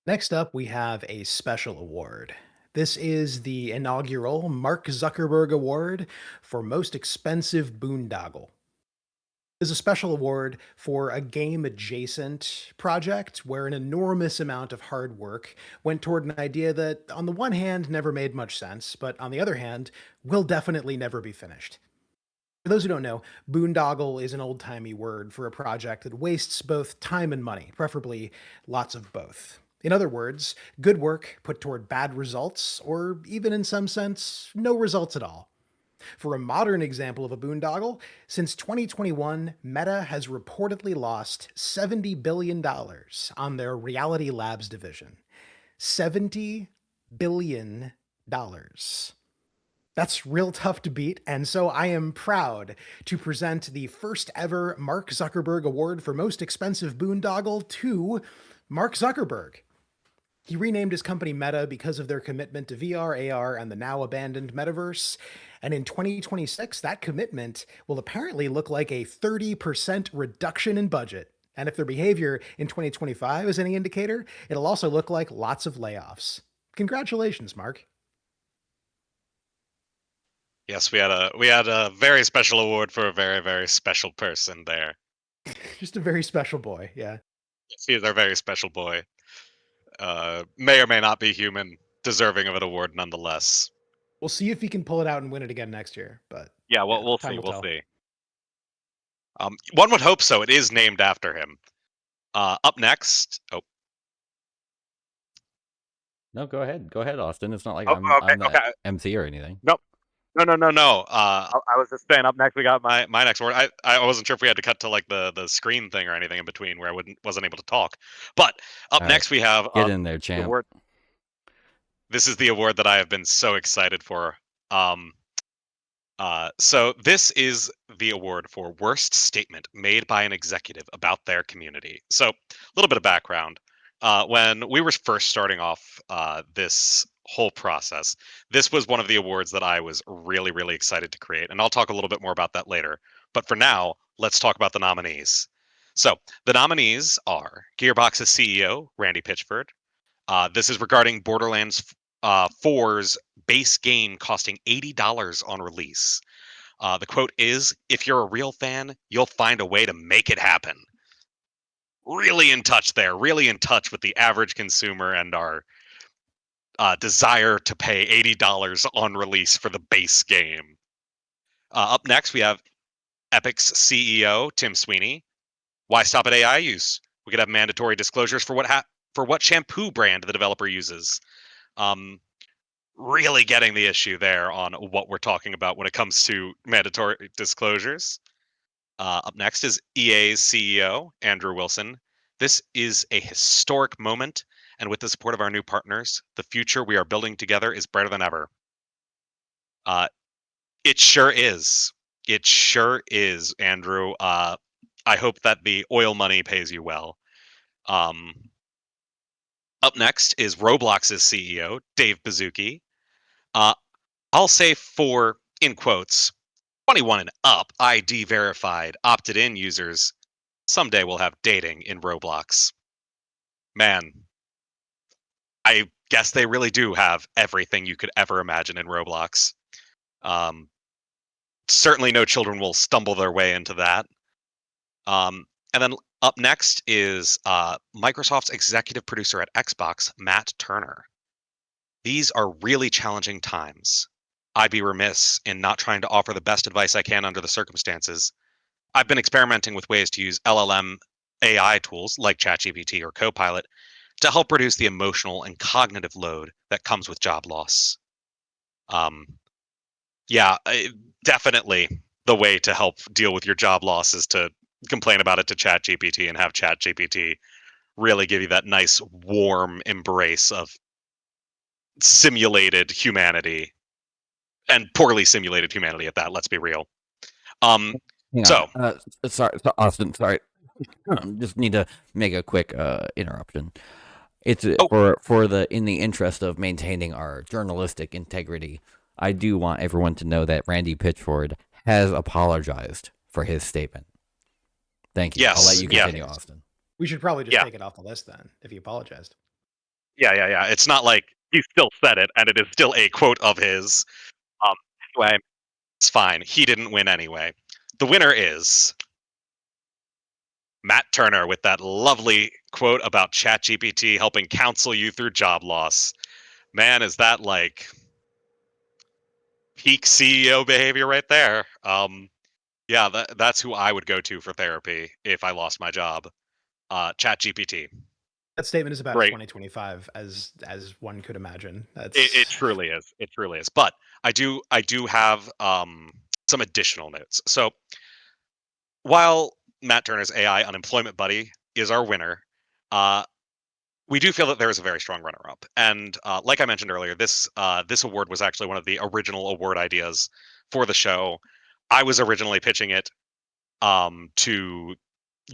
Next up, we have a special award. This is the inaugural Mark Zuckerberg Award for Most Expensive Boondoggle. Is a special award for a game adjacent project where an enormous amount of hard work went toward an idea that, on the one hand, never made much sense, but on the other hand, will definitely never be finished. For those who don't know, boondoggle is an old timey word for a project that wastes both time and money, preferably lots of both. In other words, good work put toward bad results, or even in some sense, no results at all. For a modern example of a boondoggle, since 2021, Meta has reportedly lost $70 billion on their Reality Labs division. $70 billion. That's real tough to beat, and so I am proud to present the first ever Mark Zuckerberg Award for Most Expensive Boondoggle to Mark Zuckerberg. He renamed his company Meta because of their commitment to VR, AR, and the now abandoned metaverse. And in 2026, that commitment will apparently look like a 30% reduction in budget. And if their behavior in 2025 is any indicator, it'll also look like lots of layoffs. Congratulations, Mark. Yes, we had a very special award for a very, very special person there. Just a very special boy, yeah. Yes, he is our very special boy. May or may not be human, deserving of an award nonetheless. We'll see if he can pull it out and win it again next year. But Yeah, well, we'll time see. will We'll tell. see. One would hope so. It is named after him. Up next. Oh, No, go ahead. Go ahead, Austin. It's not like Oh, I'm okay, the okay. MC or anything. No. I was just saying. Up next, we got my next word. I wasn't sure if we had to cut to like the screen thing or anything in between where I wasn't able to talk. But up All next, we have Get in there, the champ. award. This is the award that I have been so excited for. So this is the award for worst statement made by an executive about their community. So a little bit of background. When we were first starting off this whole process, this was one of the awards that I was really, really excited to create. And I'll talk a little bit more about that later. But for now, let's talk about the nominees. So the nominees are Gearbox's CEO, Randy Pitchford. This is regarding Borderlands 4's base game costing $80 on release. The quote is, "If you're a real fan, you'll find a way to make it happen." Really in touch there, really in touch with the average consumer and our desire to pay $80 on release for the base game. Up next, we have Epic's CEO, Tim Sweeney. Why stop at AI use? We could have mandatory disclosures for what shampoo brand the developer uses. Really getting the issue there on what we're talking about when it comes to mandatory disclosures. Up next is EA's CEO, Andrew Wilson. This is a historic moment, and with the support of our new partners, the future we are building together is brighter than ever. It sure is. It sure is, Andrew. I hope that the oil money pays you well. Up next is Roblox's CEO, Dave Baszucki. I'll say for, in quotes, 21 and up, ID verified, opted in users, someday we'll have dating in Roblox. Man, I guess they really do have everything you could ever imagine in Roblox. Certainly no children will stumble their way into that. And then up next is Microsoft's executive producer at Xbox, Matt Turner. These are really challenging times. I'd be remiss in not trying to offer the best advice I can under the circumstances. I've been experimenting with ways to use LLM AI tools like ChatGPT or Copilot to help reduce the emotional and cognitive load that comes with job loss. Definitely the way to help deal with your job loss is to complain about it to ChatGPT and have ChatGPT really give you that nice warm embrace of simulated humanity, and poorly simulated humanity at that. Let's be real. Hang on. Sorry, Austin. Sorry, just need to make a quick interruption. It's for the in the interest of maintaining our journalistic integrity. I do want everyone to know that Randy Pitchford has apologized for his statement. Thank you. Yes, I'll let you continue, Austin. We should probably just take it off the list then, if he apologized. Yeah. It's not like he still said it, and it is still a quote of his. Anyway, it's fine. He didn't win anyway. The winner is Matt Turner with that lovely quote about ChatGPT helping counsel you through job loss. Man, is that like peak CEO behavior right there? Yeah, that's who I would go to for therapy if I lost my job. ChatGPT. That statement is about Great. 2025, as one could imagine. That's It truly is. It truly is. But I do have some additional notes. So while Matt Turner's AI unemployment buddy is our winner, we do feel that there is a very strong runner-up. And like I mentioned earlier, this award was actually one of the original award ideas for the show. I was originally pitching it to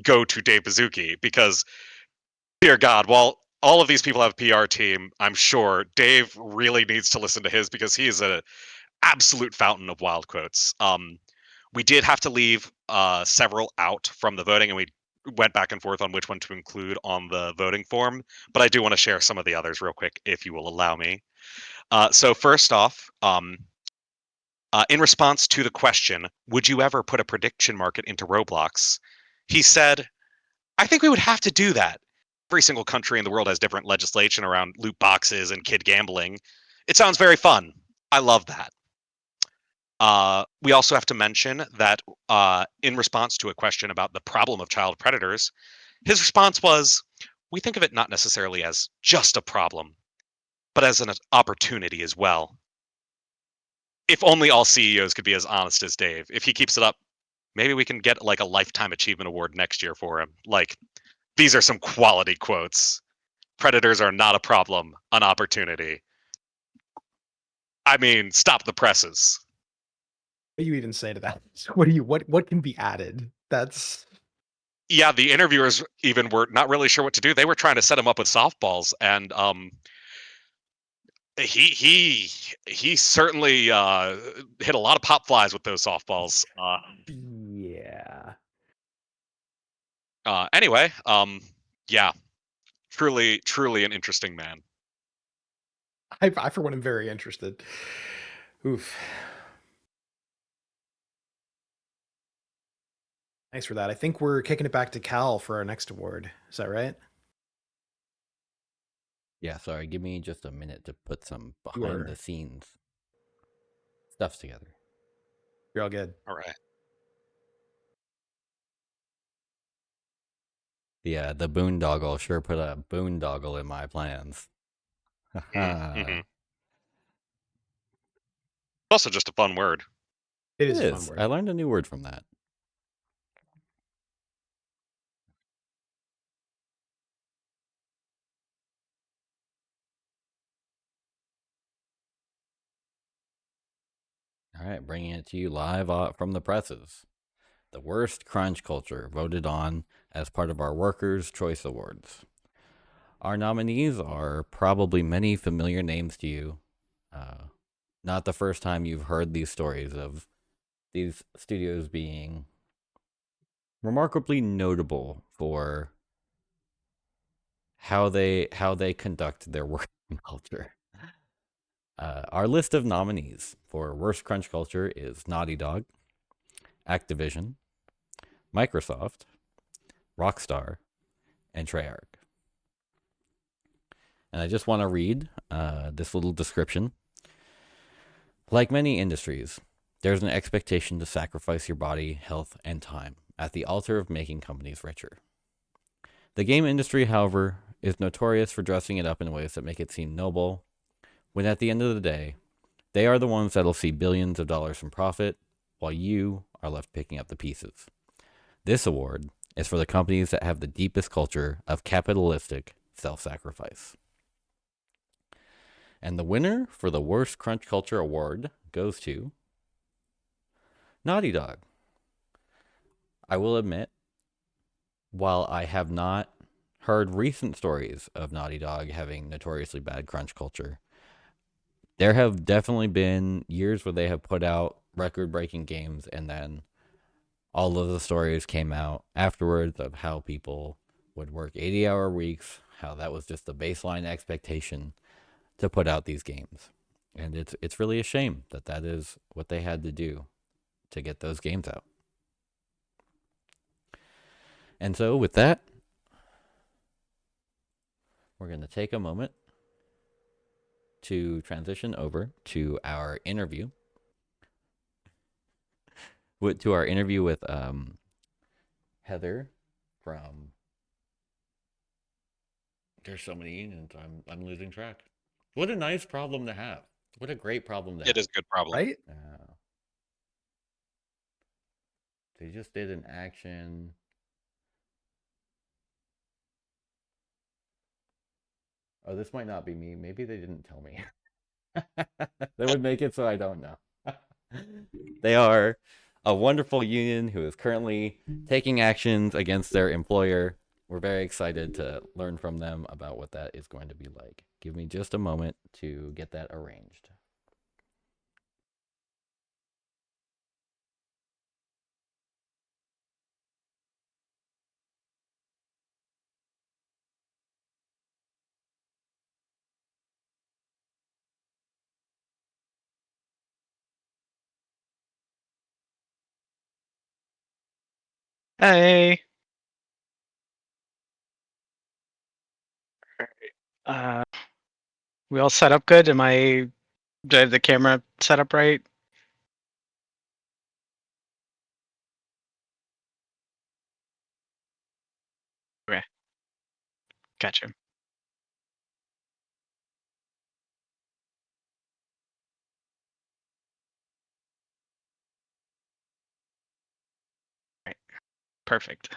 go to Dave Bazuki because, dear God, while all of these people have a PR team, I'm sure Dave really needs to listen to his because he is an absolute fountain of wild quotes. We did have to leave several out from the voting, and we went back and forth on which one to include on the voting form. But I do want to share some of the others real quick, if you will allow me. So first off, in response to the question, would you ever put a prediction market into Roblox? He said, I think we would have to do that. Every single country in the world has different legislation around loot boxes and kid gambling. It sounds very fun. I love that. We also have to mention that in response to a question about the problem of child predators, his response was, we think of it not necessarily as just a problem, but as an opportunity as well. If only all CEOs could be as honest as Dave. If he keeps it up, maybe we can get like a lifetime achievement award next year for him. Like, these are some quality quotes. Predators are not a problem, an opportunity. I mean, stop the presses. what do you even say to that? What can be added? That's Yeah, the interviewers even were not really sure what to do. They were trying to set him up with softballs, and he certainly hit a lot of pop flies with those softballs. yeah. Anyway, yeah, truly an interesting man. I for one am very interested. Oof. Thanks for that. I think we're kicking it back to Cal for our next award. Is that right? Yeah, sorry. Give me just a minute to put some Sure. behind the scenes stuff together. You're all good. All right. Yeah, the boondoggle sure put a boondoggle in my plans. Mhm. Also just a fun word. It is It a fun is. word. I learned a new word from that. All right, bringing it to you live from the presses. The worst crunch culture voted on as part of our Workers' Choice Awards. Our nominees are probably many familiar names to you. Not the first time you've heard these stories of these studios being remarkably notable for how they conduct their working culture. Our list of nominees for worst crunch culture is Naughty Dog, Activision, Microsoft, Rockstar, and Treyarch. And I just want to read this little description. Like many industries, there's an expectation to sacrifice your body, health, and time at the altar of making companies richer. The game industry, however, is notorious for dressing it up in ways that make it seem noble, when at the end of the day, they are the ones that'll see billions of dollars in profit, while you are left picking up the pieces. This award is for the companies that have the deepest culture of capitalistic self-sacrifice. And the winner for the worst crunch culture award goes to Naughty Dog. I will admit, while I have not heard recent stories of Naughty Dog having notoriously bad crunch culture, there have definitely been years where they have put out record-breaking games, and then all of the stories came out afterwards of how people would work 80-hour weeks, how that was just the baseline expectation to put out these games. And it's really a shame that that is what they had to do to get those games out. And so with that, we're going to take a moment to transition over to our interview. With Heather from. There's so many unions. I'm losing track. What a nice problem to have. What a great problem to have. It is a good problem. Right? They just did an action. Oh, this might not be me. Maybe they didn't tell me. That would make it so I don't know. They are a wonderful union who is currently taking actions against their employer. We're very excited to learn from them about what that is going to be like. Give me just a moment to get that arranged. Hey. Uh, we all set up good? Do I have the camera set up right? Okay. Gotcha. Right. Perfect.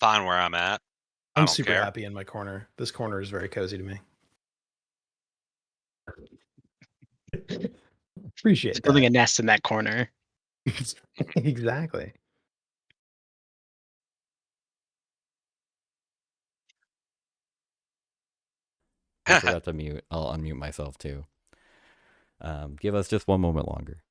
Fine where I'm at. I I'm don't super care. happy in my corner. This corner is very cozy to me. Appreciate It's building that. a nest in that corner. Exactly. I forgot to mute. I'll unmute myself too. Give us just one moment longer.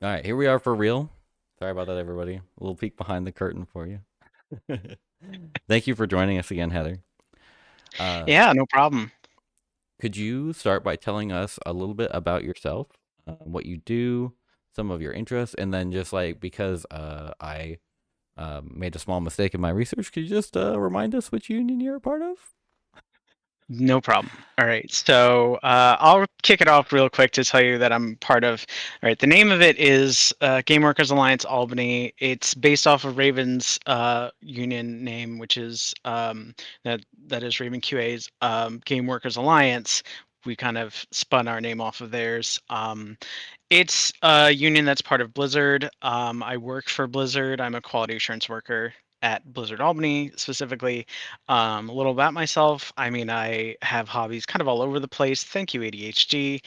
All right, here we are for real. Sorry about that, everybody. A little peek behind the curtain for you. Thank you for joining us again, Heather. Yeah, no problem. Could you start by telling us a little bit about yourself, what you do, some of your interests, and then just like because I made a small mistake in my research, could you just remind us which union you're a part of? No problem. All right, so I'll kick it off real quick to tell you that I'm part of. All right, the name of it is Game Workers Alliance Albany. It's based off of Raven's union name, which is that is Raven QA's Game Workers Alliance. We kind of spun our name off of theirs. It's a union that's part of Blizzard. I work for Blizzard. I'm a quality assurance worker at Blizzard Albany specifically. A little about myself. I mean, I have hobbies kind of all over the place. Thank you, ADHD.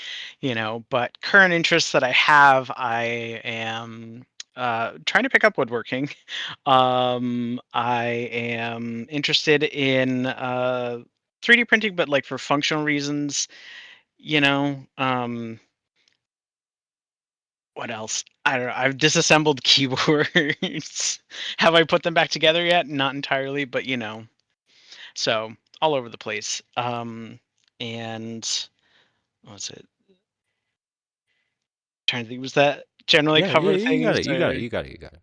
But current interests that I have, I am trying to pick up woodworking. I am interested in 3D printing, but like for functional reasons. What else? I don't know. I've disassembled keyboards. Have I put them back together yet? Not entirely, but so all over the place. And what was it? Trying to think, was that generally Yeah, cover you got things? it. You got it. You got it. You got it.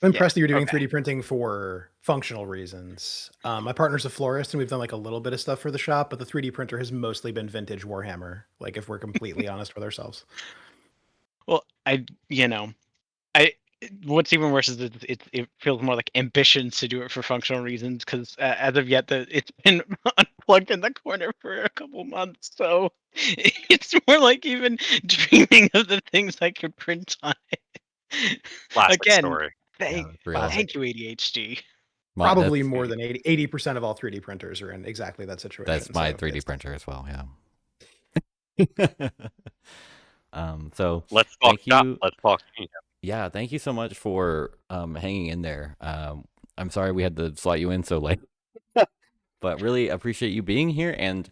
I'm impressed that you're doing okay. 3D printing for functional reasons. My partner's a florist, and we've done like a little bit of stuff for the shop, but the 3D printer has mostly been vintage Warhammer. Like, if we're completely honest with ourselves. Well, I what's even worse is that it feels more like ambition to do it for functional reasons because as of yet it's been unplugged in the corner for a couple months, so it's more like even dreaming of the things I could print on it. Classic Again, story. Yeah, thank it's real. thank you ADHD. Probably That's, more than 80% of all 3D printers are in exactly that situation. that's my so 3D it's- printer as well. Yeah. So Let's talk thank shop. you. Let's talk kingdom. Yeah, thank you so much for hanging in there. I'm sorry we had to slot you in so late, but really appreciate you being here and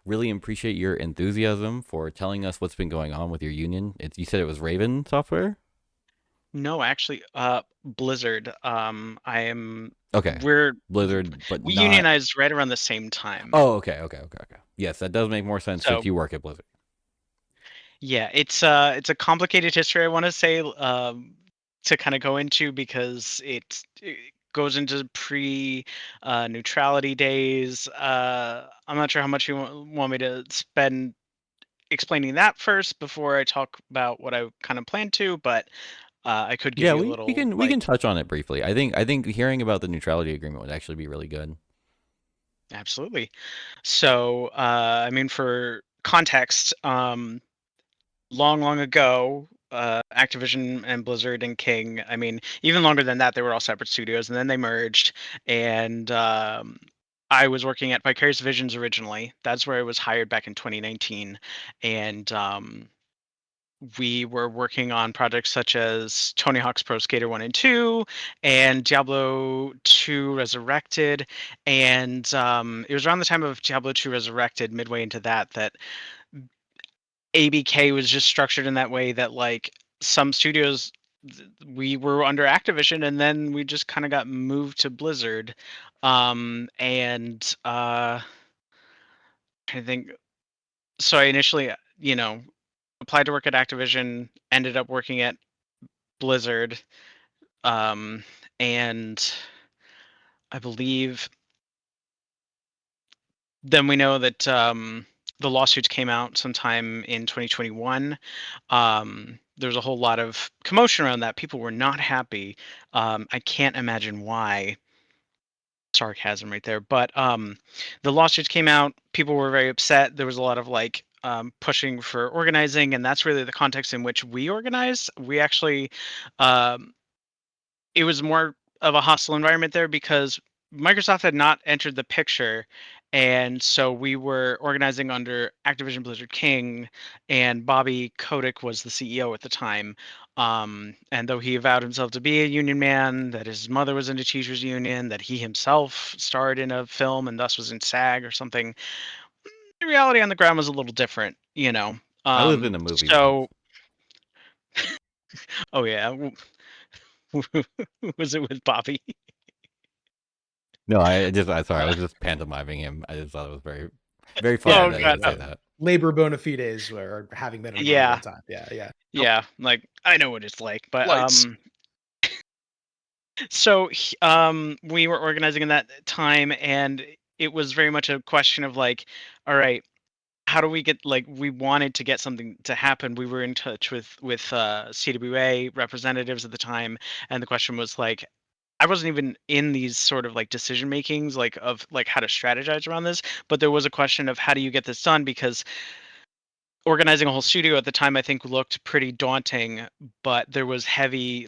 really appreciate your enthusiasm for telling us what's been going on with your union. You said it was Raven Software? No, actually, Blizzard. Okay. We're Blizzard, but we not. unionized right around the same time. Oh, okay. Yes, that does make more sense So- if you work at Blizzard. Yeah, it's a complicated history, I want to say, to kind of go into because it goes into neutrality days. I'm not sure how much you want me to spend explaining that first before I talk about what I kind of plan to, but I could give Yeah, you a we little. we can touch on it briefly. I think hearing about the neutrality agreement would actually be really good. Absolutely. So, I mean, for context, long ago, Activision and Blizzard and King, I mean, even longer than that, they were all separate studios, and then they merged. And I was working at Vicarious Visions originally. That's where I was hired back in 2019. And we were working on projects such as Tony Hawk's Pro Skater 1 and 2 and Diablo 2 Resurrected. And it was around the time of Diablo 2 Resurrected, midway into that ABK was just structured in that way that like some studios we were under Activision and then we just kind of got moved to Blizzard. I think so I initially, applied to work at Activision, ended up working at Blizzard, and I believe then we know that the lawsuits came out sometime in 2021. There was a whole lot of commotion around that. People were not happy. I can't imagine why. Sarcasm right there. But the lawsuits came out. People were very upset. There was a lot of like pushing for organizing, and that's really the context in which we organized. We actually, it was more of a hostile environment there because Microsoft had not entered the picture. And so we were organizing under Activision Blizzard King, and Bobby Kotick was the CEO at the time. And though he avowed himself to be a union man, that his mother was in a teachers union, that he himself starred in a film and thus was in SAG or something, the reality on the ground was a little different, I lived in a movie. So, oh yeah, was it with Bobby? No, I was just pantomiming him. I just thought it was very, very funny Oh, that God, you say that. Labor bona fides or having been in a movie Yeah. one time. Yeah. Yeah, like I know what it's like, but Lights. so we were organizing in that time, and it was very much a question of like, all right, how do we get we wanted to get something to happen. We were in touch with CWA representatives at the time, and the question was like, I wasn't even in these sort of like decision makings of how to strategize around this, but there was a question of how do you get this done, because organizing a whole studio at the time I think looked pretty daunting, but there was heavy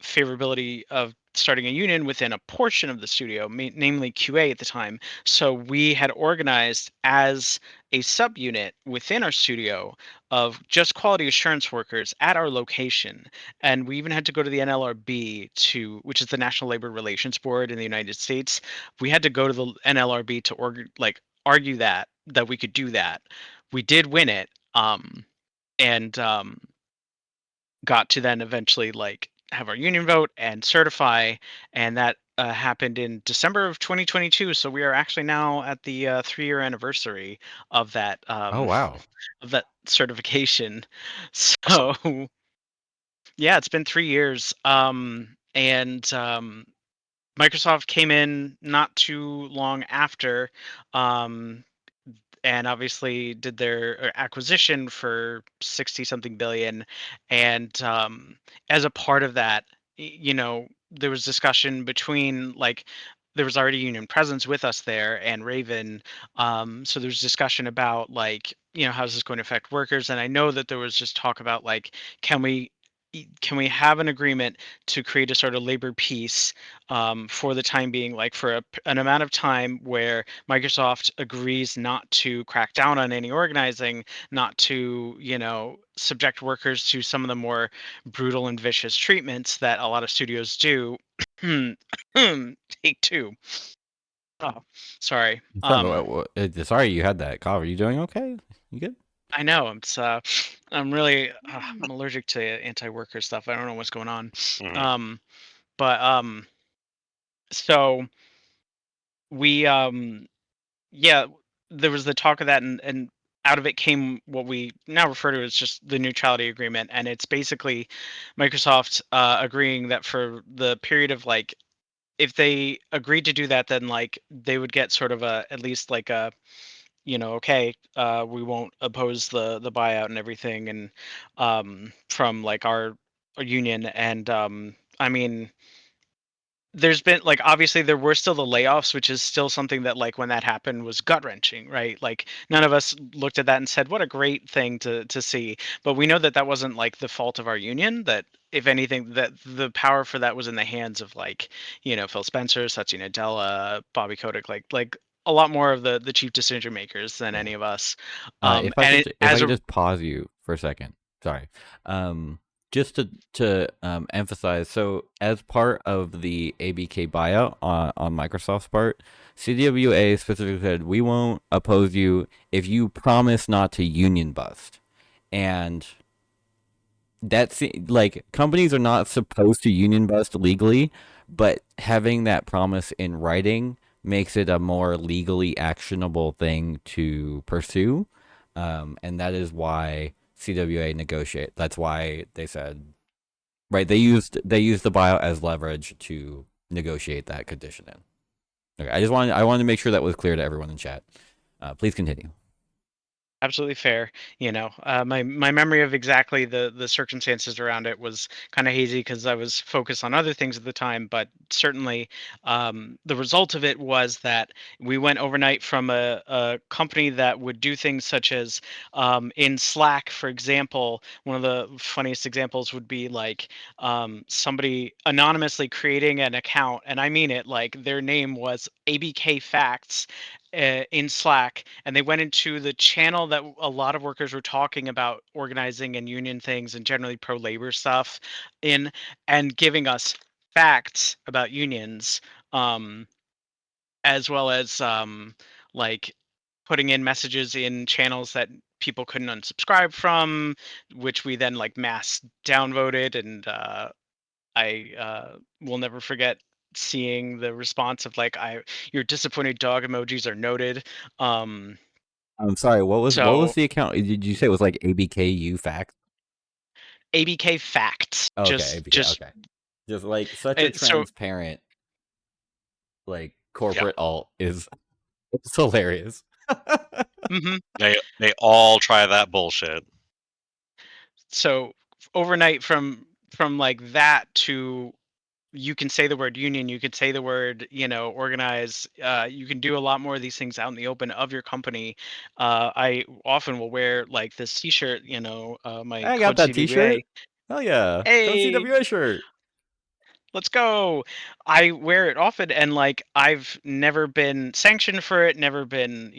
favorability of starting a union within a portion of the studio, namely QA at the time. So we had organized as a subunit within our studio of just quality assurance workers at our location, and we even had to go to the NLRB, which is the National Labor Relations Board in the United States. We had to go to the NLRB to argue that we could do that. We did win it, and got to then eventually have our union vote and certify, and that happened in December of 2022. So we are actually now at the 3-year anniversary of that. Oh wow! Of that certification. So yeah, it's been 3 years. and Microsoft came in not too long after, and obviously did their acquisition for 60 something billion. And as a part of that, there was discussion between like there was already union presence with us there and Raven. So there was discussion about like, how's this going to affect workers? And I know that there was just talk about like, can we have an agreement to create a sort of labor peace for the time being, like for an amount of time where Microsoft agrees not to crack down on any organizing, not to, subject workers to some of the more brutal and vicious treatments that a lot of studios do. Take two. Oh, sorry. Sorry you had that cough. Are you doing okay? You good? I know. I'm really, I'm allergic to anti-worker stuff. I don't know what's going on. Mhm. But so we yeah, there was the talk of that, and out of it came what we now refer to as just the neutrality agreement, and it's basically Microsoft agreeing that for the period of like, if they agreed to do that, then like they would get sort of a at least like a okay, we won't oppose the buyout and everything, and from like our union, and I mean there's been like obviously there were still the layoffs, which is still something that like when that happened was gut wrenching, right? Like none of us looked at that and said what a great thing to see, but we know that that wasn't like the fault of our union. That if anything, that the power for that was in the hands of like Phil Spencer, Satya Nadella, Bobby Kotick, like a lot more of the chief decision makers than Yeah. any of us. If I And could, it, if I as could a just pause you for a second, sorry. Just to emphasize, so as part of the ABK buyout on Microsoft's part, CWA specifically said we won't oppose you if you promise not to union bust, and that's like companies are not supposed to union bust legally, but having that promise in writing makes it a more legally actionable thing to pursue, and that is why CWA negotiate. That's why they said right. They used the buyout as leverage to negotiate that condition in. Okay, I wanted to make sure that was clear to everyone in chat. Please continue. Absolutely fair. My memory of exactly the circumstances around it was kind of hazy because I was focused on other things at the time. But certainly, the result of it was that we went overnight from a company that would do things such as in Slack, for example. One of the funniest examples would be like somebody anonymously creating an account, and I mean it, like their name was ABK Facts in Slack, and they went into the channel that a lot of workers were talking about organizing and union things and generally pro labor stuff in, and giving us facts about unions, um, as well as like putting in messages in channels that people couldn't unsubscribe from, which we then like mass downvoted. And I will never forget seeing the response of like, your disappointed dog emojis are noted. Um, I'm sorry. What was so the account? Did you say it was like ABKU Facts? ABK Facts, Oh, okay, just ABK. Okay, just like such a so transparent like Yeah, corporate alt is it's hilarious. mhm. they all try that bullshit. So overnight from like that to you can say the word union, you could say the word, organize. You can do a lot more of these things out in the open of your company. I often will wear like this T-shirt, my I got code that CWA. T-shirt. Hell yeah, go Hey, CWA shirt. let's go. I wear it often, and like I've never been sanctioned for it, never been,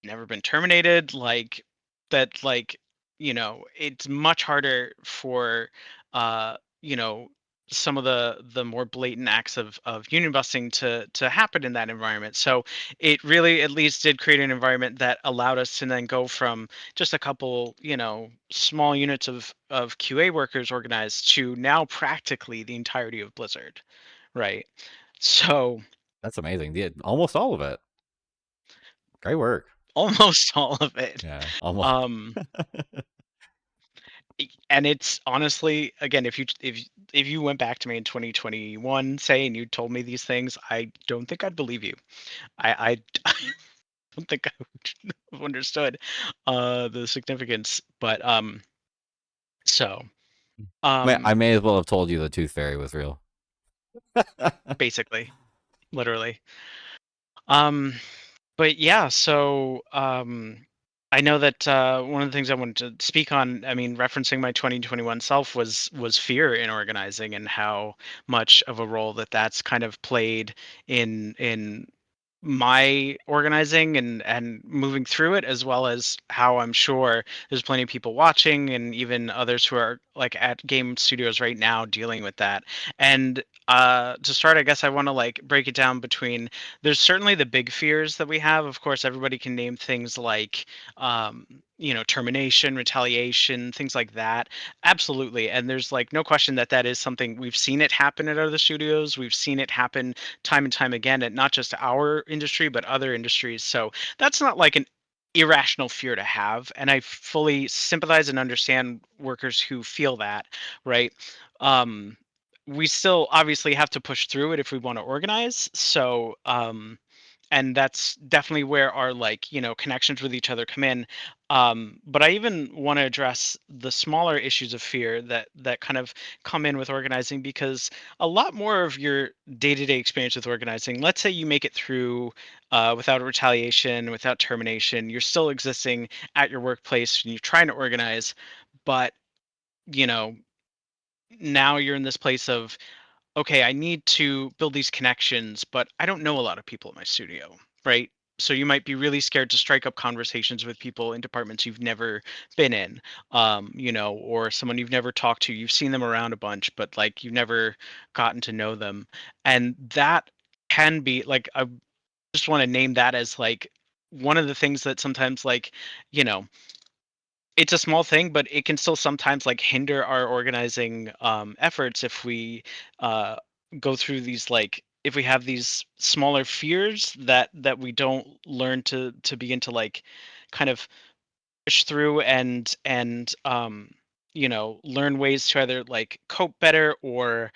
never been terminated. Like that, like, it's much harder for uh, you know, some of the more blatant acts of union busting to happen in that environment. So it really at least did create an environment that allowed us to then go from just a couple, small units of QA workers organized to now practically the entirety of Blizzard, right? So That's amazing. Yeah, almost all of it. Great work. almost all of it. Yeah, almost. Um, and it's honestly, again, if you went back to me in 2021, say, and you told me these things, I don't think I'd believe you. I I don't think I would have understood the significance. But so I may as well have told you the tooth fairy was real. basically, literally. Um, but yeah, so I know that one of the things I wanted to speak on, I mean, referencing my 2021 self was fear in organizing and how much of a role that's kind of played in my organizing and moving through it, as well as how I'm sure there's plenty of people watching and even others who are like at game studios right now dealing with that. And to start, I guess I want to like break it down between, there's certainly the big fears that we have. Of course, everybody can name things like termination, retaliation, things like that. Absolutely. And there's like no question that that is something we've seen it happen at other studios. We've seen it happen time and time again at not just our industry, but other industries. So that's not like an irrational fear to have. And I fully sympathize and understand workers who feel that, right? Um, we still obviously have to push through it if we want to organize. So, and that's definitely where our like connections with each other come in. But I even want to address the smaller issues of fear that kind of come in with organizing, because a lot more of your day-to-day experience with organizing, let's say you make it through without retaliation, without termination, you're still existing at your workplace and you're trying to organize, but you know now you're in this place of, okay, I need to build these connections, but I don't know a lot of people at my studio, right? So you might be really scared to strike up conversations with people in departments you've never been in, or someone you've never talked to. You've seen them around a bunch, but like you've never gotten to know them. And that can be like, I just want to name that as like one of the things that sometimes like, you know, it's a small thing, but it can still sometimes like hinder our organizing efforts if we uh, go through these like, if we have these smaller fears that we don't learn to begin to like kind of push through and learn ways to either like cope better or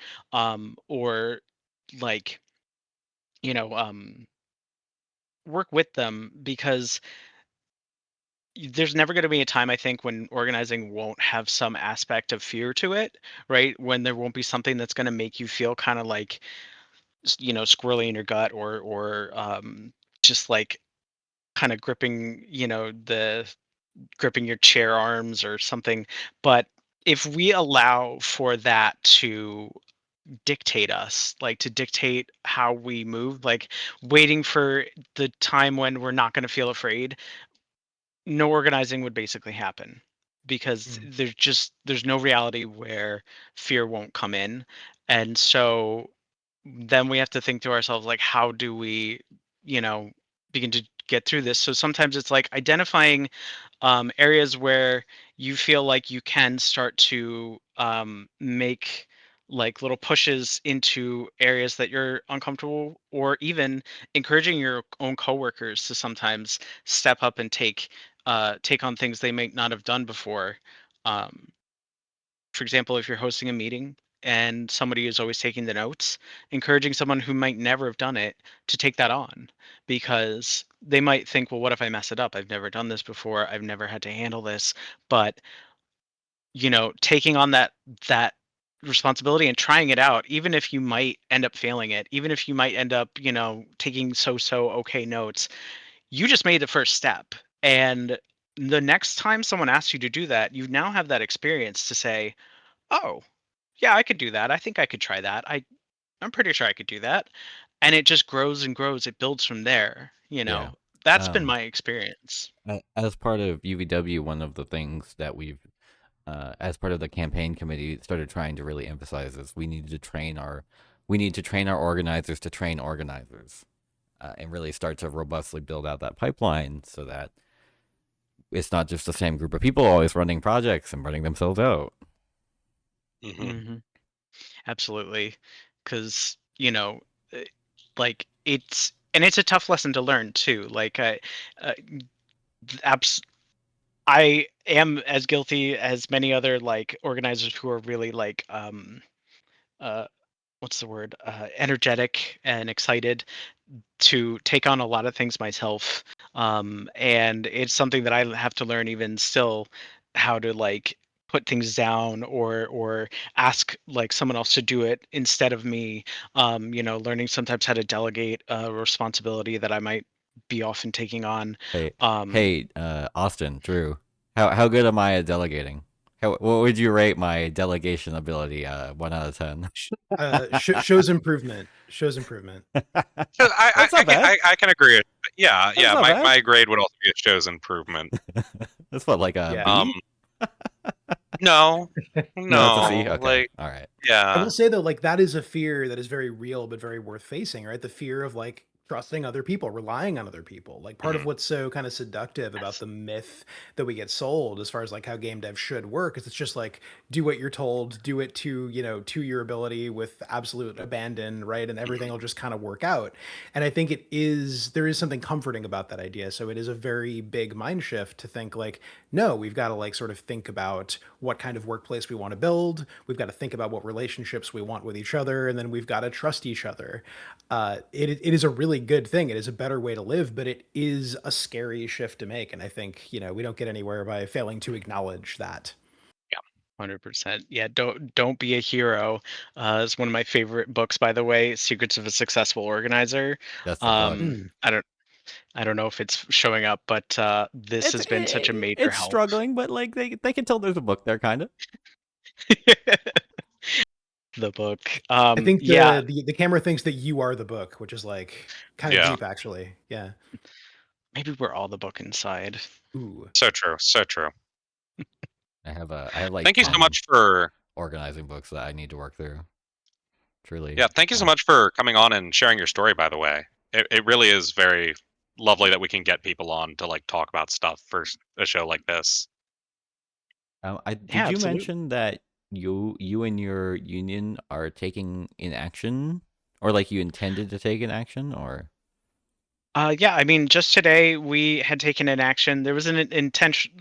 like you know um work with them, because there's never going to be a time, I think, when organizing won't have some aspect of fear to it, right? When there won't be something that's going to make you feel kind of like squirrely in your gut, or just like kind of gripping the gripping your chair arms or something. But if we allow for that to dictate us, like to dictate how we move, like waiting for the time when we're not going to feel afraid, no organizing would basically happen, because there's no reality where fear won't come in. And so then we have to think to ourselves, like, how do we you know begin to get through this? So sometimes it's like identifying areas where you feel like you can start to make like little pushes into areas that you're uncomfortable, or even encouraging your own coworkers to sometimes step up and take on things they might not have done before. Um, for example, if you're hosting a meeting and somebody is always taking the notes, encouraging someone who might never have done it to take that on, because they might think, well, what if I mess it up? I've never done this before. I've never had to handle this. But, taking on that responsibility and trying it out, even if you might end up failing it, even if you might end up, taking so okay notes, you just made the first step. And the next time someone asks you to do that, you now have that experience to say, oh, yeah, I could do that. I think I could try that. I'm pretty sure I could do that. And it just grows and grows. It builds from there. Yeah. That's been Um, my experience. as part of UVW, one of the things that as part of the campaign committee, started trying to really emphasize is we need to train our organizers to train organizers, and really start to robustly build out that pipeline so that it's not just the same group of people always running projects and running themselves out. Hmm. Absolutely. Because, uh, like it's a tough lesson to learn too. Like, uh, I am as guilty as many other like organizers who are really like uh what's the word, energetic and excited to take on a lot of things myself. And it's something that I have to learn even still, how to like put things down or ask like someone else to do it instead of me. Learning sometimes how to delegate a responsibility that I might be often taking on. Hey, um hey, Austin, Drew, how good am I at delegating? What would you rate my delegation ability? 1 out of 10. Shows improvement. Shows improvement. So That's not bad. I can agree. Yeah, That's yeah. not bad. My grade would also be a shows improvement. That's what, like a Yeah. B? No, No, it's a C. no, Okay, like all right. I yeah. will say though, like that is a fear that is very real but very worth facing, right? The fear of like trusting other people, relying on other people. Like part of Mhm. what's so kind of seductive about the myth that we get sold as far as like how game dev should work is it's just like do what you're told, do it to, to your ability with absolute abandon, right? And everything will just kind of work out. And I think there is something comforting about that idea. So it is a very big mind shift to think like, no, we've got to like sort of think about what kind of workplace we want to build. We've got to think about what relationships we want with each other, and then we've got to trust each other. It is a really good thing. It is a better way to live, but it is a scary shift to make. And I think we don't get anywhere by failing to acknowledge that. 100%. Yeah, don't be a hero. It's one of my favorite books, by the way, Secrets of a Successful Organizer. That's the book. Mm. I don't know if it's showing up, but this has been such a major It's help. struggling, but like they can tell there's a book there, kind of. The book. I think Yeah, the camera thinks that you are the book, which is like kind of Yeah. deep, actually. Yeah. maybe we're all the book inside. Ooh. So true. So true. I have like Thank you so 10 much for organizing books that I need to work through. Truly. yeah. Thank you so much for coming on and sharing your story. By the way, it really is very lovely that we can get people on to like talk about stuff for a show like this. Did Yeah, you absolutely. mention that you and your union are taking in action, or like you intended to take in action, or? Yeah, I mean, just today we had taken an action. There was an intention.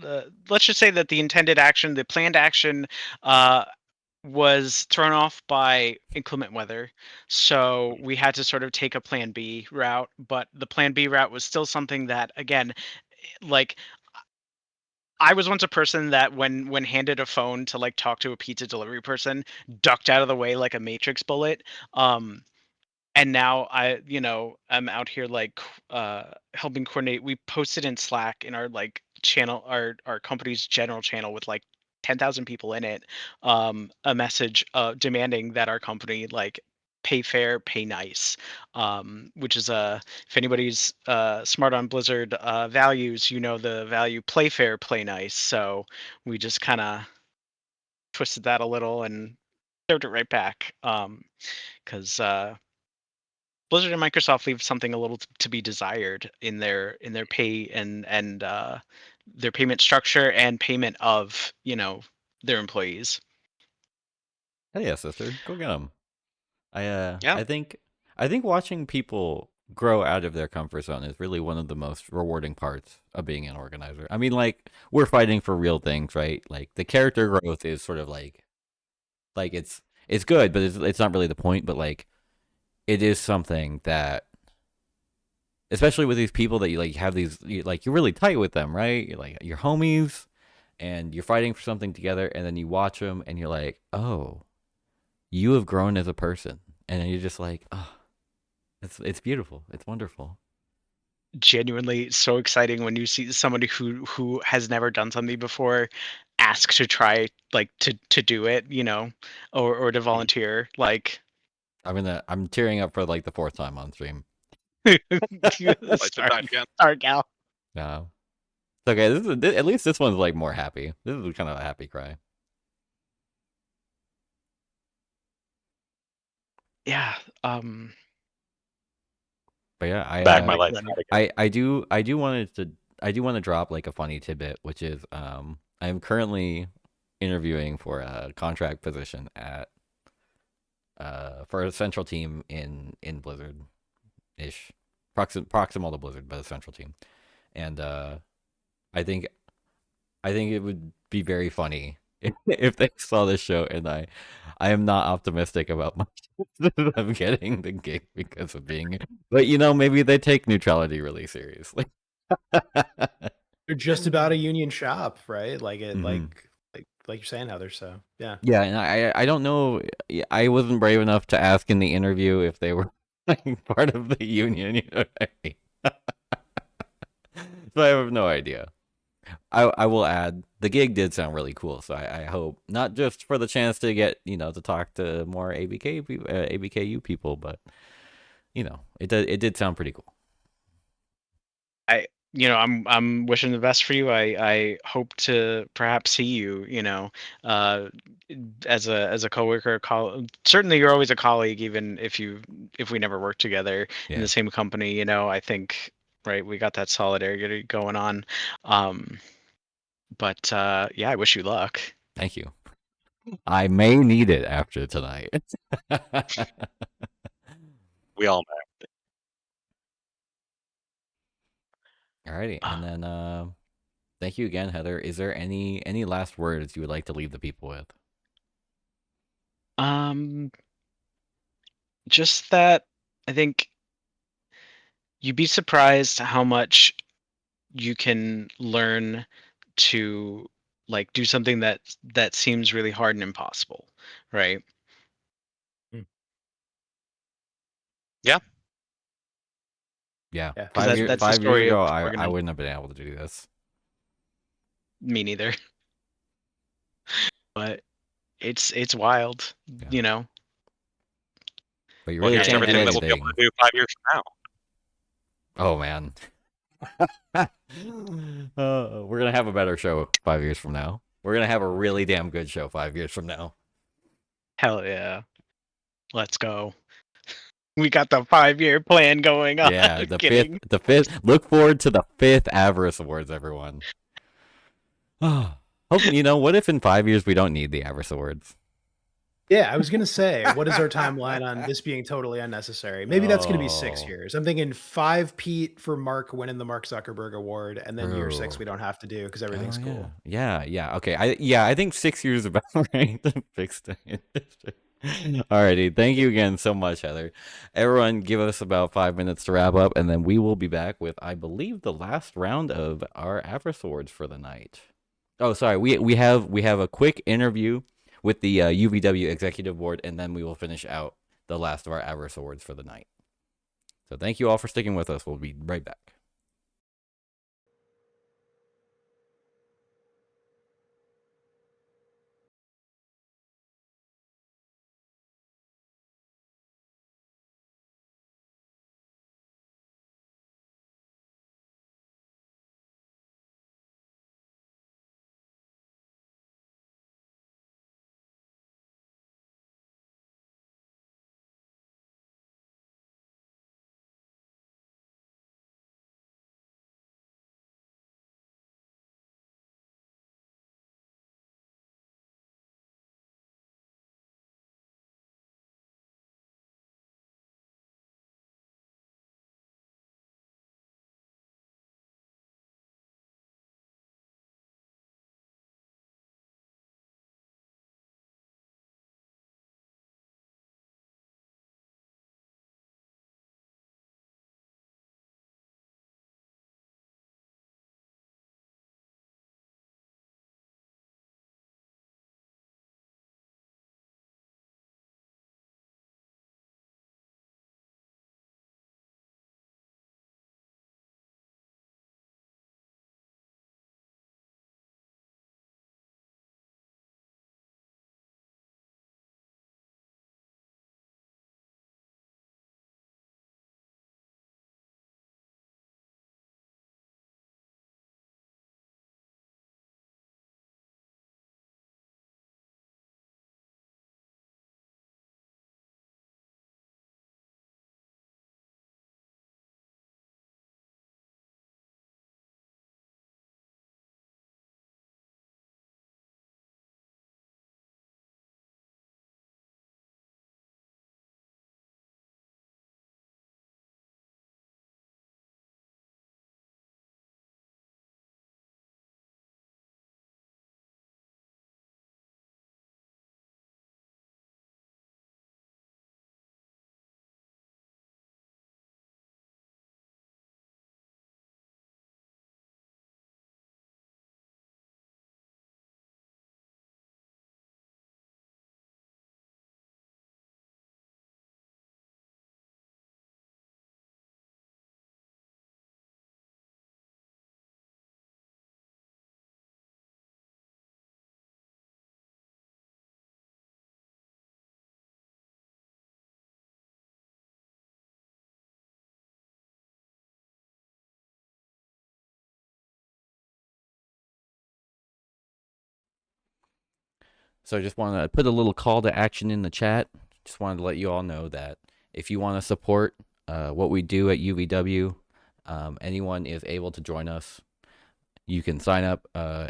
Let's just say that the intended action, the planned action, uh, was thrown off by inclement weather. So we had to sort of take a plan B route. But the plan B route was still something that, again, like I was once a person that when handed a phone to like talk to a pizza delivery person, ducked out of the way like a matrix bullet. Um, and now I'm out here like helping coordinate. We posted in Slack in our like channel, our company's general channel with like 10,000 people in it, a message demanding that our company like pay fair, pay nice, which is if anybody's smart on Blizzard values, the value play fair, play nice. So we just kind of twisted that a little and served it right back, because Blizzard and Microsoft leave something a little to be desired in their pay and their payment structure and payment of their employees. Hell yeah, sister, go get them. Yeah. I think watching people grow out of their comfort zone is really one of the most rewarding parts of being an organizer. I mean, like we're fighting for real things, right? Like the character growth is sort of like it's good, but it's not really the point. But like it is something that, especially with these people that you like have you're really tight with them, right? You're like your homies, and you're fighting for something together, and then you watch them, and you're like, oh, you have grown as a person, and then you're just like, oh, it's beautiful, it's wonderful. Genuinely so exciting when you see somebody who has never done something before ask to try, like to do it, or to volunteer. Like I'm tearing up for like the fourth time on stream. Like the Sorry, time again. sorry, Gal. No, it's okay. At least this one's like more happy. This is kind of a happy cry. Yeah. But yeah, Bag my Like, life. I do want to drop like a funny tidbit, which is I'm currently interviewing for a contract position at for a central team in Blizzard ish, proximal to Blizzard, but a central team. And I think I think it would be very funny if they saw this show, and I am not optimistic about my chances of getting the gig because of being. But maybe they take neutrality really seriously. They're just about a union shop, right? Like it, Mhm. like you're saying, Heather. So yeah. Yeah, and I don't know. I wasn't brave enough to ask in the interview if they were like part of the union. You know what I mean? So I have no idea. I will add the gig did sound really cool, so I hope not just for the chance to get to talk to more ABKU people, but it did sound pretty cool. I'm wishing the best for you. I hope to perhaps see you, as a coworker, certainly you're always a colleague, even if we never work together in Yeah, the same company. I think, right, we got that solidarity going on. But yeah, I wish you luck. thank you. I may need it after tonight. We all Alrighty, and then thank you again, Heather. Is there any last words you would like to leave the people with? Just that I think you'd be surprised how much you can learn to like do something that seems really hard and impossible, right? Yeah. Yeah, Yeah. Because that's the 5 years story of ago, I organizing. wouldn't have been able to do this. Me neither. But it's wild, Yeah. you know. But you Well, really here's to can't end everything that we'll be able anything. to do 5 years from now. Oh man. We're gonna have a better show 5 years from now. We're gonna have a really damn good show 5 years from now. Hell yeah. Let's go. We got the 5-year plan going on. Yeah, the Kidding. fifth. Look forward to the 5th Avarice Awards, everyone. Hope what if in 5 years we don't need the Avarice Awards? Yeah, I was gonna say, what is our timeline on this being totally unnecessary? Maybe that's gonna be 6 Oh, years. I'm thinking 5 Pete for Mark winning the Mark Zuckerberg Award, and then year 6 true. we don't have to do because Oh everything's yeah, cool. yeah. Okay, I think 6 years is about right to fix the industry. Alrighty, thank you again so much, Heather. Everyone, give us about 5 minutes to wrap up, and then we will be back with, I believe, the last round of our Avarice Awards for the night. Oh, sorry, we have a quick interview with the UVW Executive Board, and then we will finish out the last of our Avarice Awards for the night. So thank you all for sticking with us. We'll be right back. So I just want to put a little call to action in the chat. Just wanted to let you all know that if you want to support what we do at UVW, anyone is able to join us. You can sign up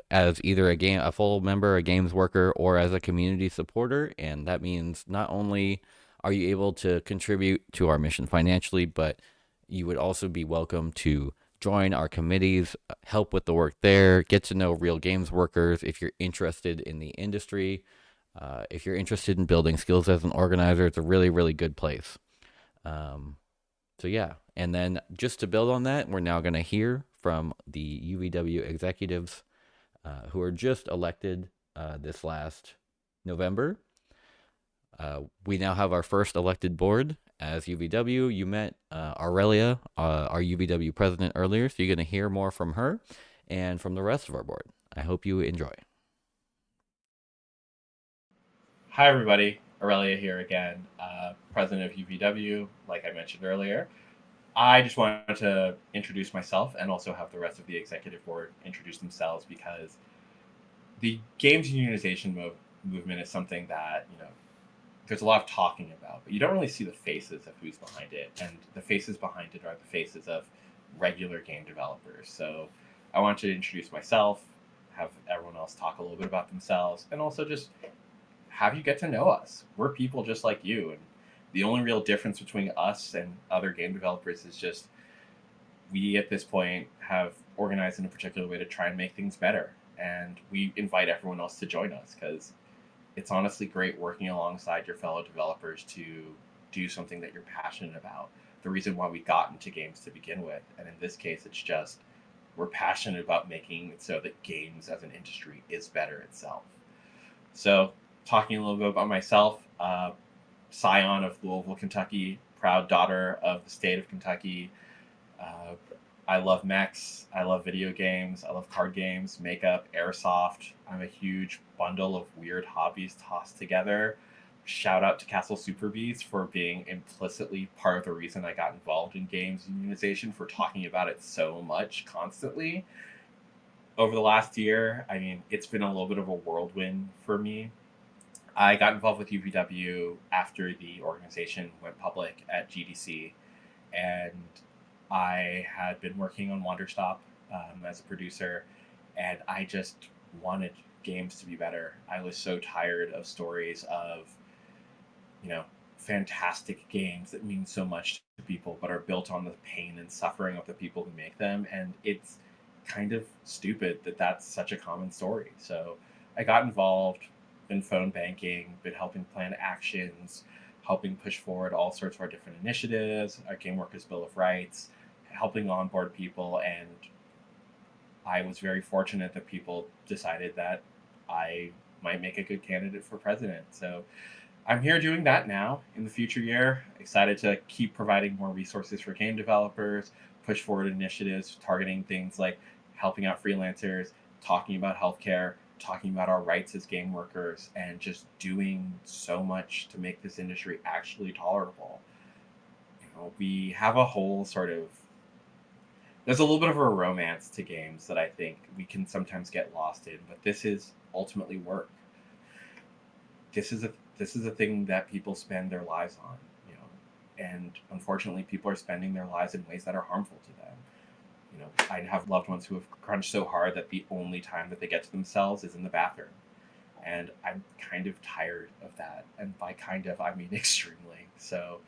as either a full member, a games worker, or as a community supporter, and that means not only are you able to contribute to our mission financially, but you would also be welcome to join our committees, help with the work there, get to know real games workers. If you're interested in the industry, if you're interested in building skills as an organizer, it's a really, really good place. So yeah, and then just to build on that, we're now going to hear from the UVW executives who were just elected this last November. We now have our first elected board as UVW. You met Aurelia, our UVW president, earlier, so you're going to hear more from her and from the rest of our board. I hope you enjoy. Hi, everybody. Aurelia here again, president of UVW, like I mentioned earlier. I just wanted to introduce myself and also have the rest of the executive board introduce themselves, because the games unionization movement is something that, there's a lot of talking about, but you don't really see the faces of who's behind it. And the faces behind it are the faces of regular game developers. So I wanted to introduce myself, have everyone else talk a little bit about themselves, and also just have you get to know us. We're people just like you. And the only real difference between us and other game developers is just we at this point have organized in a particular way to try and make things better. And we invite everyone else to join us, because it's honestly great working alongside your fellow developers to do something that you're passionate about. The reason why we got into games to begin with. And in this case, it's just we're passionate about making it so that games as an industry is better itself. So talking a little bit about myself, scion of Louisville, Kentucky, proud daughter of the state of Kentucky. I love mechs. I love video games. I love card games, makeup, airsoft. I'm a huge bundle of weird hobbies tossed together. Shout out to Castle Super Bees for being implicitly part of the reason I got involved in games unionization, for talking about it so much constantly. Over the last year, it's been a little bit of a whirlwind for me. I got involved with UVW after the organization went public at GDC, and I had been working on Wanderstop as a producer, and I just wanted games to be better. I was so tired of stories of, fantastic games that mean so much to people, but are built on the pain and suffering of the people who make them, and it's kind of stupid that that's such a common story. So I got involved, been phone banking, been helping plan actions, helping push forward all sorts of our different initiatives, our Game Workers Bill of Rights, helping onboard people, and I was very fortunate that people decided that I might make a good candidate for president. So I'm here doing that now in the future year. Excited to keep providing more resources for game developers, push forward initiatives targeting things like helping out freelancers, talking about healthcare, talking about our rights as game workers, and just doing so much to make this industry actually tolerable. We have a whole there's a little bit of a romance to games that I think we can sometimes get lost in, but this is ultimately work. This is a thing that people spend their lives on, and unfortunately people are spending their lives in ways that are harmful to them. I have loved ones who have crunched so hard that the only time that they get to themselves is in the bathroom. And I'm kind of tired of that. And by kind of, I mean extremely. So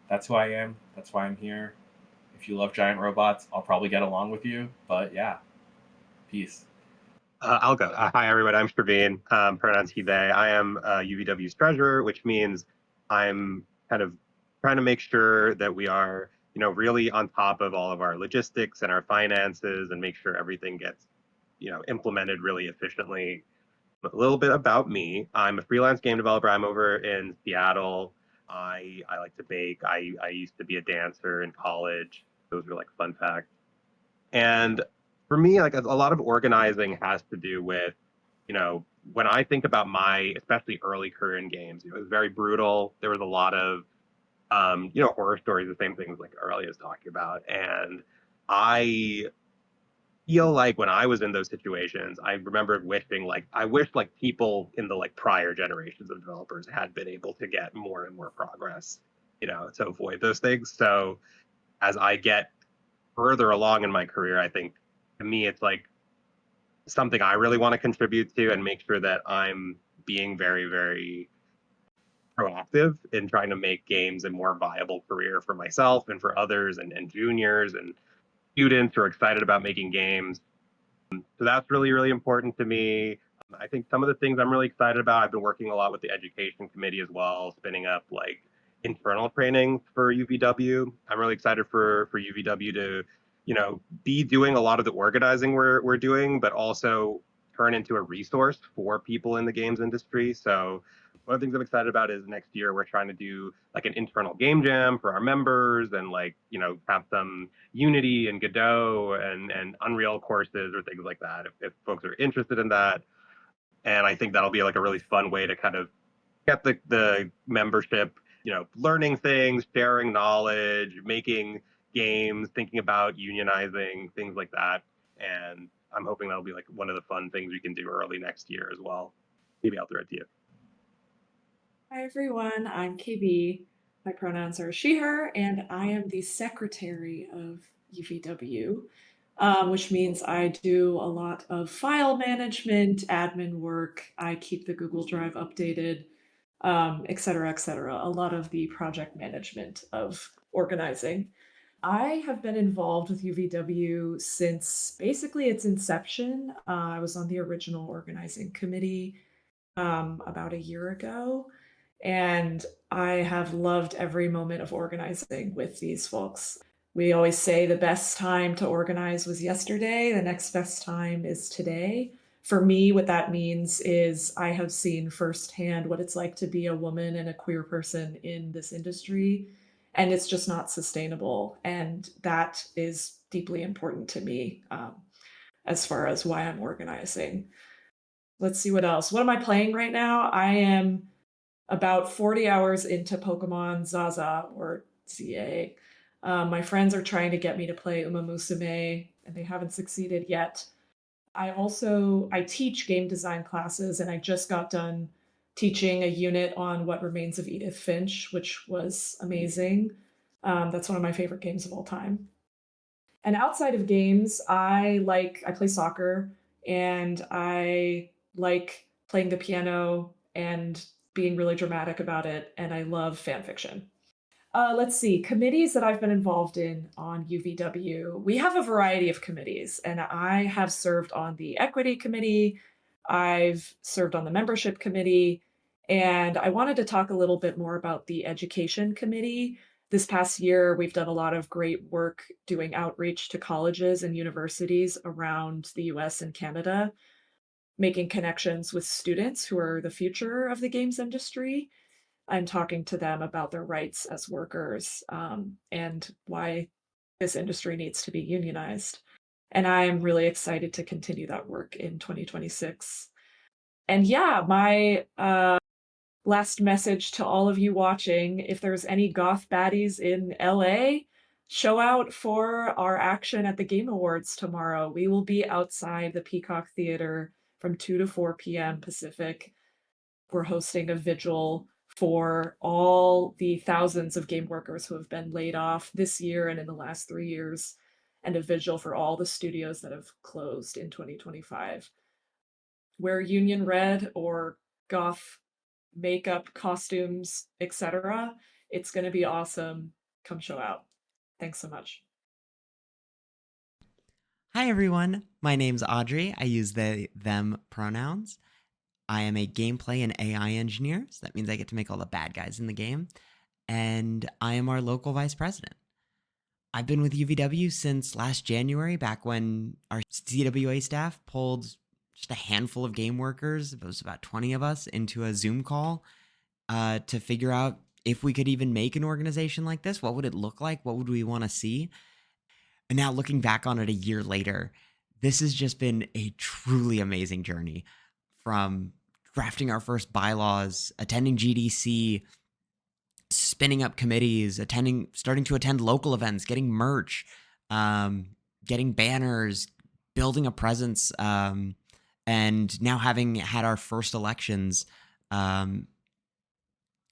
that's who I am. That's why I'm here. If you love giant robots, I'll probably get along with you. But yeah, peace. I'll go. Hi, everyone. I'm Praveen. Pronouns he, they. I am UVW's treasurer, which means I'm kind of trying to make sure that we are, really on top of all of our logistics and our finances, and make sure everything gets, implemented really efficiently. A little bit about me. I'm a freelance game developer. I'm over in Seattle. I like to bake. I used to be a dancer in college. Those were like fun facts. And for me, like a lot of organizing has to do with, when I think about my especially early career in games, it was very brutal. There was a lot of, horror stories, the same things like Aurelia is talking about. And I feel like when I was in those situations, I remember wishing I wish like people in the like prior generations of developers had been able to get more and more progress, to avoid those things. So as I get further along in my career, I think to me it's like something I really want to contribute to and make sure that I'm being very, very proactive in trying to make games a more viable career for myself and for others and juniors and students who are excited about making games. So that's really, really important to me. I think some of the things I'm really excited about, I've been working a lot with the education committee as well, spinning up like internal training for UVW. I'm really excited for UVW to, be doing a lot of the organizing we're doing, but also turn into a resource for people in the games industry. So one of the things I'm excited about is next year we're trying to do like an internal game jam for our members and like, have some Unity and Godot and Unreal courses or things like that if folks are interested in that. And I think that'll be like a really fun way to kind of get the membership, learning things, sharing knowledge, making games, thinking about unionizing, things like that. And I'm hoping that'll be like one of the fun things we can do early next year as well. Maybe I'll throw it to you. Hi everyone, I'm KB. My pronouns are she, her, and I am the secretary of UVW, which means I do a lot of file management, admin work. I keep the Google Drive updated, et cetera, et cetera. A lot of the project management of organizing. I have been involved with UVW since basically its inception. I was on the original organizing committee about a year ago. And I have loved every moment of organizing with these folks. We always say the best time to organize was yesterday, the next best time is today. For me, what that means is I have seen firsthand what it's like to be a woman and a queer person in this industry, and it's just not sustainable. And that is deeply important to me as far as why I'm organizing. Let's see what else. What am I playing right now? I am about 40 hours into Pokemon Zaza or ZA. My friends are trying to get me to play Uma Musume, and they haven't succeeded yet. I teach game design classes, and I just got done teaching a unit on What Remains of Edith Finch, which was amazing. That's one of my favorite games of all time. And outside of games, I play soccer, and I like playing the piano and being really dramatic about it, and I love fan fiction. Let's see, committees that I've been involved in on UVW. We have a variety of committees, and I have served on the equity committee, I've served on the membership committee, and I wanted to talk a little bit more about the education committee. This past year, we've done a lot of great work doing outreach to colleges and universities around the US and Canada, making connections with students who are the future of the games industry and talking to them about their rights as workers and why this industry needs to be unionized. And I'm really excited to continue that work in 2026. And yeah, my last message to all of you watching, if there's any goth baddies in LA, show out for our action at the Game Awards tomorrow. We will be outside the Peacock Theater from 2 to 4 p.m. Pacific. We're hosting a vigil for all the thousands of game workers who have been laid off this year and in the last 3 years, and a vigil for all the studios that have closed in 2025. Wear union red or goth makeup, costumes, etc. It's going to be awesome. Come show out. Thanks so much. Hi everyone, my name's Audrey. I use they, them pronouns. I am a gameplay and AI engineer, so that means I get to make all the bad guys in the game. And I am our local vice president. I've been with UVW since last January, back when our CWA staff pulled just a handful of game workers, it was about 20 of us, into a Zoom call to figure out if we could even make an organization like this. What would it look like? What would we want to see? And now looking back on it a year later, this has just been a truly amazing journey, from drafting our first bylaws, attending GDC, spinning up committees, starting to attend local events, getting merch, getting banners, building a presence, and now having had our first elections, it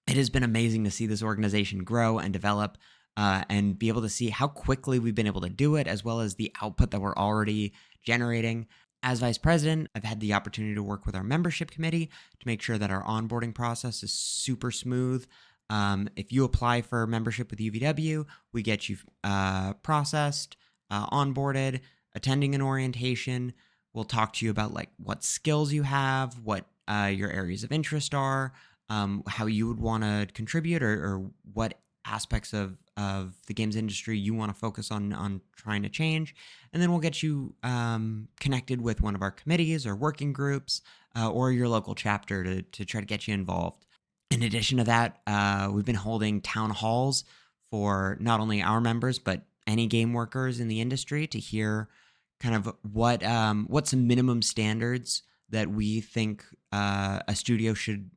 has been amazing to see this organization grow and develop, and be able to see how quickly we've been able to do it, as well as the output that we're already generating. As vice president, I've had the opportunity to work with our membership committee to make sure that our onboarding process is super smooth. If you apply for membership with UVW, we get you processed, onboarded, attending an orientation. We'll talk to you about like what skills you have, what your areas of interest are, how you would want to contribute, or what aspects of the games industry you want to focus on trying to change. And then we'll get you connected with one of our committees or working groups, or your local chapter to try to get you involved. In addition to that, we've been holding town halls for not only our members, but any game workers in the industry to hear kind of what some minimum standards that we think a studio should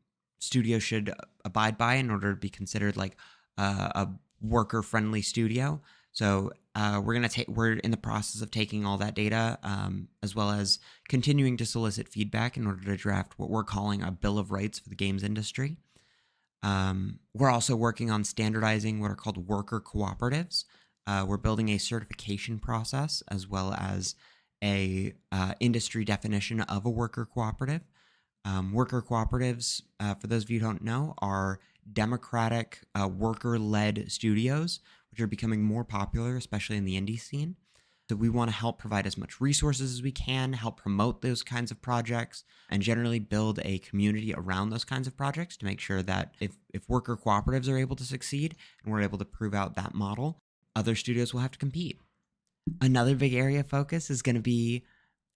abide by in order to be considered like a worker-friendly studio. So we're in the process of taking all that data, as well as continuing to solicit feedback in order to draft what we're calling a Bill of Rights for the games industry. We're also working on standardizing what are called worker cooperatives. We're building a certification process as well as a industry definition of a worker cooperative. Worker cooperatives, for those of you who don't know, are democratic worker-led studios, which are becoming more popular, especially in the indie scene. So we want to help provide as much resources as we can, help promote those kinds of projects, and generally build a community around those kinds of projects to make sure that if worker cooperatives are able to succeed and we're able to prove out that model, other studios will have to compete. Another big area of focus is going to be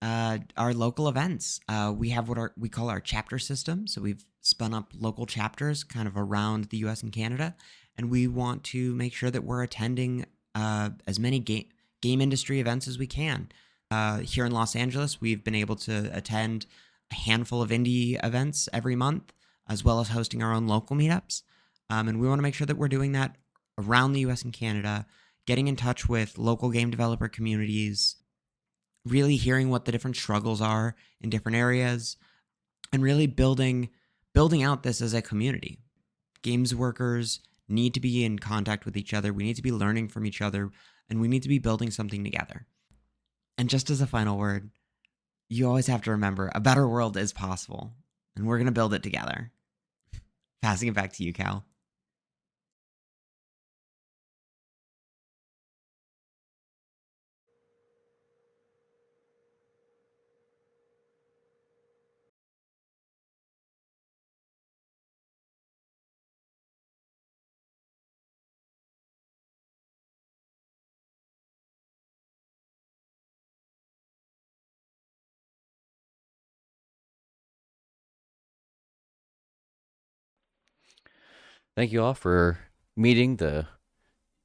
our local events. We have what we call our chapter system. So we've spun up local chapters kind of around the US and Canada, and we want to make sure that we're attending as many game industry events as we can. Here in Los Angeles, we've been able to attend a handful of indie events every month, as well as hosting our own local meetups. And we want to make sure that we're doing that around the US and Canada, getting in touch with local game developer communities, really hearing what the different struggles are in different areas, and really building out this as a community. Games workers need to be in contact with each other. We need to be learning from each other, and we need to be building something together. And just as a final word, you always have to remember a better world is possible, and we're going to build it together. Passing it back to you, Cal. Thank you all for meeting the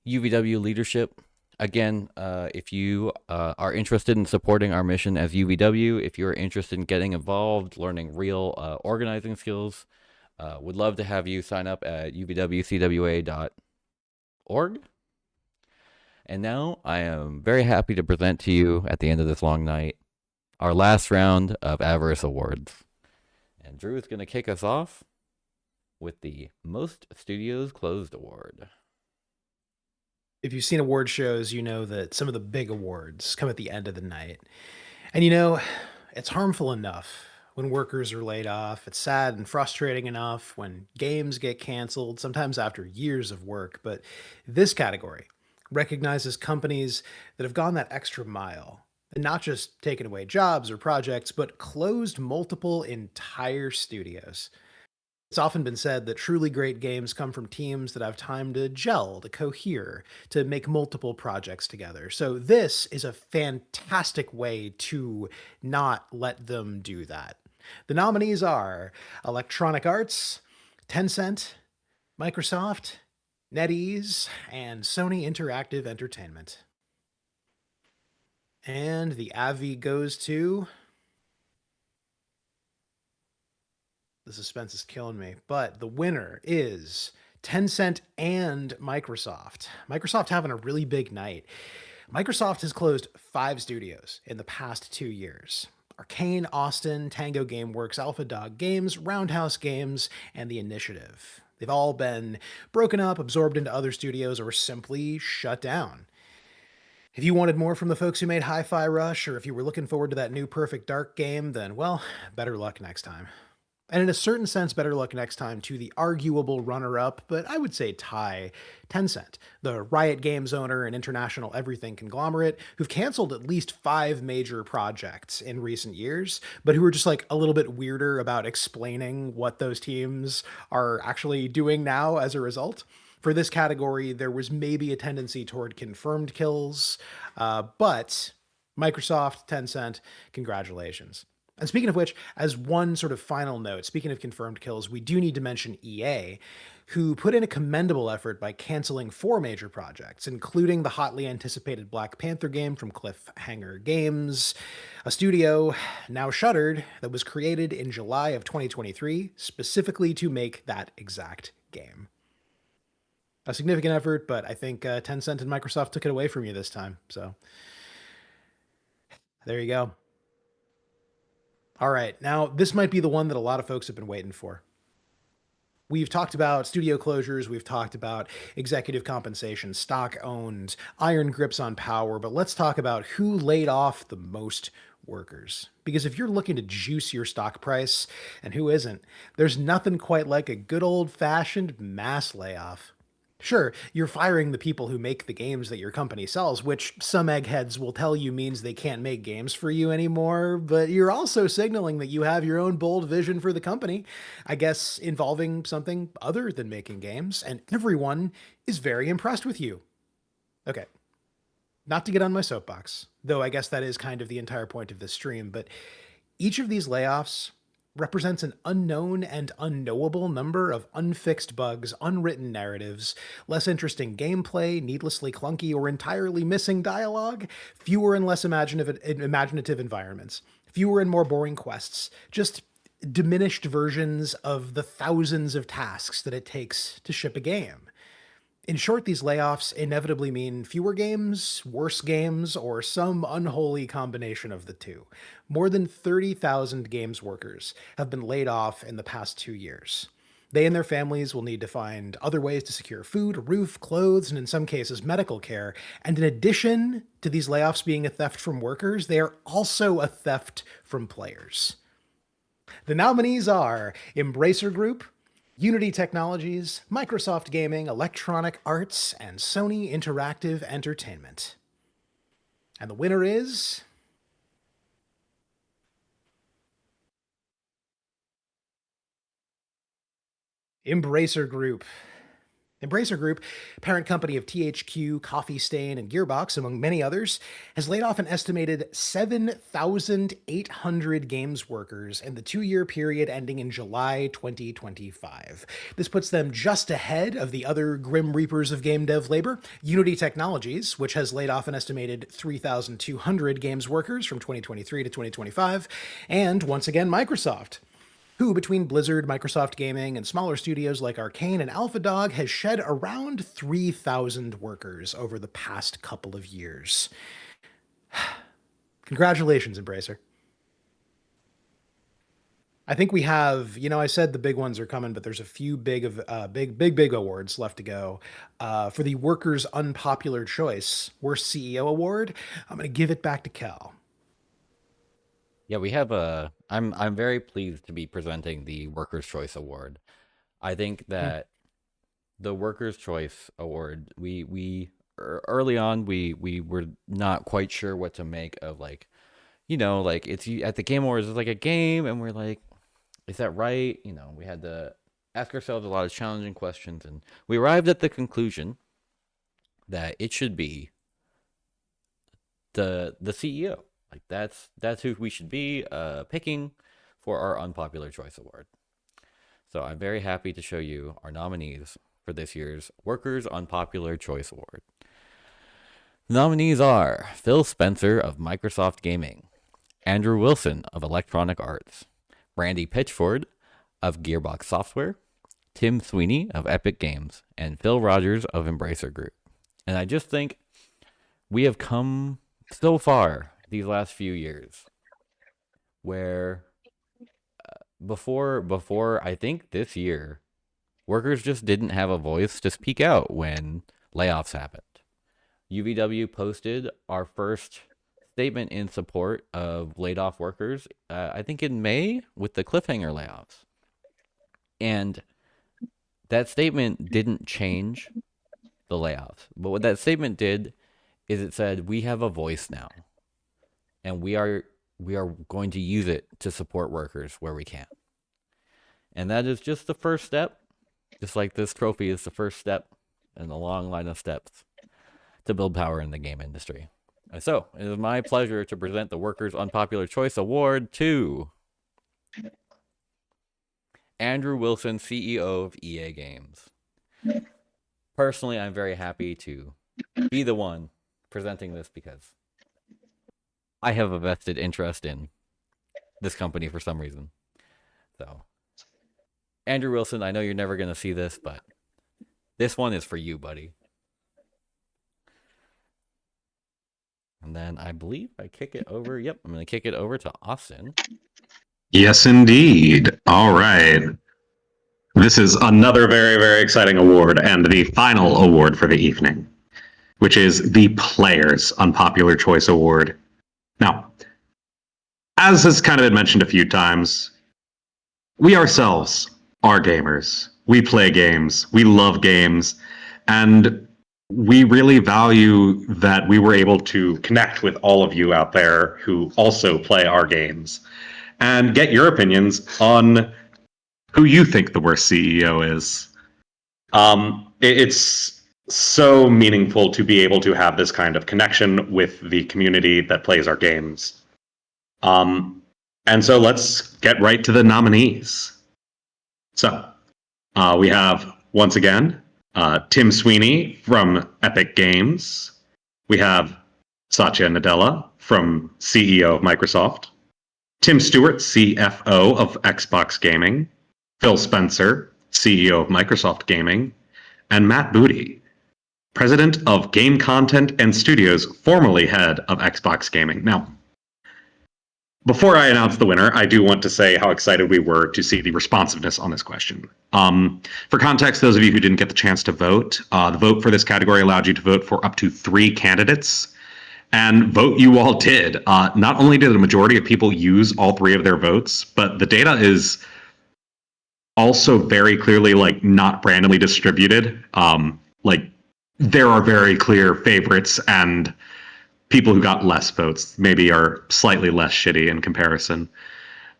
UVW leadership. Again, if you are interested in supporting our mission as UVW, if you're interested in getting involved, learning real organizing skills, would love to have you sign up at UVW-CWA.org. And now I am very happy to present to you at the end of this long night our last round of Avarice Awards. And Drew is going to kick us off with the Most Studios Closed Award. If you've seen award shows, you know that some of the big awards come at the end of the night. And you know, it's harmful enough when workers are laid off. It's sad and frustrating enough when games get canceled, sometimes after years of work. But this category recognizes companies that have gone that extra mile and not just taken away jobs or projects, but closed multiple entire studios. It's often been said that truly great games come from teams that have time to gel, to cohere, to make multiple projects together. So this is a fantastic way to not let them do that. The nominees are Electronic Arts, Tencent, Microsoft, NetEase, and Sony Interactive Entertainment. And the Avi goes to... The suspense is killing me, but the winner is Tencent and Microsoft. Microsoft having a really big night. Microsoft has closed 5 studios in the past 2 years. Arcane, Austin, Tango Gameworks, Alpha Dog Games, Roundhouse Games, and The Initiative. They've all been broken up, absorbed into other studios, or simply shut down. If you wanted more from the folks who made Hi-Fi Rush, or if you were looking forward to that new Perfect Dark game, then, well, better luck next time. And in a certain sense, better luck next time to the arguable runner-up, but I would say tie, Tencent, the Riot Games owner and international everything conglomerate, who've canceled at least 5 major projects in recent years, but who are just like a little bit weirder about explaining what those teams are actually doing now as a result. For this category, there was maybe a tendency toward confirmed kills, but Microsoft, Tencent, congratulations. And speaking of which, as one sort of final note, speaking of confirmed kills, we do need to mention EA, who put in a commendable effort by canceling 4 major projects, including the hotly anticipated Black Panther game from Cliffhanger Games, a studio now shuttered that was created in July of 2023 specifically to make that exact game. A significant effort, but I think Tencent and Microsoft took it away from you this time. So there you go. All right, now this might be the one that a lot of folks have been waiting for. We've talked about studio closures, we've talked about executive compensation, stock owned, iron grips on power, but let's talk about who laid off the most workers. Because if you're looking to juice your stock price, and who isn't, there's nothing quite like a good old-fashioned mass layoff. Sure, you're firing the people who make the games that your company sells, which some eggheads will tell you means they can't make games for you anymore, but you're also signaling that you have your own bold vision for the company, I guess involving something other than making games, and everyone is very impressed with you. Okay, not to get on my soapbox, though I guess that is kind of the entire point of this stream, but each of these layoffs represents an unknown and unknowable number of unfixed bugs, unwritten narratives, less interesting gameplay, needlessly clunky or entirely missing dialogue, fewer and less imaginative environments, fewer and more boring quests, just diminished versions of the thousands of tasks that it takes to ship a game. In short, these layoffs inevitably mean fewer games, worse games, or some unholy combination of the two. More than 30,000 games workers have been laid off in the past 2 years. They and their families will need to find other ways to secure food, a roof, clothes, and in some cases, medical care. And in addition to these layoffs being a theft from workers, they are also a theft from players. The nominees are Embracer Group, Unity Technologies, Microsoft Gaming, Electronic Arts, and Sony Interactive Entertainment. And the winner is Embracer Group. Embracer Group, parent company of THQ, Coffee Stain, and Gearbox, among many others, has laid off an estimated 7,800 games workers in the 2-year period ending in July 2025. This puts them just ahead of the other grim reapers of game dev labor, Unity Technologies, which has laid off an estimated 3,200 games workers from 2023 to 2025, and once again, Microsoft, who, between Blizzard, Microsoft Gaming, and smaller studios like Arcane and AlphaDog, has shed around 3,000 workers over the past couple of years. Congratulations, Embracer. I think we have, I said the big ones are coming, but there's a few big awards left to go. For the Workers' Unpopular Choice Worst CEO Award, I'm going to give it back to Cal. Yeah, we have I'm very pleased to be presenting the Workers' Choice Award. I think that the Workers' Choice Award, we early on we were not quite sure what to make of, like, it's at the Game Awards, it's like a game, and we're like, is that right? We had to ask ourselves a lot of challenging questions, and we arrived at the conclusion that it should be the CEO. Like, that's who we should be picking for our Unpopular Choice Award. So I'm very happy to show you our nominees for this year's Workers' Unpopular Choice Award. The nominees are Phil Spencer of Microsoft Gaming, Andrew Wilson of Electronic Arts, Brandy Pitchford of Gearbox Software, Tim Sweeney of Epic Games, and Phil Rogers of Embracer Group. And I just think we have come so far these last few years where before I think this year, workers just didn't have a voice to speak out when layoffs happened. UVW posted our first statement in support of laid off workers, I think in May with the cliffhanger layoffs. And that statement didn't change the layoffs. But what that statement did is it said, we have a voice now. And we are going to use it to support workers where we can. And that is just the first step. Just like this trophy is the first step in a long line of steps to build power in the game industry. And so, it is my pleasure to present the Workers' Unpopular Choice Award to Andrew Wilson, CEO of EA Games. Personally, I'm very happy to be the one presenting this because I have a vested interest in this company for some reason. So, Andrew Wilson, I know you're never going to see this, but this one is for you, buddy. And then I believe I kick it over. Yep, I'm going to kick it over to Austin. Yes, indeed. All right. This is another very, very exciting award and the final award for the evening, which is the Players' Unpopular Choice Award. Now, as has kind of been mentioned a few times, we ourselves are gamers. We play games. We love games. And we really value that we were able to connect with all of you out there who also play our games and get your opinions on who you think the worst CEO is. It's so meaningful to be able to have this kind of connection with the community that plays our games. And so let's get right to the nominees. So we have, once again, Tim Sweeney from Epic Games. We have Satya Nadella from CEO of Microsoft. Tim Stewart, CFO of Xbox Gaming. Phil Spencer, CEO of Microsoft Gaming. And Matt Booty, President of Game Content and Studios, formerly head of Xbox Gaming. Now, before I announce the winner, I do want to say how excited we were to see the responsiveness on this question. For context, those of you who didn't get the chance to vote, the vote for this category allowed you to vote for up to 3 candidates. And vote you all did. Not only did the majority of people use all 3 of their votes, but the data is also very clearly not randomly distributed. There are very clear favorites, and people who got less votes maybe are slightly less shitty in comparison.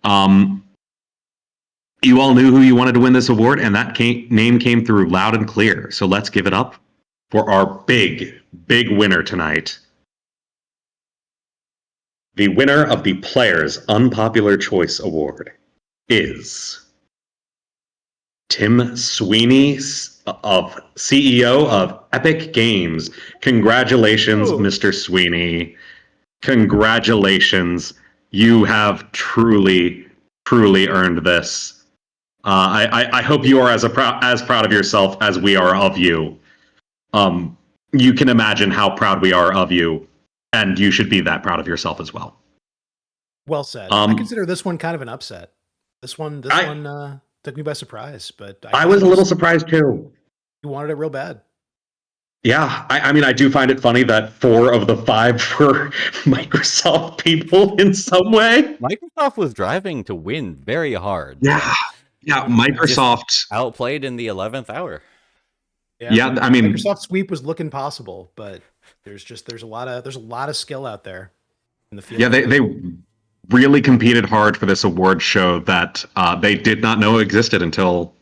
You all knew who you wanted to win this award, and that name came through loud and clear. So let's give it up for our big, big winner tonight. The winner of the Players' Unpopular Choice Award is Tim Sweeney, of CEO of Epic Games. Congratulations, Mr. Sweeney. Congratulations. You have truly, truly earned this. I hope you are as proud of yourself as we are of you. You can imagine how proud we are of you, and you should be that proud of yourself as well. Well said. I consider this one kind of an upset. This one took me by surprise, but I was a little surprised too. You wanted it real bad. Yeah, I mean, I do find it funny that 4 of the 5 were Microsoft people in some way. Microsoft was driving to win very hard. Yeah, Microsoft just outplayed in the 11th hour. Yeah, I mean, Microsoft sweep was looking possible, but there's a lot of skill out there in the field. Yeah, they really competed hard for this award show that they did not know existed until,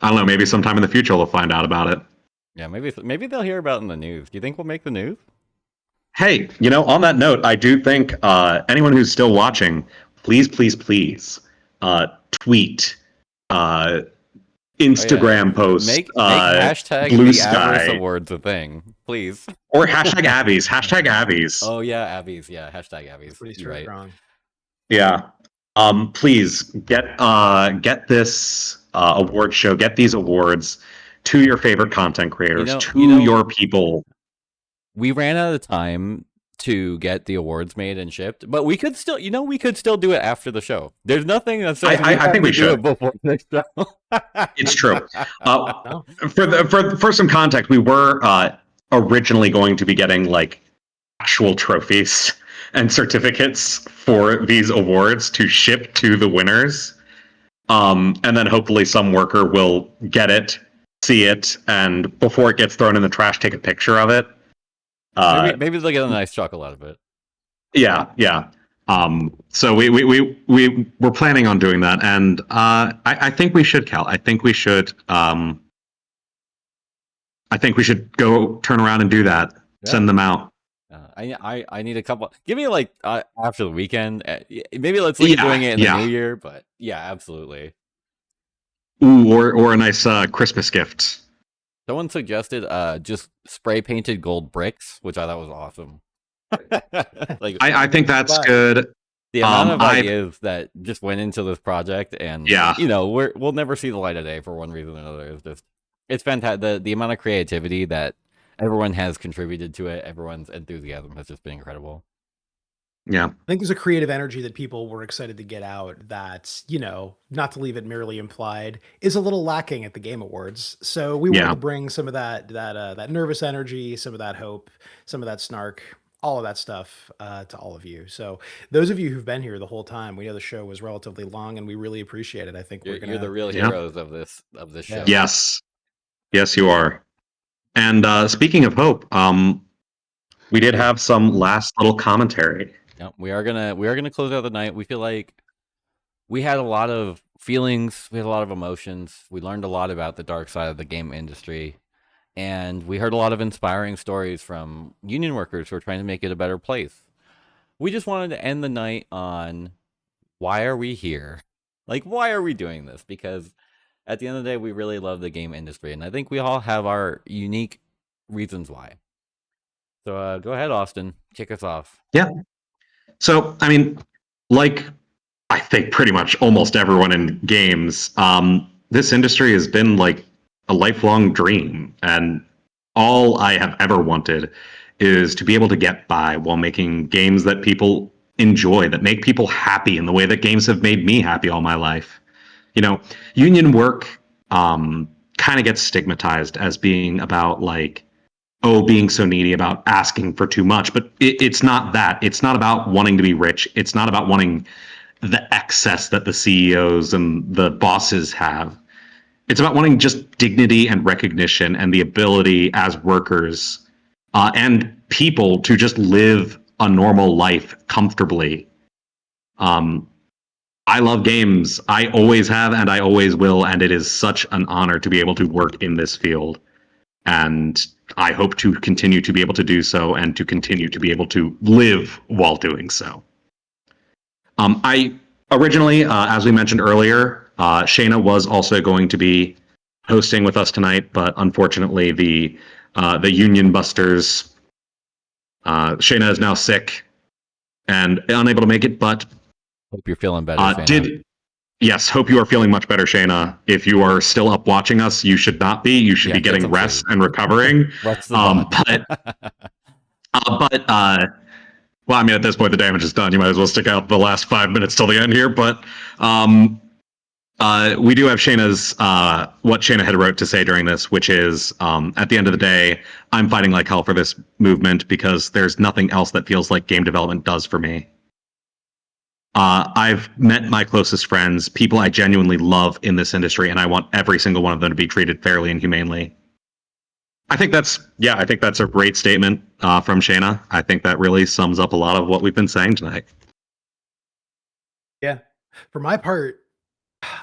I don't know, maybe sometime in the future they'll find out about it. Yeah, maybe they'll hear about it in the news. Do you think we'll make the news? Hey, on that note, I do think anyone who's still watching, please tweet, Instagram post, make hashtag Blue the Avarice Sky, Awards a thing, please. Or hashtag Abby's. Hashtag Abby's. Oh yeah, Abby's. Yeah, hashtag Abby's. Pretty right. strong. Yeah. Please get this award show, get these awards to your favorite content creators, your people. we ran out of time to get the awards made and shipped, but we could still, we could still do it after the show. There's nothing that says I think we do should. it before the show. It's true. For some context, we were originally going to be getting like actual trophies and certificates for these awards to ship to the winners, and then hopefully some worker will get it, see it, and before it gets thrown in the trash, take a picture of it. Maybe they'll get a nice chuckle out of it. Yeah. So we're planning on doing that, and I think we should, Cal. I think we should go turn around and do that. Yeah. Send them out. I need a couple. Give me like after the weekend. Maybe let's look at doing it in the new year. But yeah, absolutely. Ooh, or a nice Christmas gift. Someone suggested just spray painted gold bricks, which I thought was awesome. Like I think that's good. The amount of ideas that just went into this project, and we'll never see the light of day for one reason or another. It's fantastic. The amount of creativity that everyone has contributed to it, everyone's enthusiasm has just been incredible. Yeah. I think there's a creative energy that people were excited to get out that, not to leave it merely implied, is a little lacking at the Game Awards. So we wanted to bring some of that nervous energy, some of that hope, some of that snark, all of that stuff to all of you. So those of you who've been here the whole time, we know the show was relatively long and we really appreciate it. I think you're the real heroes of this show. Yes, you are. And speaking of hope, we did have some last little commentary. Yeah, we are gonna close out the night. We feel like we had a lot of feelings, we had a lot of emotions. We learned a lot about the dark side of the game industry, and we heard a lot of inspiring stories from union workers who are trying to make it a better place. We just wanted to end the night on why are we here? Like, why are we doing this? Because at the end of the day, we really love the game industry, and I think we all have our unique reasons why. So go ahead, Austin, kick us off. Yeah. So, I mean, like I think pretty much almost everyone in games, this industry has been like a lifelong dream. And all I have ever wanted is to be able to get by while making games that people enjoy, that make people happy in the way that games have made me happy all my life. Union work kind of gets stigmatized as being about like, being so needy, about asking for too much. But it's not that. It's not about wanting to be rich. It's not about wanting the excess that the CEOs and the bosses have. It's about wanting just dignity and recognition and the ability as workers and people to just live a normal life comfortably. I love games. I always have and I always will. And it is such an honor to be able to work in this field. And I hope to continue to be able to do so and to continue to be able to live while doing so. I originally, as we mentioned earlier, Shayna was also going to be hosting with us tonight, but unfortunately the Union Busters, Shayna is now sick and unable to make it, but hope you're feeling better, Shayna. Yes, hope you are feeling much better, Shayna. If you are still up watching us, you should not be. You should be getting rest and recovering. Well, I mean, at this point, the damage is done. You might as well stick out the last 5 minutes till the end here. But we do have Shayna's what Shayna had wrote to say during this, which is at the end of the day, I'm fighting like hell for this movement because there's nothing else that feels like game development does for me. I've met my closest friends, people I genuinely love in this industry, and I want every single one of them to be treated fairly and humanely. I think that's a great statement from Shayna. I think that really sums up a lot of what we've been saying tonight. Yeah. For my part,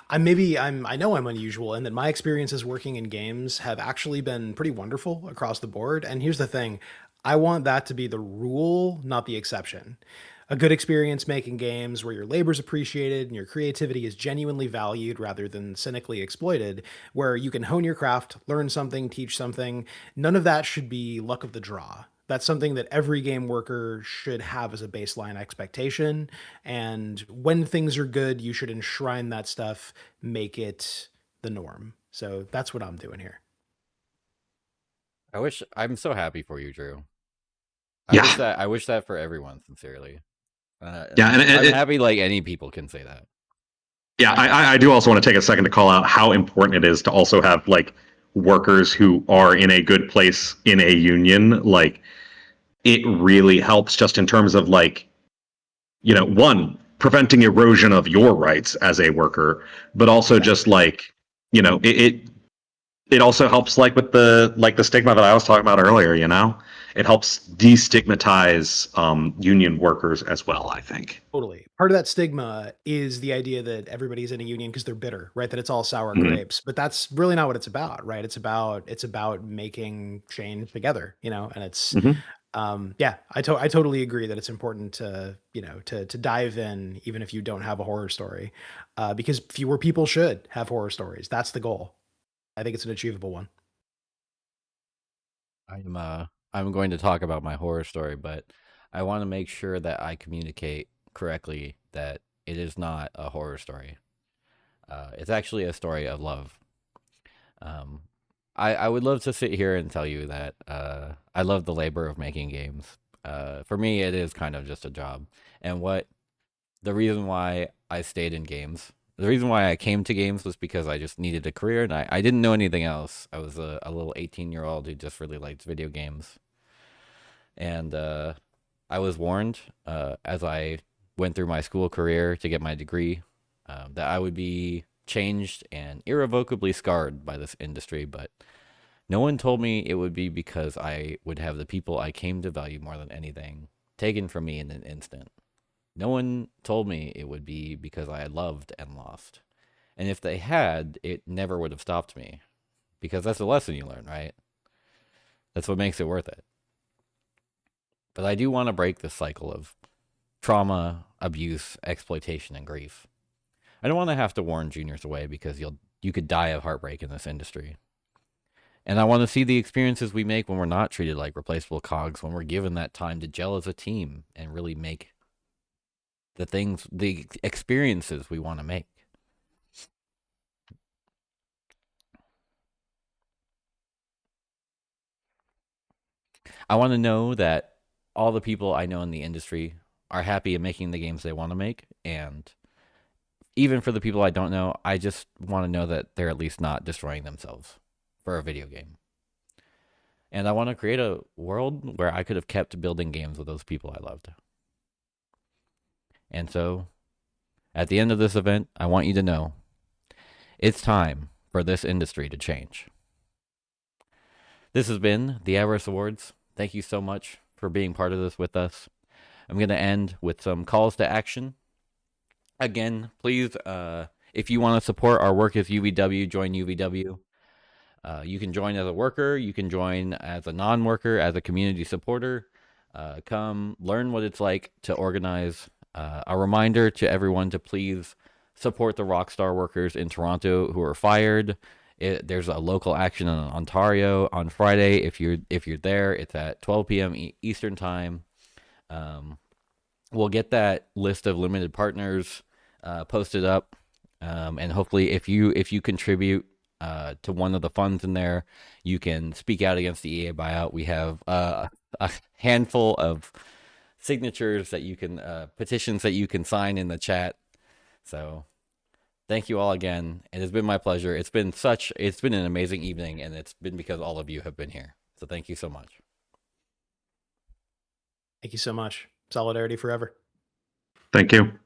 I know I'm unusual and that my experiences working in games have actually been pretty wonderful across the board. And here's the thing, I want that to be the rule, not the exception. A good experience making games where your labor is appreciated and your creativity is genuinely valued rather than cynically exploited, where you can hone your craft, learn something, teach something. None of that should be luck of the draw. That's something that every game worker should have as a baseline expectation. And when things are good, you should enshrine that stuff, make it the norm. So that's what I'm doing here. I'm so happy for you, Drew. I wish that for everyone, sincerely. Yeah, and I'm happy like any people can say that. Yeah, I do also want to take a second to call out how important it is to also have like workers who are in a good place in a union. Like, it really helps just in terms of like, one, preventing erosion of your rights as a worker, but also just like, it also helps like with the stigma that I was talking about earlier. It helps destigmatize union workers as well, I think. Totally. Part of that stigma is the idea that everybody's in a union because they're bitter, right? That it's all sour Mhm. grapes. But that's really not what it's about, right? It's about making change together, and it's Mhm. yeah, I totally agree that it's important to, to dive in even if you don't have a horror story. Because fewer people should have horror stories. That's the goal. I think it's an achievable one. I'm going to talk about my horror story, but I want to make sure that I communicate correctly that it is not a horror story. It's actually a story of love. Um, I would love to sit here and tell you that I love the labor of making games. For me, it is kind of just a job. And the reason why I stayed in games, the reason why I came to games was because I just needed a career and I didn't know anything else. I was a little 18-year-old who just really liked video games. And I was warned as I went through my school career to get my degree that I would be changed and irrevocably scarred by this industry, but no one told me it would be because I would have the people I came to value more than anything taken from me in an instant. No one told me it would be because I had loved and lost. And if they had, it never would have stopped me. Because that's a lesson you learn, right? That's what makes it worth it. But I do want to break this cycle of trauma, abuse, exploitation, and grief. I don't want to have to warn juniors away because you could die of heartbreak in this industry. And I want to see the experiences we make when we're not treated like replaceable cogs, when we're given that time to gel as a team and really make the experiences we want to make. I want to know that all the people I know in the industry are happy in making the games they want to make. And even for the people I don't know, I just want to know that they're at least not destroying themselves for a video game. And I want to create a world where I could have kept building games with those people I loved. And so, at the end of this event, I want you to know it's time for this industry to change. This has been the Avarice Awards. Thank you so much for being part of this with us. I'm going to end with some calls to action. Again, please, if you want to support our work as UVW, join UVW. You can join as a worker. You can join as a non-worker, as a community supporter. Come learn what it's like to organize. A reminder to everyone to please support the Rockstar workers in Toronto who are fired. There's a local action in Ontario on Friday. If you're there, it's at 12 p.m. Eastern time. We'll get that list of limited partners posted up, and hopefully, if you contribute to one of the funds in there, you can speak out against the EA buyout. We have a handful of signatures that you can petitions that you can sign in the chat. So thank you all again. It has been my pleasure. It's been an amazing evening, and it's been because all of you have been here. So thank you so much. Thank you so much. Solidarity forever. Thank you.